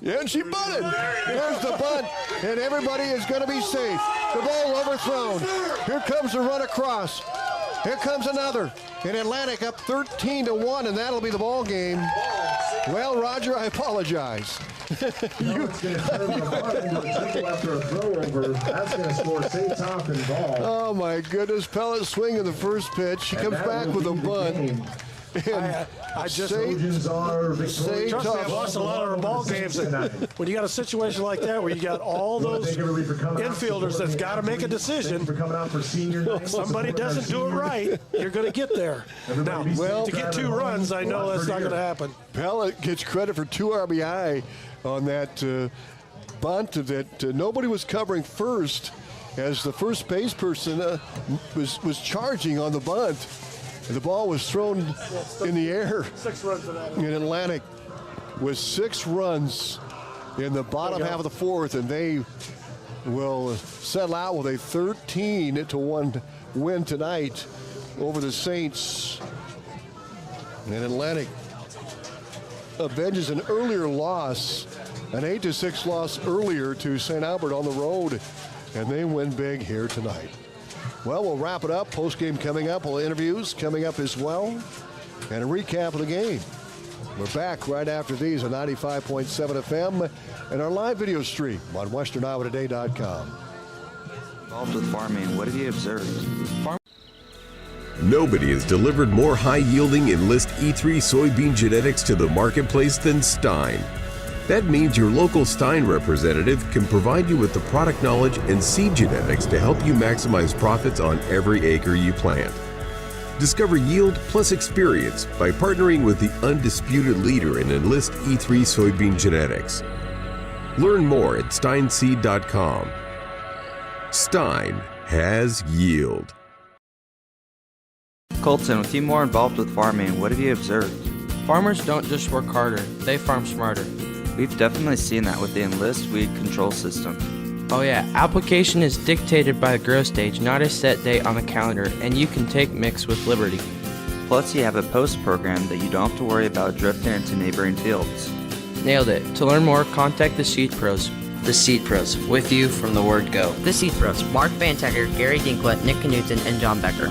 Yeah, and she bunted. There's the bunt, and everybody is going to be safe. The ball overthrown. Here comes the run across. Here comes another. And Atlantic up 13-1, and that'll be the ball game. Well, Roger, I apologize. It's going to turn the bunt into a triple after a throw over. That's going to score Satoff and Ball. Oh, my goodness. Pellet swinging the first pitch. She comes back with a bunt. I just Trojans are victorious. Trust me, I've watched a lot of our ball games. When you got a situation like that where you got all those infielders that's got to make a decision, somebody doesn't do it right, you're going to get there. Now, to get 2 runs, I know that's not going to happen. Pellet gets credit for 2 RBI on that bunt that nobody was covering first, as the first base person was charging on the bunt. The ball was thrown in the air. 6 runs for that. In Atlantic with 6 runs in the bottom half of the 4th, and they will settle out with a 13-1 win tonight over the Saints. And Atlantic avenges an earlier loss, an 8-6 loss earlier to St. Albert on the road, and they win big here tonight. Well, we'll wrap it up. Post-game coming up. We'll interviews coming up as well. And a recap of the game. We're back right after these on 95.7 FM and our live video stream on westerniowatoday.com. Involved with farming, what have you observed? Nobody has delivered more high-yielding Enlist E3 soybean genetics to the marketplace than Stein. That means your local Stein representative can provide you with the product knowledge and seed genetics to help you maximize profits on every acre you plant. Discover yield plus experience by partnering with the undisputed leader in Enlist E3 soybean genetics. Learn more at steinseed.com. Stein has yield. Colton, with you more involved with farming, what have you observed? Farmers don't just work harder, they farm smarter. We've definitely seen that with the Enlist weed control system. Oh yeah, application is dictated by the grow stage, not a set date on the calendar, and you can take mix with liberty. Plus you have a post program that you don't have to worry about drifting into neighboring fields. Nailed it. To learn more, contact the Seed Pros. The Seed Pros, with you from the word go. The Seed Pros, Mark Bantacker, Gary Dinklett, Nick Knudsen, and John Becker.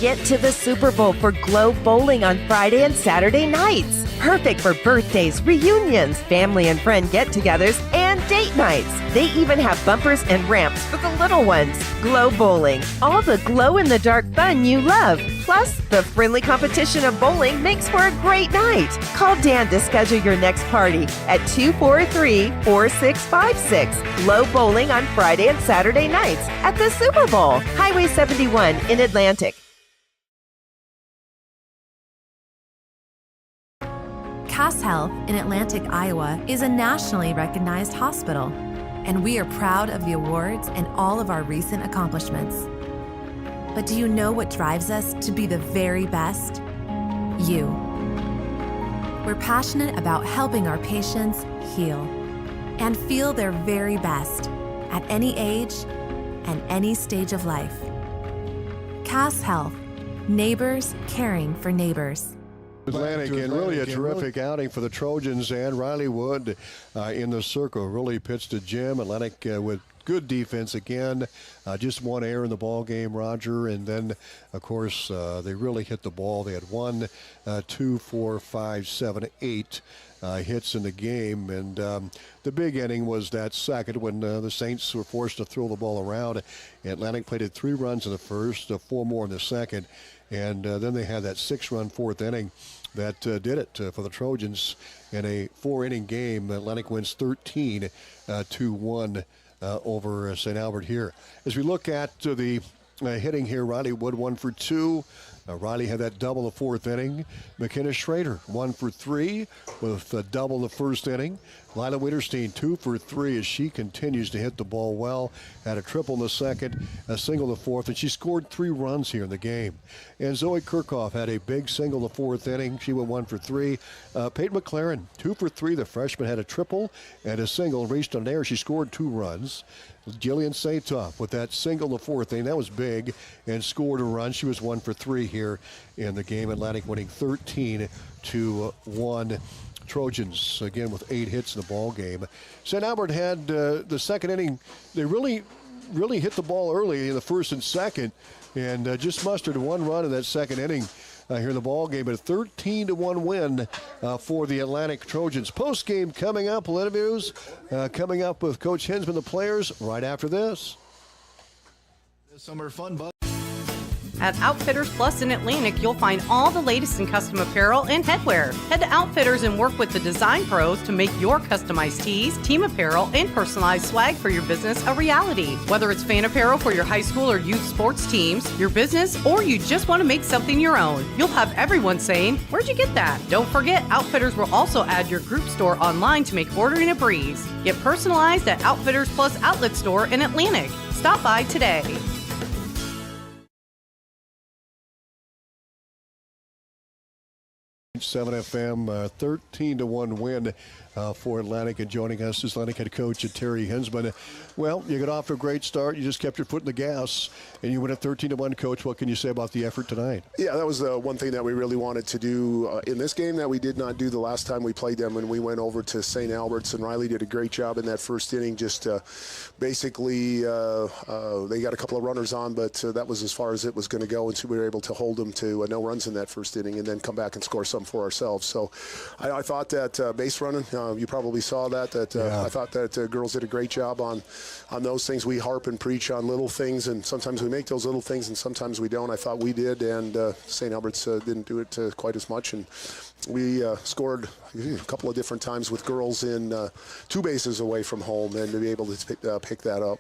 Get to the Super Bowl for Globe Bowling on Friday and Saturday nights. Perfect for birthdays, reunions, family and friend get-togethers, and date nights. They even have bumpers and ramps for the little ones. Globe Bowling, all the glow-in-the-dark fun you love. Plus, the friendly competition of bowling makes for a great night. Call Dan to schedule your next party at 243-4656. Globe Bowling on Friday and Saturday nights at the Super Bowl, Highway 71 in Atlantic. Cass Health in Atlantic, Iowa is a nationally recognized hospital, and we are proud of the awards and all of our recent accomplishments. But do you know what drives us to be the very best? You. We're passionate about helping our patients heal and feel their very best at any age and any stage of life. Cass Health. Neighbors caring for neighbors. Atlantic, and really a terrific outing for the Trojans, and Riley Wood in the circle really pitched to Jim. Atlantic with good defense again, just one error in the ball game, Roger, and then of course they really hit the ball. They had 1, 2, 4, 5, 7, 8 hits in the game, and the big inning was that second when the Saints were forced to throw the ball around. Atlantic played at 3 runs in the first, 4 more in the second, and then they had that 6-run fourth inning that did it for the Trojans in a 4-inning game. Atlantic wins 13-1 over St. Albert here. As we look at the hitting here, Riley Wood 1 for 2. Riley had that double the fourth inning. McKenna Schrader 1 for 3 with a double the first inning. Lila Winterstein 2 for 3 as she continues to hit the ball well. Had a triple in the second, a single in the fourth, and she scored 3 runs here in the game. And Zoe Kirchhoff had a big single in the fourth inning. She went 1 for 3. Peyton McLaren 2 for 3. The freshman had a triple and a single, reached on air. She scored 2 runs. Jillian Satoff with that single in the fourth inning. That was big, and scored a run. She was 1 for 3 here in the game. Atlantic winning 13-1. Trojans again with 8 hits in the ball game. St. Albert had the second inning. They really hit the ball early in the first and second, and just mustered 1 run in that second inning here in the ball game. But a 13-1 win for the Atlantic Trojans. Post game coming up. Interviews coming up with Coach Hinsman, the players, right after this. Summer fun bus. At Outfitters Plus in Atlantic, you'll find all the latest in custom apparel and headwear. Head to Outfitters and work with the design pros to make your customized tees, team apparel, and personalized swag for your business a reality. Whether it's fan apparel for your high school or youth sports teams, your business, or you just want to make something your own, you'll have everyone saying, "Where'd you get that?" Don't forget, Outfitters will also add your group store online to make ordering a breeze. Get personalized at Outfitters Plus Outlet Store in Atlantic. Stop by today. 7 FM, 13-1 win for Atlantic. And joining us is Atlantic head coach Terry Hinsman. Well, you got off to a great start. You just kept your foot in the gas, and you went at 13-1. Coach, what can you say about the effort tonight? Yeah, that was the one thing that we really wanted to do in this game that we did not do the last time we played them when we went over to St. Albert's. And Riley did a great job in that first inning. Just basically, they got a couple of runners on, but that was as far as it was going to go. And so we were able to hold them to no runs in that first inning and then come back and score something for ourselves. So I thought that base running, you probably saw that. I thought that girls did a great job on those things. We harp and preach on little things, and sometimes we make those little things, and sometimes we don't. I thought we did, and St. Albert's didn't do it quite as much. And we scored a couple of different times with girls in 2 bases away from home, and to be able to pick that up.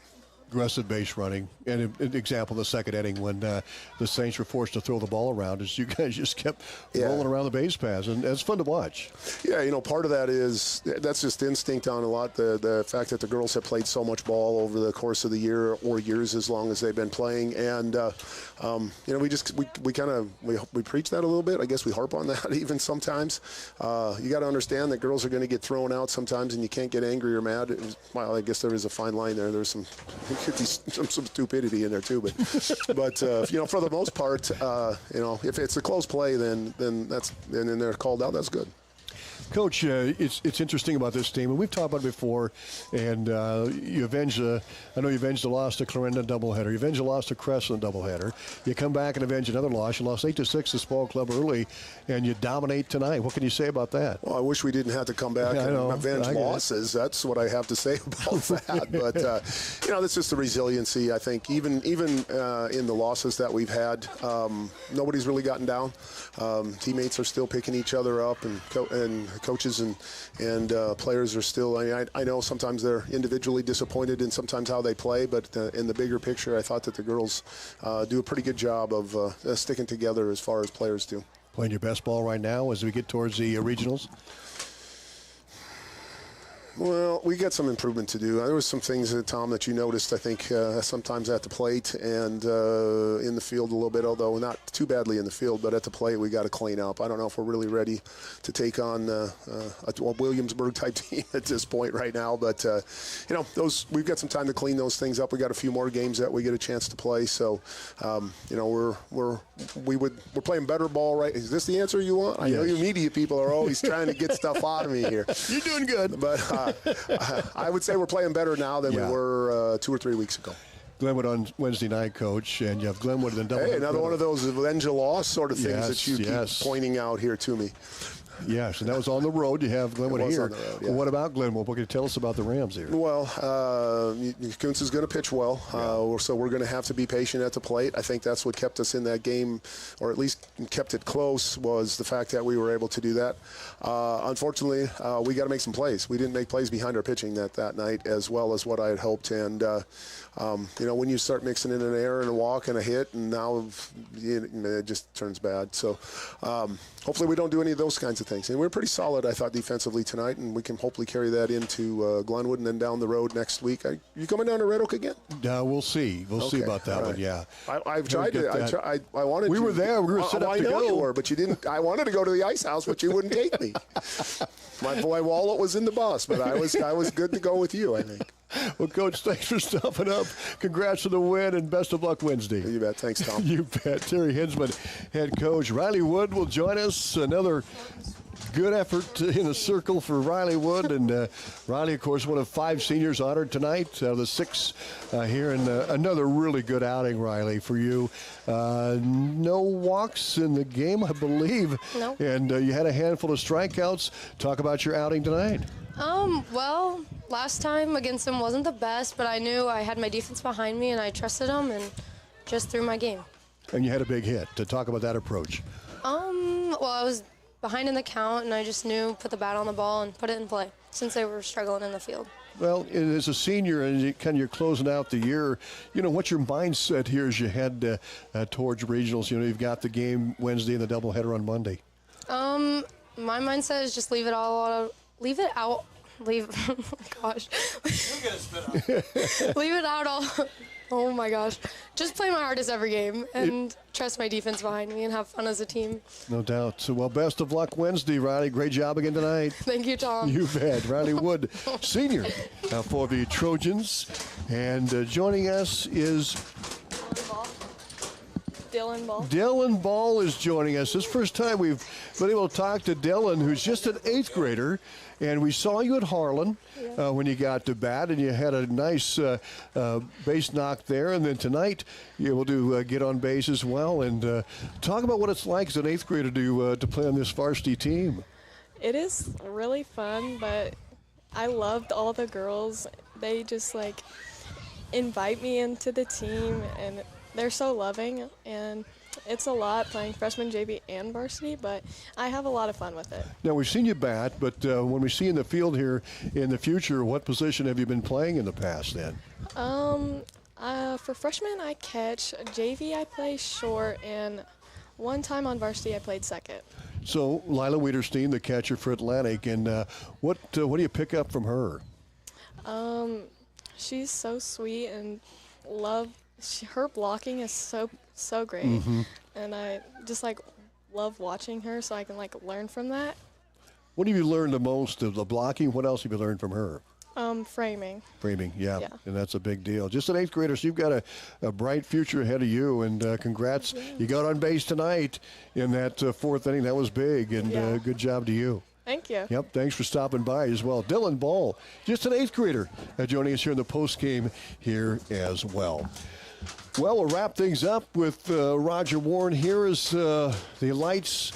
Aggressive base running, and an example in the second inning when the Saints were forced to throw the ball around, as you guys just kept rolling around the base paths, and it's fun to watch. Yeah, part of that is that's just instinct on a lot. The fact that the girls have played so much ball over the course of the year or years, as long as they've been playing, and we preach that a little bit. I guess we harp on that even sometimes. You got to understand that girls are going to get thrown out sometimes, and you can't get angry or mad. Well, I guess there is a fine line there. There's some stupidity in there too, but for the most part, if it's a close play, then they're called out. That's good. Coach, it's interesting about this team, and we've talked about it before, and you avenged the loss to Clarinda doubleheader. You avenged the loss to Crescent doubleheader. You come back and avenge another loss. You lost 8-6 to Small Club early, and you dominate tonight. What can you say about that? Well, I wish we didn't have to come back and avenge losses. That's what I have to say about that. But, that's just the resiliency, I think. Even in the losses that we've had, nobody's really gotten down. Teammates are still picking each other up, and coaches and players are still. I know sometimes they're individually disappointed in sometimes how they play, but in the bigger picture, I thought that the girls do a pretty good job of sticking together as far as players do. Playing your best ball right now as we get towards the regionals? Well, we got some improvement to do. There was some things, Tom, that you noticed, I think, sometimes at the plate and in the field a little bit, although not too badly in the field, but at the plate we got to clean up. I don't know if we're really ready to take on a Williamsburg-type team at this point right now, but, we've got some time to clean those things up. We got a few more games that we get a chance to play, so, we're playing better ball, right? Is this the answer you want? I know you media people are always trying to get stuff out of me here. You're doing good. But I would say we're playing better now than we were 2 or 3 weeks ago. Glenwood on Wednesday night, Coach, and you have Glenwood in the double. Hey, another one of those avenge a loss sort of things that you keep pointing out here to me. Yes, and that was on the road. You have Glenwood here. On the road, yeah. Well, what about Glenwood? What can you tell us about the Rams here? Well, Kuntz is going to pitch well, so we're going to have to be patient at the plate. I think that's what kept us in that game, or at least kept it close, was the fact that we were able to do that. Unfortunately, we got to make some plays. We didn't make plays behind our pitching that night as well as what I had hoped. And, when you start mixing in an error and a walk and a hit, and now it just turns bad. So hopefully we don't do any of those kinds of things. And we're pretty solid, I thought, defensively tonight, and we can hopefully carry that into Glenwood and then down the road next week. Are you coming down to Red Oak again? We'll see. We'll see about that one, yeah. I've tried to. I wanted to. We were there. We were set up to go. I know you were, but you didn't. I wanted to go to the ice house, but you wouldn't take me. My boy Wallet was in the bus, but I was good to go with you, I think. Well, Coach, thanks for stopping up. Congrats on the win, and best of luck Wednesday. You bet. Thanks, Tom. You bet. Terry Hinsman, head coach. Riley Wood will join us. Another good effort in the circle for Riley Wood. And Riley, of course, one of 5 seniors honored tonight out of the 6 here. And another really good outing, Riley, for you. No walks in the game, I believe. No. And you had a handful of strikeouts. Talk about your outing tonight. Well, last time against him wasn't the best, but I knew I had my defense behind me and I trusted him and just threw my game. And you had a big hit. To talk about that approach. Well, I was behind in the count and I just knew put the bat on the ball and put it in play since they were struggling in the field. Well, as a senior and you're closing out the year, what's your mindset here as you head towards regionals? You've got the game Wednesday and the doubleheader on Monday. My mindset is just leave it out. Leave it out all. Oh my gosh. Just play my hardest every game and trust my defense behind me and have fun as a team. No doubt. So, well, best of luck Wednesday, Riley. Great job again tonight. Thank you, Tom. You bet. Riley Wood, senior for the Trojans. And joining us is Dylan Ball is joining us. This first time we've been able to talk to Dylan, who's just an 8th grader. And we saw you at Harlan when you got to bat, and you had a nice base knock there. And then tonight you're able to get on base as well. And talk about what it's like as an 8th grader to play on this varsity team. It is really fun, but I loved all the girls. They just invite me into the team, and they're so loving, and it's a lot playing freshman, JV, and varsity, but I have a lot of fun with it. Now, we've seen you bat, but when we see you in the field here in the future, what position have you been playing in the past then? For freshman, I catch. JV, I play short, and one time on varsity, I played second. So, Lila Wiederstein, the catcher for Atlantic, and what do you pick up from her? She's so sweet and her blocking is so great, and I just love watching her, so I can learn from that. What have you learned the most of the blocking? What else have you learned from her? Framing. Framing, yeah, and that's a big deal. Just an 8th grader, so you've got a bright future ahead of you, and congrats. You got on base tonight in that 4th inning. That was big, and good job to you. Thank you. Yep, thanks for stopping by as well. Dylan Ball, just an 8th grader, joining us here in the post game here as well. Well, we'll wrap things up with Roger Warne here as the lights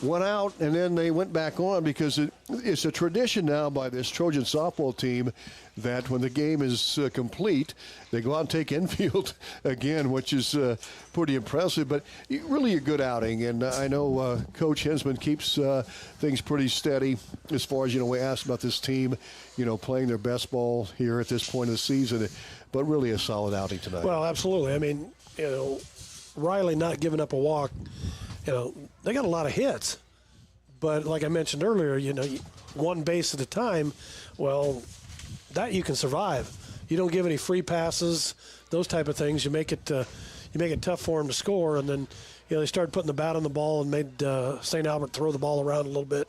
went out and then they went back on, because it's a tradition now by this Trojan softball team that when the game is complete, they go out and take infield again, which is pretty impressive, but really a good outing. And I know Coach Hinsman keeps things pretty steady as far as, we asked about this team, playing their best ball here at this point of the season, but really a solid outing tonight. Well, absolutely. I mean, Riley not giving up a walk, they got a lot of hits. But like I mentioned earlier, one base at a time, well, that you can survive. You don't give any free passes, those type of things. You make it tough for them to score, and then they started putting the bat on the ball and made St. Albert throw the ball around a little bit.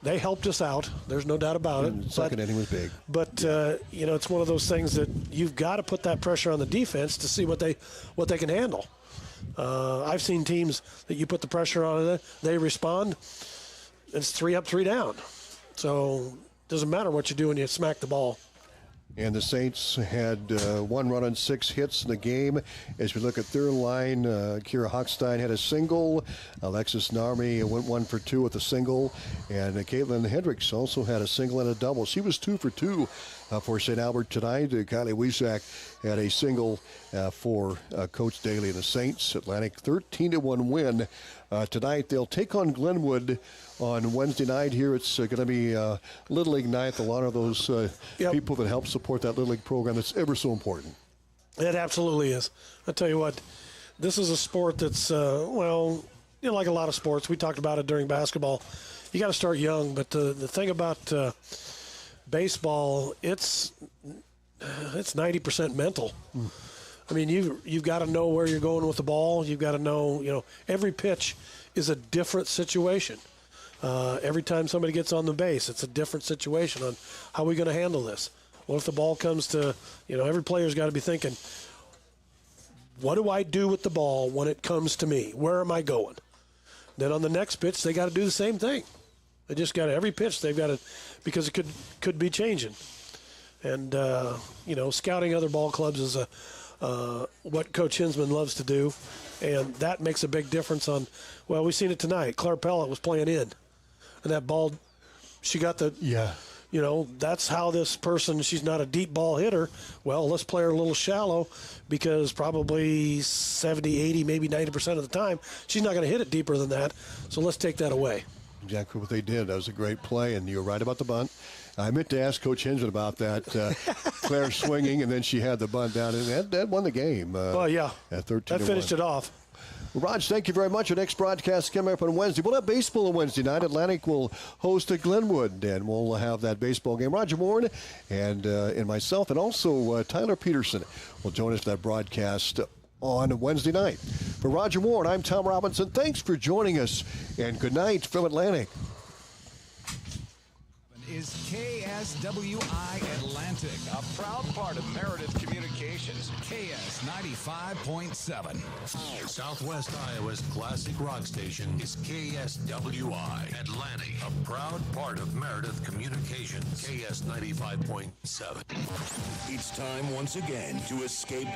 They helped us out. There's no doubt about it. Second inning was big. But it's one of those things that you've got to put that pressure on the defense to see what they can handle. I've seen teams that you put the pressure on, they respond. It's 3 up, 3 down. So it doesn't matter what you do when you smack the ball. And the Saints had 1 run on 6 hits in the game. As we look at their line, Kira Hochstein had a single. Alexis Narmi went 1 for 2 with a single. And Caitlin Hendricks also had a single and a double. She was 2 for 2 for St. Albert tonight. Kylie Wiesack had a single for Coach Daly and the Saints. Atlantic 13-1 win. Tonight they'll take on Glenwood on Wednesday night here. It's going to be Little League night. A lot of those people that help support that Little League program that's ever so important. It absolutely is. I tell you what, this is a sport that's, like a lot of sports. We talked about it during basketball. You got to start young, but the thing about baseball, it's 90% mental. I mean, you've got to know where you're going with the ball. You've got to know, every pitch is a different situation. Every time somebody gets on the base, it's a different situation on how are we going to handle this. Well, if the ball comes to, every player's got to be thinking, what do I do with the ball when it comes to me? Where am I going? Then on the next pitch, they got to do the same thing. They just got to, every pitch they've got to, because it could be changing. And, scouting other ball clubs is what Coach Hinsman loves to do. And that makes a big difference on, we've seen it tonight. Claire Pellet was playing in. And that ball, she got the, that's how this person, she's not a deep ball hitter. Well, let's play her a little shallow because probably 70, 80, maybe 90% of the time, she's not going to hit it deeper than that. So let's take that away. Exactly what they did. That was a great play, and you're right about the bunt. I meant to ask Coach Hinsman about that. Claire swinging, and then she had the bunt down, and that won the game. At 13-1. That finished it off. Well, Raj, thank you very much. Our next broadcast coming up on Wednesday. We'll have baseball on Wednesday night. Atlantic will host at Glenwood, and we'll have that baseball game. Roger Warne and myself, and also Tyler Peterson will join us for that broadcast on Wednesday night. For Roger Warne, I'm Tom Robinson. Thanks for joining us, and good night from Atlantic. Is KSWI Atlantic, a proud part of Meredith Communications, KS 95.7. Southwest Iowa's classic rock station is KSWI Atlantic, a proud part of Meredith Communications, KS 95.7. It's time once again to escape